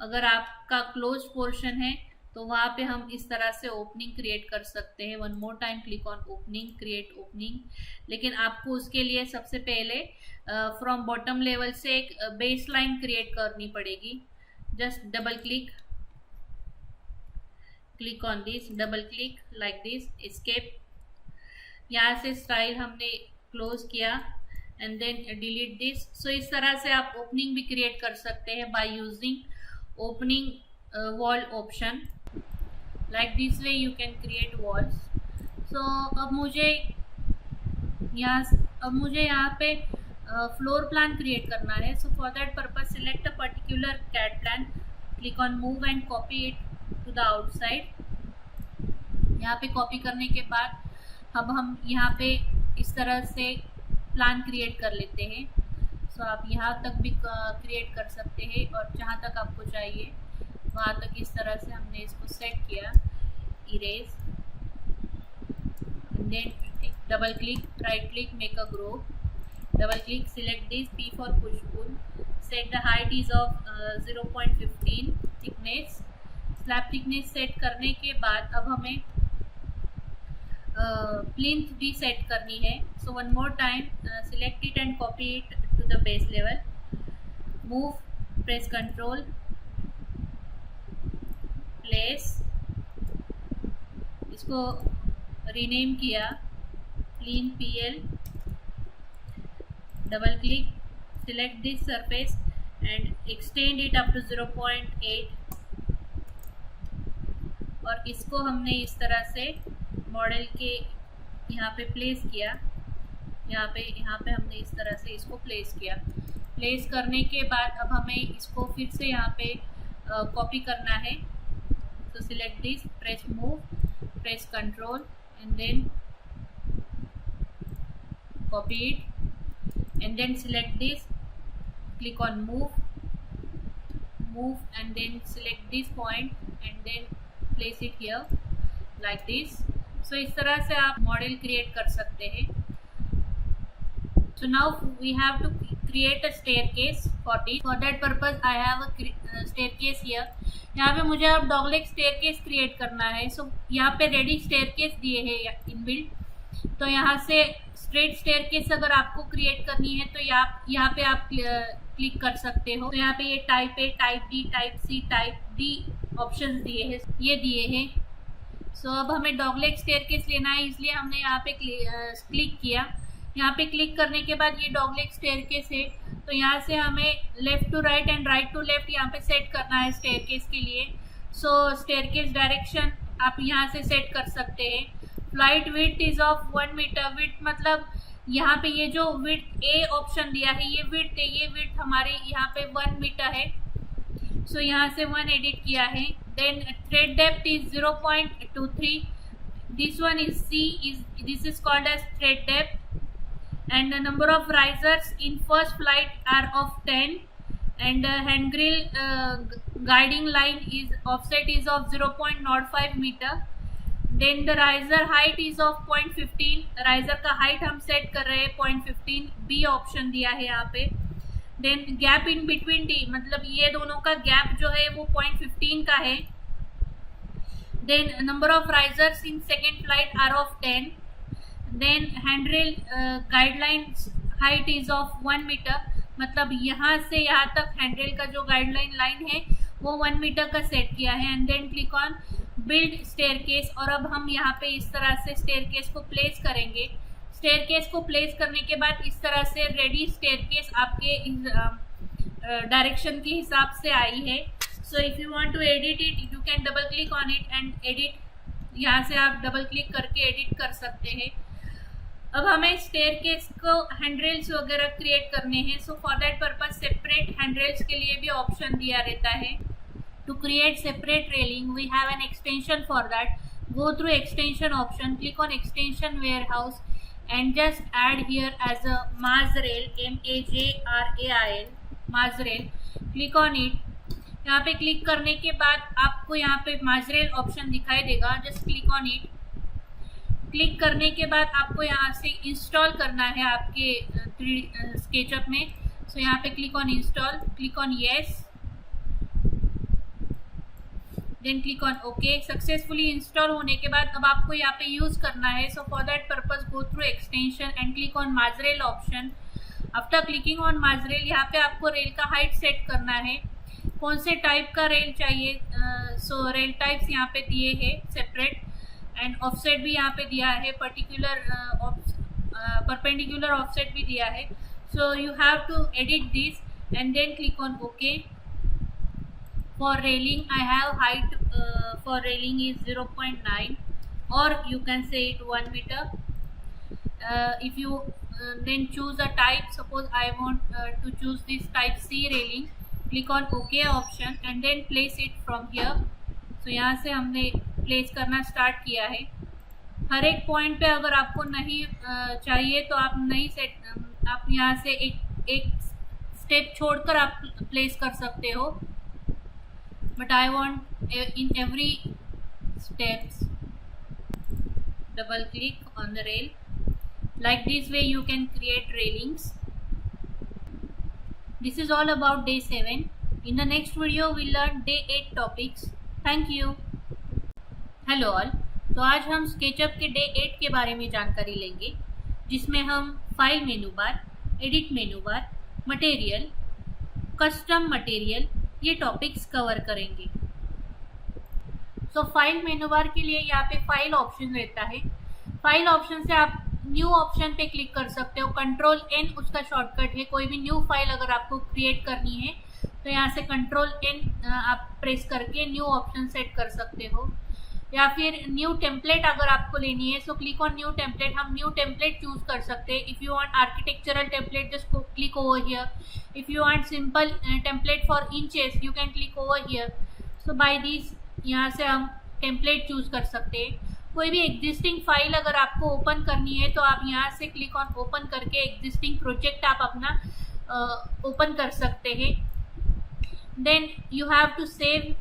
B: अगर आपका क्लोज पोर्शन है तो वहाँ पे हम इस तरह से ओपनिंग क्रिएट कर सकते हैं। One more time click on opening, create opening. लेकिन आपको उसके लिए सबसे पहले फ्रॉम बॉटम लेवल से एक बेस लाइन क्रिएट करनी पड़ेगी। Just double click, click on this, double click like this, escape. यहाँ से स्टाइल हमने क्लोज किया एंड देन डिलीट दिस। सो इस तरह से आप ओपनिंग भी क्रिएट कर सकते हैं by using opening wall option. Like this way you can create walls. So अब मुझे यहाँ पे फ्लोर प्लान क्रिएट करना है। So for that purpose select a particular CAD plan, click on move and copy it to the outside. यहाँ पे copy करने के बाद अब हम यहाँ पे इस तरह से प्लान क्रिएट कर लेते हैं। सो आप यहाँ तक भी क्रिएट कर सकते हैं और जहाँ तक आपको चाहिए वहाँ तक इस तरह से हमने इसको सेट किया। Erase, then double click, right click, make a group, double click, select this, P for push pull, set the height is of 0.15 thickness। Slab thickness set करने के बाद अब हमें प्लिंथ भी सेट करनी है। So one more time select it and copy it to the base level, move, press control, place, इसको rename किया clean PL, double click, select this surface and extend it up to 0.8 और इसको हमने इस तरह से मॉडल के यहाँ पे प्लेस किया। यहाँ पे हमने इस तरह से इसको प्लेस किया। प्लेस करने के बाद अब हमें इसको फिर से यहाँ पे कॉपी करना है। तो select this, press move, press control and then copy it and then select this, click on move and then select this point and then place it here like this। so इस तरह से आप model create कर सकते हैं। so now we have to create a staircase for this। for that purpose I have a staircase here। यहाँ पे मुझे अब डॉगलेग स्टेयरकेस क्रिएट करना है। सो यहाँ पे रेडी स्टेयरकेस दिए हैं इनबिल्ट, तो यहाँ से स्ट्रेट स्टेयरकेस अगर आपको क्रिएट करनी है तो यहाँ पे आप क्लिक कर सकते हो। तो यहाँ पे ये type A, type B, type C, type D options दिए हैं, ये दिए हैं। सो अब हमें डॉगलेग स्टेयरकेस लेना है, इसलिए हमने यहाँ पे क्लिक किया। यहाँ पे क्लिक करने के बाद ये डॉगलेग स्टेयरकेस है, तो यहाँ से हमें left to right and right to left यहाँ पे सेट करना है स्टेयरकेस के लिए। सो स्टेयरकेस डायरेक्शन आप यहाँ से सेट कर सकते हैं। Flight width is of 1 metre. Width मतलब यहाँ पे ये जो विड्थ A ऑप्शन दिया है ये विड्थ है, ये विड्थ हमारे यहाँ पे 1 मीटर है। सो यहाँ से 1 एडिट किया है। Then thread depth is 0.23। This one is C, this is called as thread depth and the number of risers in first flight are of 10 and hand grill guiding line is offset is of 0.05 meter। then the riser height is of 0.15। riser का height हम set कर रहे हैं 0.15, B option दिया है यहाँ पे। Then gap in between D, मतलब ये दोनों का गैप जो है वो 0.15 का है। Then number of risers in second flight are of 10। Then handrail guidelines height is of 1 metre, मतलब यहाँ से यहाँ तक हैंडरेल का जो गाइडलाइन लाइन है वो 1 मीटर का सेट किया है। And then click on build staircase, और अब हम यहाँ पे इस तरह से स्टेयरकेस को प्लेस करेंगे। स्टेयरकेस को प्लेस करने के बाद इस तरह से रेडी स्टेयरकेस आपके डायरेक्शन के हिसाब से आई है। So if you want to edit it you can double click on it and edit, यहाँ से आप डबल क्लिक करके एडिट कर सकते हैं। अब हमें स्टेयरकेस को हैंडरेल्स वगैरह क्रिएट करने हैं। So for that purpose separate handrails के लिए भी ऑप्शन दिया रहता है। To create separate railing we have an extension for that. Go through extension option, click on extension warehouse and just add here as a Mazrail, MAJRAIL, Mazrail, click on it। यहाँ पे click करने के बाद आपको यहाँ पे Mazrail option दिखाई देगा, just click on it. Click करने के बाद आपको यहाँ से इंस्टॉल करना है आपके SketchUp में। सो यहाँ पे click on install, click on yes, then click on okay. Successfully install होने के बाद अब आपको यहाँ पे यूज़ करना है। So for that purpose go through extension and click on Mazrail option. After clicking on Mazrail यहाँ पे आपको रेल का हाइट सेट करना है, कौन से टाइप का रेल चाहिए। सो रेल टाइप्स यहाँ पे दिए हैं सेपरेट, एंड ऑफसेट भी यहाँ पे दिया है, परपेंडिकुलर ऑफसेट भी दिया है। So you have to edit this and then click on okay. For railing I have height for railing is 0.9 or you can say it 1 meter। If you then choose a type, suppose I want to choose this type C railing, click on OK option and then place it from here। so यहाँ से हमने place करना start किया है। हर एक point पे अगर आपको नहीं चाहिए तो आप नहीं सेट, आप यहाँ से एक step छोड़कर आप place कर सकते हो, but I want in every steps double click on the rail। like this way you can create railings। this is all about day 7। in the next video we'll learn day 8 topics। thank you। hello all, तो आज हम SketchUp के day 8 के बारे में जानकारी लेंगे, जिसमें हम फाइल मेनू बार, एडिट मेनू बार, मटेरियल, कस्टम मटेरियल, ये टॉपिक्स कवर करेंगे। सो फाइल मेनू बार के लिए यहाँ पे फाइल ऑप्शन रहता है। फाइल ऑप्शन से आप न्यू ऑप्शन पे क्लिक कर सकते हो, कंट्रोल N उसका शॉर्टकट है। कोई भी न्यू फाइल अगर आपको क्रिएट करनी है तो यहाँ से कंट्रोल N आप प्रेस करके न्यू ऑप्शन सेट कर सकते हो। या फिर न्यू टेम्पलेट अगर आपको लेनी है so click on new template, हम न्यू टेम्पलेट चूज कर सकते हैं। If you want architectural template just click over here. If you want simple template for inches you can click over here. So by this यहाँ से हम template choose कर सकते हैं। कोई भी एग्जिस्टिंग फाइल अगर आपको ओपन करनी है तो आप यहाँ से क्लिक ऑन ओपन करके एग्जिस्टिंग प्रोजेक्ट आप अपना ओपन कर सकते हैं। Then you have to save,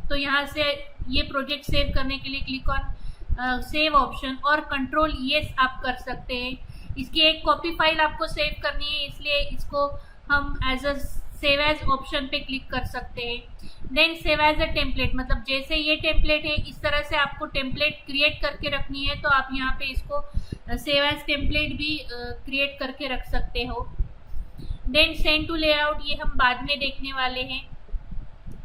B: तो यहाँ से ये प्रोजेक्ट सेव करने के लिए क्लिक ऑन सेव ऑप्शन और कंट्रोल येस आप कर सकते हैं। इसकी एक कॉपी फाइल आपको सेव करनी है, इसलिए इसको हम as a save as option पे क्लिक कर सकते हैं। Then save as a template, मतलब जैसे ये टेम्पलेट है इस तरह से आपको टेम्पलेट क्रिएट करके रखनी है तो आप यहाँ पे इसको सेव एज टेम्पलेट भी क्रिएट करके रख सकते हो। देन सेंड टू लेआउट, ये हम बाद में देखने वाले हैं।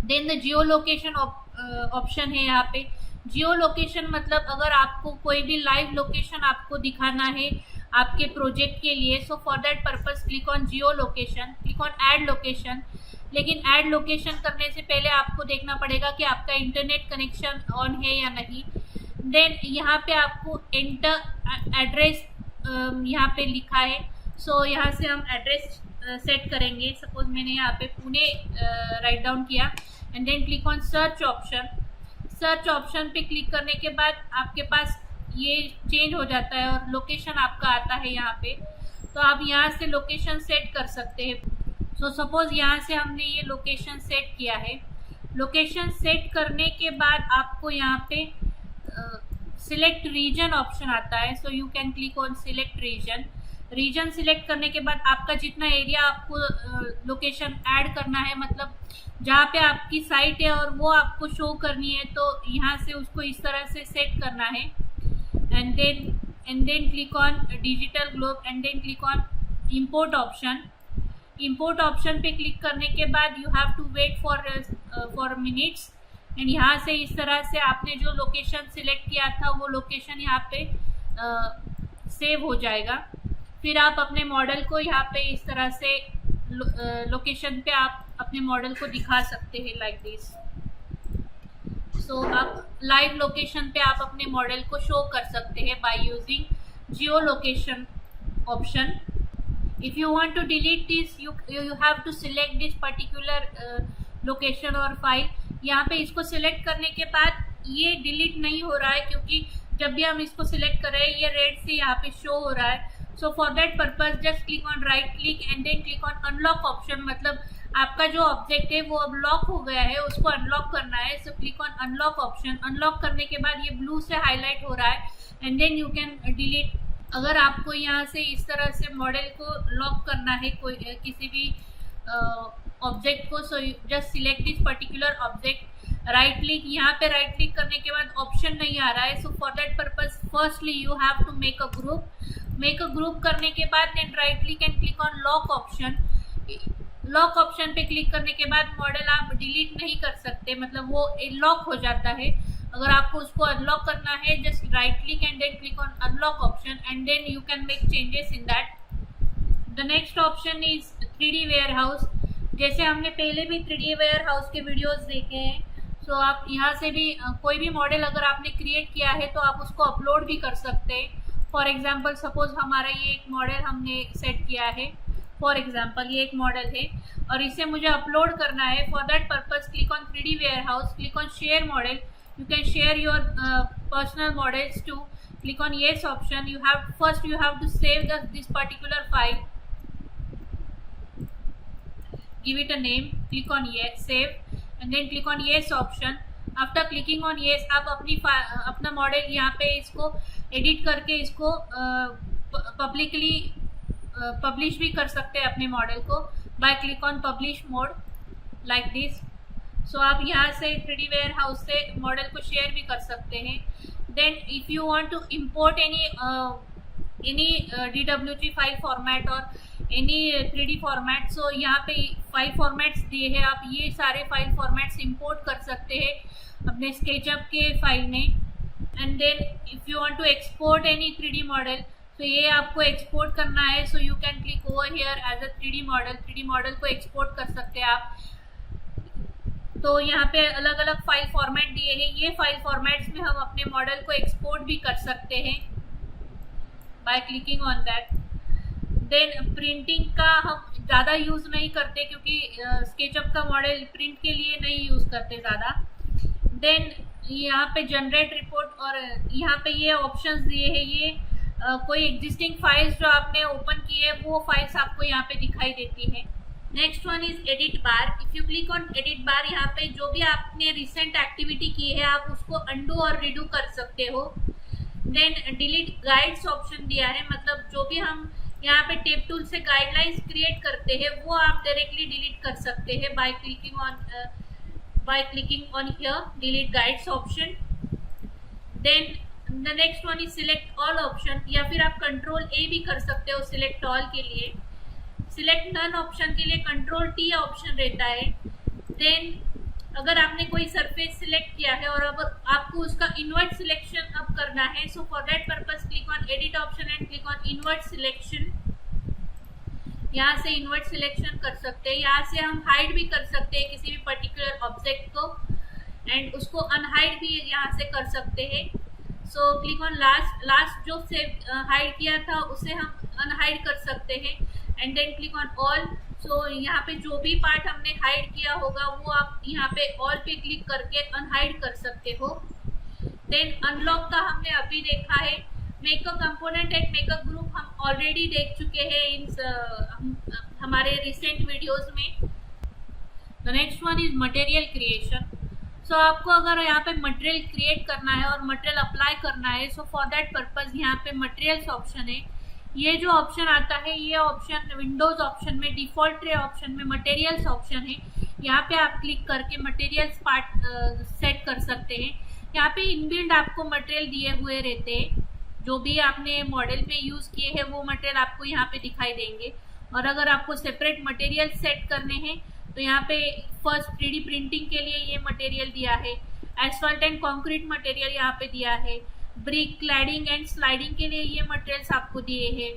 B: Then the geo location option है यहाँ पे। जियो लोकेशन मतलब अगर आपको कोई भी लाइव लोकेशन आपको दिखाना है आपके प्रोजेक्ट के लिए, सो for that purpose click on Jio location, click on add location. लेकिन ऐड लोकेशन करने से पहले आपको देखना पड़ेगा कि आपका इंटरनेट कनेक्शन ऑन है या नहीं। देन यहाँ पे आपको एंटर एड्रेस यहाँ पे लिखा है, सो यहाँ से हम एड्रेस सेट करेंगे। सपोज मैंने यहाँ पे पुणे राइट डाउन किया and then click on search option. Search option पे क्लिक करने के बाद आपके पास ये चेंज हो जाता है और लोकेशन आपका आता है यहाँ पे, तो आप यहाँ से लोकेशन सेट कर सकते हैं। सो सपोज यहाँ से हमने ये लोकेशन सेट किया है। लोकेशन सेट करने के बाद आपको यहाँ पे सिलेक्ट रीजन ऑप्शन आता है, so you can click on select region. Region select करने के बाद आपका जितना एरिया आपको लोकेशन ऐड करना है, मतलब जहाँ पे आपकी साइट है और वो आपको शो करनी है, तो यहाँ से उसको इस तरह से सेट करना है। And then click on digital globe and then click on import option. Import option पे क्लिक करने के बाद you have to wait for minutes. And यहाँ से इस तरह से आपने जो लोकेशन सिलेक्ट किया था वो लोकेशन यहाँ पे सेव हो जाएगा। फिर आप अपने मॉडल को यहाँ पे इस तरह से लोकेशन पे आप अपने मॉडल को दिखा सकते हैं लाइक दिस। सो आप लाइव लोकेशन पे आप अपने मॉडल को शो कर सकते हैं by using Jio location option. If you want to delete this, you have to select this particular location or file। यहाँ पे इसको सिलेक्ट करने के बाद ये डिलीट नहीं हो रहा है, क्योंकि जब भी हम इसको सिलेक्ट कर रहे हैं ये रेड से यहाँ पे शो हो रहा है। So for that purpose just click on right click and then click on unlock option. मतलब आपका जो ऑब्जेक्ट है वो अब लॉक हो गया है, उसको अनलॉक करना है। So click on unlock option. Unlock करने के बाद ये ब्लू से हाईलाइट हो रहा है and then you can delete. अगर आपको यहाँ से इस तरह से मॉडल को लॉक करना है कोई किसी भी ऑब्जेक्ट को, सो just select this particular object, right click. यहाँ पे राइट क्लिक करने के बाद ऑप्शन नहीं आ रहा है। So for that purpose firstly you have to make a group. Make a group करने के बाद then right click and click on lock option. Lock option पे क्लिक करने के बाद मॉडल आप डिलीट नहीं कर सकते, मतलब वो लॉक हो जाता है। अगर आपको उसको अनलॉक करना है just right click and then click on unlock option and then you can make changes in that. The next option is 3D warehouse. जैसे हमने पहले भी 3D वेयरहाउस के वीडियोस देखे हैं, सो आप यहाँ से भी कोई भी मॉडल अगर आपने क्रिएट किया है तो आप उसको अपलोड भी कर सकते हैं। फॉर एग्जाम्पल सपोज हमारा ये एक मॉडल हमने सेट किया है, फॉर एग्जाम्पल ये एक मॉडल है और इसे मुझे अपलोड करना है। For that purpose click on 3D warehouse, click on share model. You can share your personal models too. Click on yes option. You have to save this particular file. Give it a name. Click on yes, save, and then click on yes option. After clicking on yes, आप अपना model यहाँ पे इसको edit करके इसको publicly publish भी कर सकते हैं अपने मॉडल को by click on publish mode like this। सो आप यहाँ से 3D वेयरहाउस से मॉडल को शेयर भी कर सकते हैं। Then if you want to import any DWG file format और एनी 3D फॉर्मेट, सो यहाँ पे फाइल फॉर्मेट्स दिए हैं, आप ये सारे फाइल फॉर्मेट्स इंपोर्ट कर सकते हैं अपने स्केचअप के फाइल में। And then if you want to export any 3D model, तो ये आपको एक्सपोर्ट करना है। So you can click over here as a 3D model. 3D model को एक्सपोर्ट कर सकते हैं आप। तो यहाँ पे अलग अलग फाइल फॉर्मेट दिए हैं, ये फाइल फॉर्मेट्स में हम अपने मॉडल को एक्सपोर्ट भी कर सकते हैं by clicking on that. Then printing का हम ज़्यादा यूज़ नहीं करते क्योंकि स्केचअप का मॉडल प्रिंट के लिए नहीं यूज़ करते ज़्यादा। देन यहाँ पे जनरेट रिपोर्ट और यहाँ पे ये ऑप्शंस दिए हैं, ये कोई एग्जिस्टिंग फाइल्स जो आपने ओपन की है वो फाइल्स आपको यहाँ पे दिखाई देती है। Next one is edit bar. If you click on edit bar, यहाँ पे जो भी आपने रिसेंट एक्टिविटी की है आप उसको अंडू और रिडू कर सकते हो। देन डिलीट गाइड्स ऑप्शन दिया है, मतलब जो भी हम यहाँ पे टेप टूल से गाइडलाइंस क्रिएट करते हैं वो आप डायरेक्टली डिलीट कर सकते हैं by clicking on here delete guides option. Then the next one is select all option, या फिर आप कंट्रोल ए भी कर सकते हो सिलेक्ट ऑल के लिए। सिलेक्ट नन ऑप्शन के लिए कंट्रोल टी ऑप्शन रहता है। देन अगर आपने कोई सरफेस सिलेक्ट किया है और अब आपको उसका इन्वर्ट सिलेक्शन अब करना है, so for that purpose click on edit option and click on invert selection. यहाँ से इन्वर्ट सिलेक्शन कर सकते हैं। यहाँ से हम हाइड भी कर सकते हैं किसी भी पर्टिकुलर ऑब्जेक्ट को एंड उसको अनहाइड भी यहाँ से कर सकते हैं। सो क्लिक ऑन लास्ट जो से हाइड किया था उसे हम अनहाइड कर सकते हैं and then click on all. So यहाँ पे जो भी पार्ट हमने हाइड किया होगा वो आप यहाँ पे ऑल पे क्लिक करके अनहाइड कर सकते हो। देन अनलॉक का हमने अभी देखा है। Make a component and make a group हम ऑलरेडी देख चुके हैं इन हमारे रिसेंट वीडियोस में। The next one is material creation. So आपको अगर यहाँ पे मटेरियल क्रिएट करना है और मटेरियल अप्लाई करना है, सो फॉर दैट पर्पज यहाँ पे मटेरियल्स ऑप्शन है, ये जो ऑप्शन आता है ये ऑप्शन विंडोज ऑप्शन में डिफॉल्ट ट्रे ऑप्शन में मटेरियल्स ऑप्शन है। यहाँ पे आप क्लिक करके मटेरियल्स पार्ट सेट कर सकते हैं। यहाँ पे इनबिल्ट आपको मटेरियल दिए हुए रहते हैं, जो भी आपने मॉडल में यूज़ किए हैं वो मटेरियल आपको यहाँ पे दिखाई देंगे। और अगर आपको सेपरेट मटेरियल सेट करने हैं तो यहाँ पे फर्स्ट 3D प्रिंटिंग के लिए ये मटेरियल दिया है, एसफाल्ट एंड कंक्रीट मटेरियल यहाँ पे दिया है, ब्रिक क्लैडिंग एंड स्लाइडिंग के लिए ये मटेरियल्स आपको दिए हैं।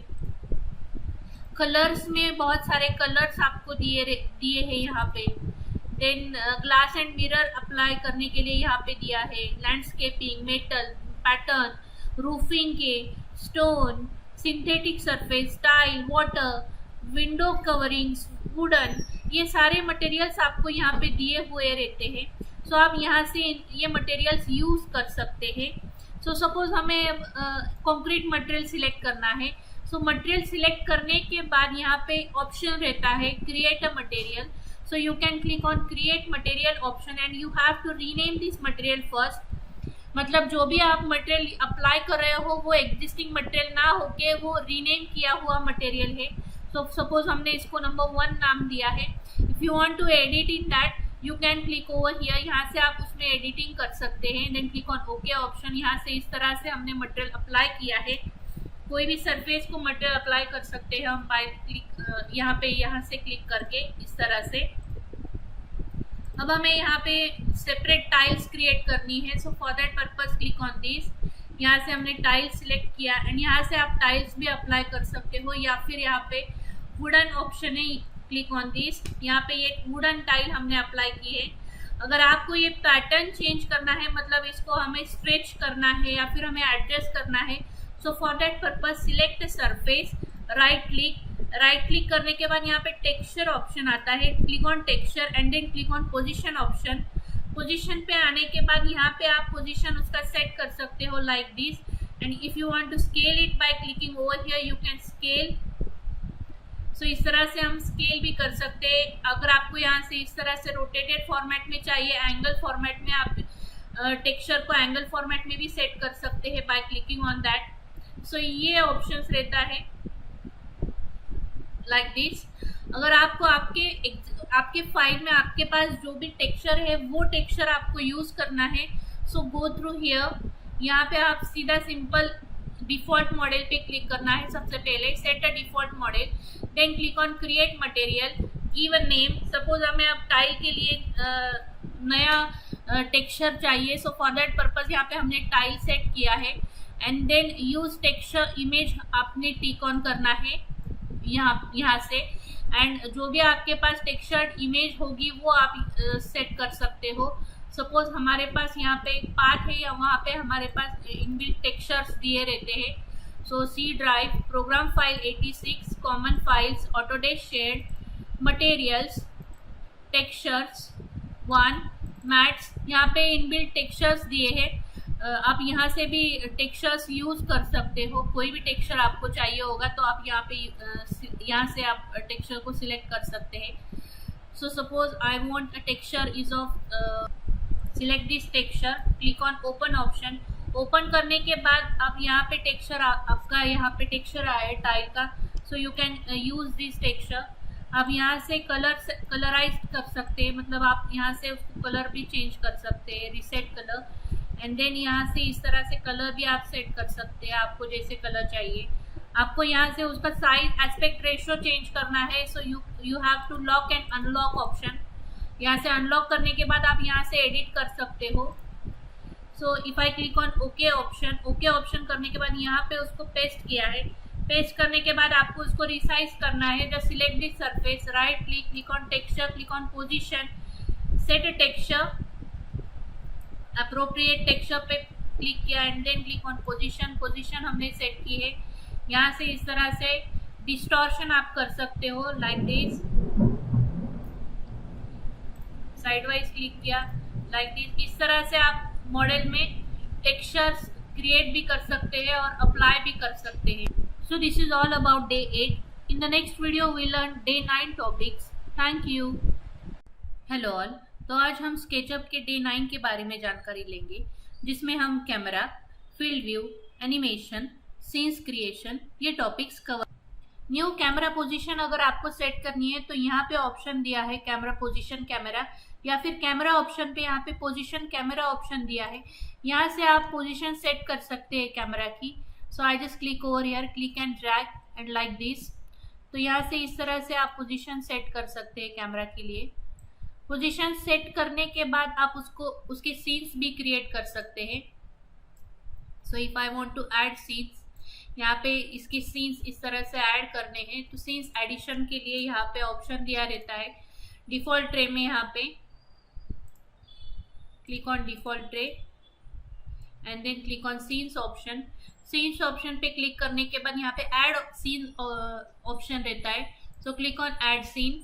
B: कलर्स में बहुत सारे कलर्स आपको दिए हैं यहाँ पे। Then glass and mirror apply करने के लिए यहाँ पे दिया है, लैंडस्केपिंग, मेटल पैटर्न, रूफिंग के, stone, synthetic surface, tile, water, window coverings, wooden, ये सारे मटेरियल्स आपको यहाँ पे दिए हुए रहते हैं। सो आप यहाँ से ये मटेरियल्स यूज़ कर सकते हैं। सो सपोज हमें कंक्रीट मटेरियल सिलेक्ट करना है। सो मटेरियल सिलेक्ट करने के बाद यहाँ पे ऑप्शन रहता है create a material. So you can click on create material option and you have to rename this material first. मतलब जो भी आप मटेरियल अप्लाई कर रहे हो वो एग्जिस्टिंग मटेरियल ना होके वो रीनेम किया हुआ मटेरियल है। सो सपोज हमने इसको नंबर 1 नाम दिया है। If you want to edit in that you can click over here, यहाँ से आप उसमें एडिटिंग कर सकते हैं। Then click on okay option. यहाँ से इस तरह से हमने मटेरियल अप्लाई किया है। कोई भी सरफेस को मटेरियल अप्लाई कर सकते हैं हम बाय क्लिक यहाँ से क्लिक करके इस तरह से। अब हमें यहाँ पे सेपरेट टाइल्स क्रिएट करनी है। So for that purpose click on this. यहाँ से हमने टाइल सिलेक्ट किया एंड यहाँ से आप टाइल्स भी अप्लाई कर सकते हो, या फिर यहाँ पे वुडन ऑप्शन है, क्लिक ऑन दिस। यहाँ पे ये वुडन टाइल हमने अप्लाई की है। अगर आपको ये पैटर्न चेंज करना है, मतलब इसको हमें स्ट्रेच करना है या फिर हमें एडजस्ट करना है, so for that purpose select surface, right click करने के बाद यहाँ पे टेक्सचर ऑप्शन आता है, click on texture and then click on position option. Position पे आने के बाद यहाँ पे आप पोजीशन उसका सेट कर सकते हो like this. And if you want to scale it by clicking over here you can scale. So इस तरह से हम स्केल भी कर सकते हैं। अगर आपको यहाँ से इस तरह से रोटेटेड फॉर्मेट में चाहिए, एंगल फॉर्मेट में, आप टेक्सचर को एंगल फॉर्मेट में भी सेट कर सकते हैं बाय क्लिकिंग ऑन दैट। सो ये ऑप्शंस रहता है लाइक दिस। अगर आपको आपके फाइल में आपके पास जो भी टेक्सचर है वो टेक्सचर आपको यूज करना है, सो गो थ्रू हियर। यहाँ पे आप सीधा सिंपल डिफॉल्ट मॉडल पे क्लिक करना है। सबसे पहले set a default model, then click on create material, give a name. Suppose हमें अब टाइल के लिए नया टेक्सचर चाहिए। सो फॉर दैट पर्पज यहाँ पे हमने टाइल सेट किया है and then use texture image आपने टिक ऑन करना है यहाँ से। एंड जो भी आपके पास टेक्सचर इमेज होगी वो आप सेट कर सकते हो। सपोज हमारे पास यहाँ पे एक पाथ है या वहाँ पे हमारे पास इनबिल्ट टेक्सचर्स दिए रहते हैं। So C drive, program file 86, common files, Autodesk shade, materials, textures 1, mats, यहाँ पे इनबिल्ट टेक्सचर्स दिए हैं। आप यहाँ से भी टेक्सचर्स यूज कर सकते हो। कोई भी टेक्सचर आपको चाहिए होगा तो आप यहाँ से आप टेक्सचर को सिलेक्ट कर सकते हैं। सो suppose I want a texture is of, select this texture, click on open option. Open करने के बाद आप यहाँ पे टेक्सचर आपका यहाँ पे टेक्सचर आया है टाइल का। सो you can use this texture. आप यहाँ से कलराइज कर सकते हैं, मतलब आप यहाँ से उसको कलर भी चेंज कर सकते हैं, रिसेट कलर। एंड देन यहाँ से इस तरह से कलर भी आप सेट कर सकते हैं, आपको जैसे कलर चाहिए। आपको यहाँ से उसका साइज, एस्पेक्ट रेशियो चेंज करना है। So you have to lock and unlock option. यहाँ से अनलॉक करने के बाद आप यहाँ से एडिट कर सकते हो। सो if I click on okay option, okay option करने के बाद यहाँ पे उसको पेस्ट किया है। पेस्ट करने के बाद आपको उसको रिसाइज करना है। Just select this surface, right click on texture, click on position, set a texture, appropriate texture पे क्लिक किया and then click on position हमने सेट की है। यहाँ से इस तरह से डिस्टॉर्शन आप कर सकते हो लाइक दिस, साइडवाइज क्लिक किया लाइक दिस। इस तरह से आप मॉडल में टेक्सचर्स क्रिएट भी कर सकते हैं और अप्लाई भी कर सकते हैं। So this is all about day 8। In the next video we learn day 9 topics. Thank you. Hello all, तो आज हम स्केचअप के डे 9 के बारे में जानकारी लेंगे, जिसमें हम camera, field view, animation, scenes creation, ये topics cover. New camera position अगर आपको सेट करनी है तो यहाँ पे ऑप्शन दिया है कैमरा पोजीशन कैमरा, या फिर कैमरा ऑप्शन पे यहाँ पे पोजीशन कैमरा ऑप्शन दिया है। यहाँ से आप पोजीशन सेट कर सकते हैं कैमरा की। So I just click over here, click and drag and like this. तो यहाँ से इस तरह से आप पोजीशन सेट कर सकते हैं कैमरा के लिए। पोजीशन सेट करने के बाद आप उसके सीन्स भी क्रिएट कर सकते हैं। So if I want to add scenes, यहाँ पे इसके सीन्स इस तरह से ऐड करने हैं तो सीन्स एडिशन के लिए यहाँ पे ऑप्शन दिया रहता है डिफॉल्ट ट्रे में। यहाँ पे click on default tray and then click on scenes option. Scenes option पे क्लिक करने के बाद यहाँ पे ऐड सीन ऑप्शन रहता है। So click on add scene.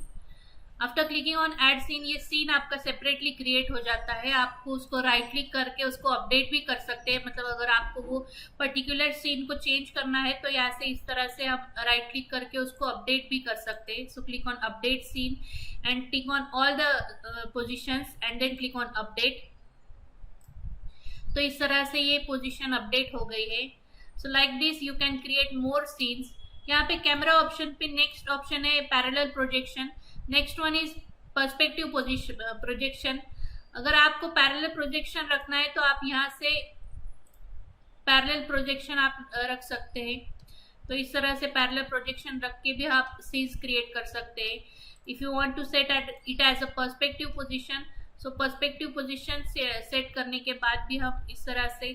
B: After clicking on add scene, ये सीन आपका सेपरेटली क्रिएट हो जाता है। आपको उसको राइट क्लिक करके उसको अपडेट भी कर सकते हैं। मतलब अगर आपको वो पर्टिकुलर सीन को चेंज करना है तो यहाँ से इस तरह से आप राइट क्लिक करके उसको अपडेट भी कर सकते हैं। So click on update scene and tick on all the positions and then click on update. तो इस तरह से ये पोजिशन अपडेट हो गई है। So like this you can create more scenes. यहाँ पे कैमरा ऑप्शन पे नेक्स्ट ऑप्शन है parallel projection. Next one is perspective projection. अगर आपको पैरेलल प्रोजेक्शन रखना है तो आप यहाँ से पैरेलल प्रोजेक्शन आप रख सकते हैं। तो इस तरह से पैरेलल प्रोजेक्शन रख के भी आप सीन्स क्रिएट कर सकते हैं। If you want to set it as a perspective position, so perspective position set करने के बाद भी हम इस तरह से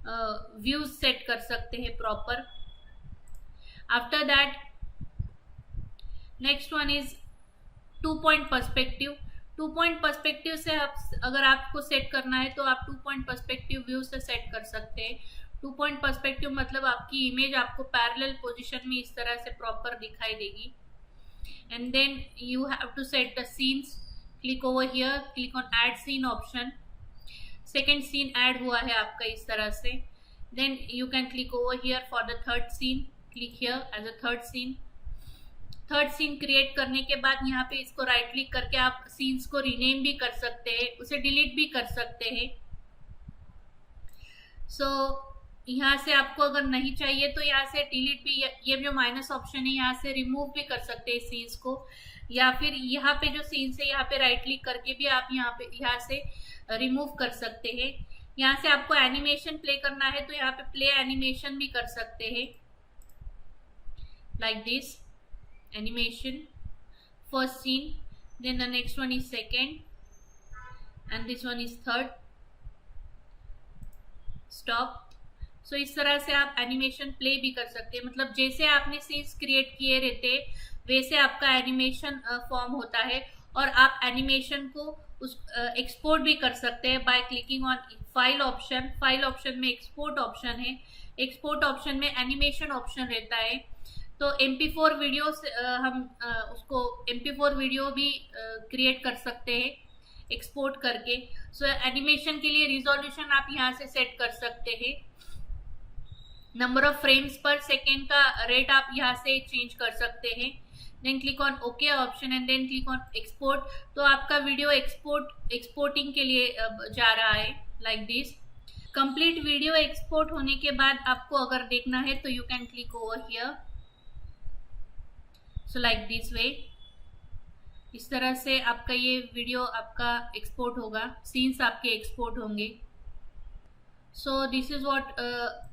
B: व्यूज सेट कर सकते हैं proper. After that next one is 2 point perspective. 2 point perspective से आप अगर आपको सेट करना है तो आप 2 पॉइंट पर्सपेक्टिव व्यू से सेट कर सकते हैं। 2 पॉइंट पर्सपेक्टिव मतलब आपकी इमेज आपको पैरेलल पोजीशन में इस तरह से प्रॉपर दिखाई देगी। And then you have to set the scenes. Click over here, click on add scene option. Second scene add हुआ है आपका इस तरह से। Then you can click over here for the third scene. Click here as a third scene. Third scene create करने के बाद यहाँ पे इसको राइट क्लिक करके आप सीन्स को रीनेम भी कर सकते हैं, उसे डिलीट भी कर सकते हैं। सो यहाँ से आपको अगर नहीं चाहिए तो यहाँ से डिलीट भी, ये जो माइनस ऑप्शन है यहाँ से रिमूव भी कर सकते हैं सीन्स को, या फिर यहाँ पे जो सीन्स है यहाँ पे राइट क्लिक करके भी आप यहाँ से रिमूव कर सकते हैं। यहाँ से आपको एनिमेशन प्ले करना है तो यहाँ पे प्ले एनिमेशन भी कर सकते हैं like this. Animation, first scene, then the next one is second, and this one is third. Stop. So इस तरह से आप एनिमेशन प्ले भी कर सकते हैं। मतलब जैसे आपने सीन्स क्रिएट किए रहते वैसे आपका एनिमेशन फॉर्म होता है, और आप एनिमेशन को एक्सपोर्ट भी कर सकते हैं by clicking on file option. File option में एक्सपोर्ट ऑप्शन है। एक्सपोर्ट ऑप्शन में एनिमेशन ऑप्शन रहता है। तो MP4 वीडियो हम उसको MP4 वीडियो भी क्रिएट कर सकते हैं एक्सपोर्ट करके। सो एनिमेशन के लिए रिजोल्यूशन आप यहाँ से सेट कर सकते हैं। Number of frames per second का रेट आप यहाँ से चेंज कर सकते हैं। Then click on okay option and then click on export. तो आपका वीडियो एक्सपोर्टिंग के लिए जा रहा है like this. Complete video export होने के बाद आपको अगर देखना है तो you can click over here. So like this way, इस तरह से आपका ये वीडियो आपका एक्सपोर्ट होगा, सीन्स आपके एक्सपोर्ट होंगे। सो this is what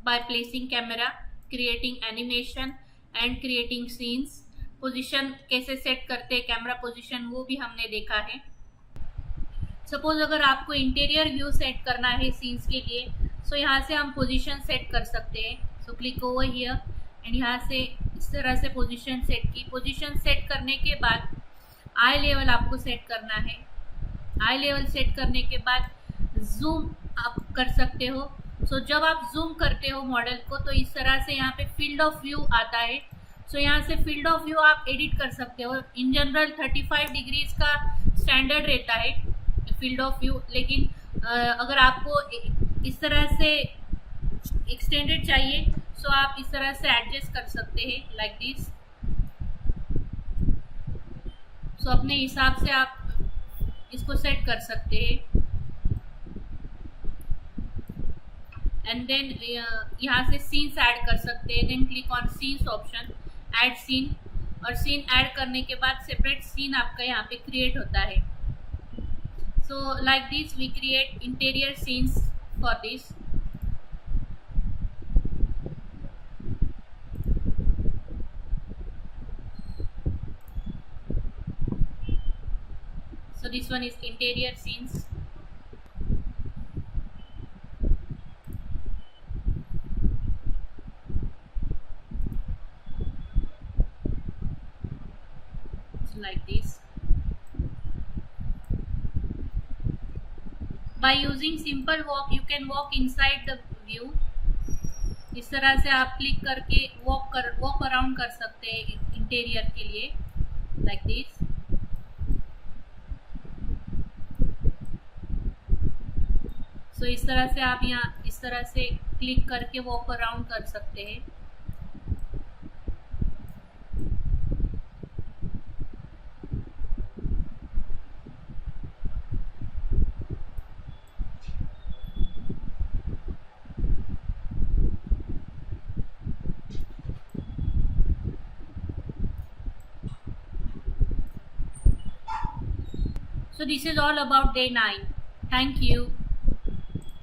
B: by placing camera, creating animation and creating scenes. Position कैसे सेट करते हैं कैमरा पोजीशन वो भी हमने देखा है। सपोज अगर आपको इंटीरियर व्यू सेट करना है सीन्स के लिए, सो यहाँ से हम पोजीशन सेट कर सकते हैं। So click over here and यहाँ से इस तरह से पोजीशन सेट की। पोजीशन सेट करने के बाद आई लेवल आपको सेट करना है। आई लेवल सेट करने के बाद जूम आप कर सकते हो। सो जब आप जूम करते हो मॉडल को तो इस तरह से यहाँ पे फील्ड ऑफ व्यू आता है। सो यहाँ से फील्ड ऑफ व्यू आप एडिट कर सकते हो। इन जनरल 35 डिग्रीज का स्टैंडर्ड रहता है फील्ड ऑफ व्यू, लेकिन अगर आपको इस तरह से एक्सटेंडेड चाहिए सो आप इस तरह से एडजस्ट कर सकते हैं लाइक दिस। सो अपने हिसाब से आप इसको सेट कर सकते हैं। एंड देन यहाँ से सीन्स ऐड कर सकते हैं. Then click on scenes option, add scene, और सीन ऐड करने के बाद सेपरेट सीन आपका यहाँ पे क्रिएट होता है. So like this we create interior scenes for this. So this one is interior scenes. So like this. By using simple walk, you can walk inside the view. इस तरह से आप click करके वॉक अराउंड कर सकते हैं interior के लिए, लाइक दिस. सो इस तरह से आप यहाँ इस तरह से क्लिक करके वॉक अराउंड कर सकते हैं. So this is all about day 9. Thank you.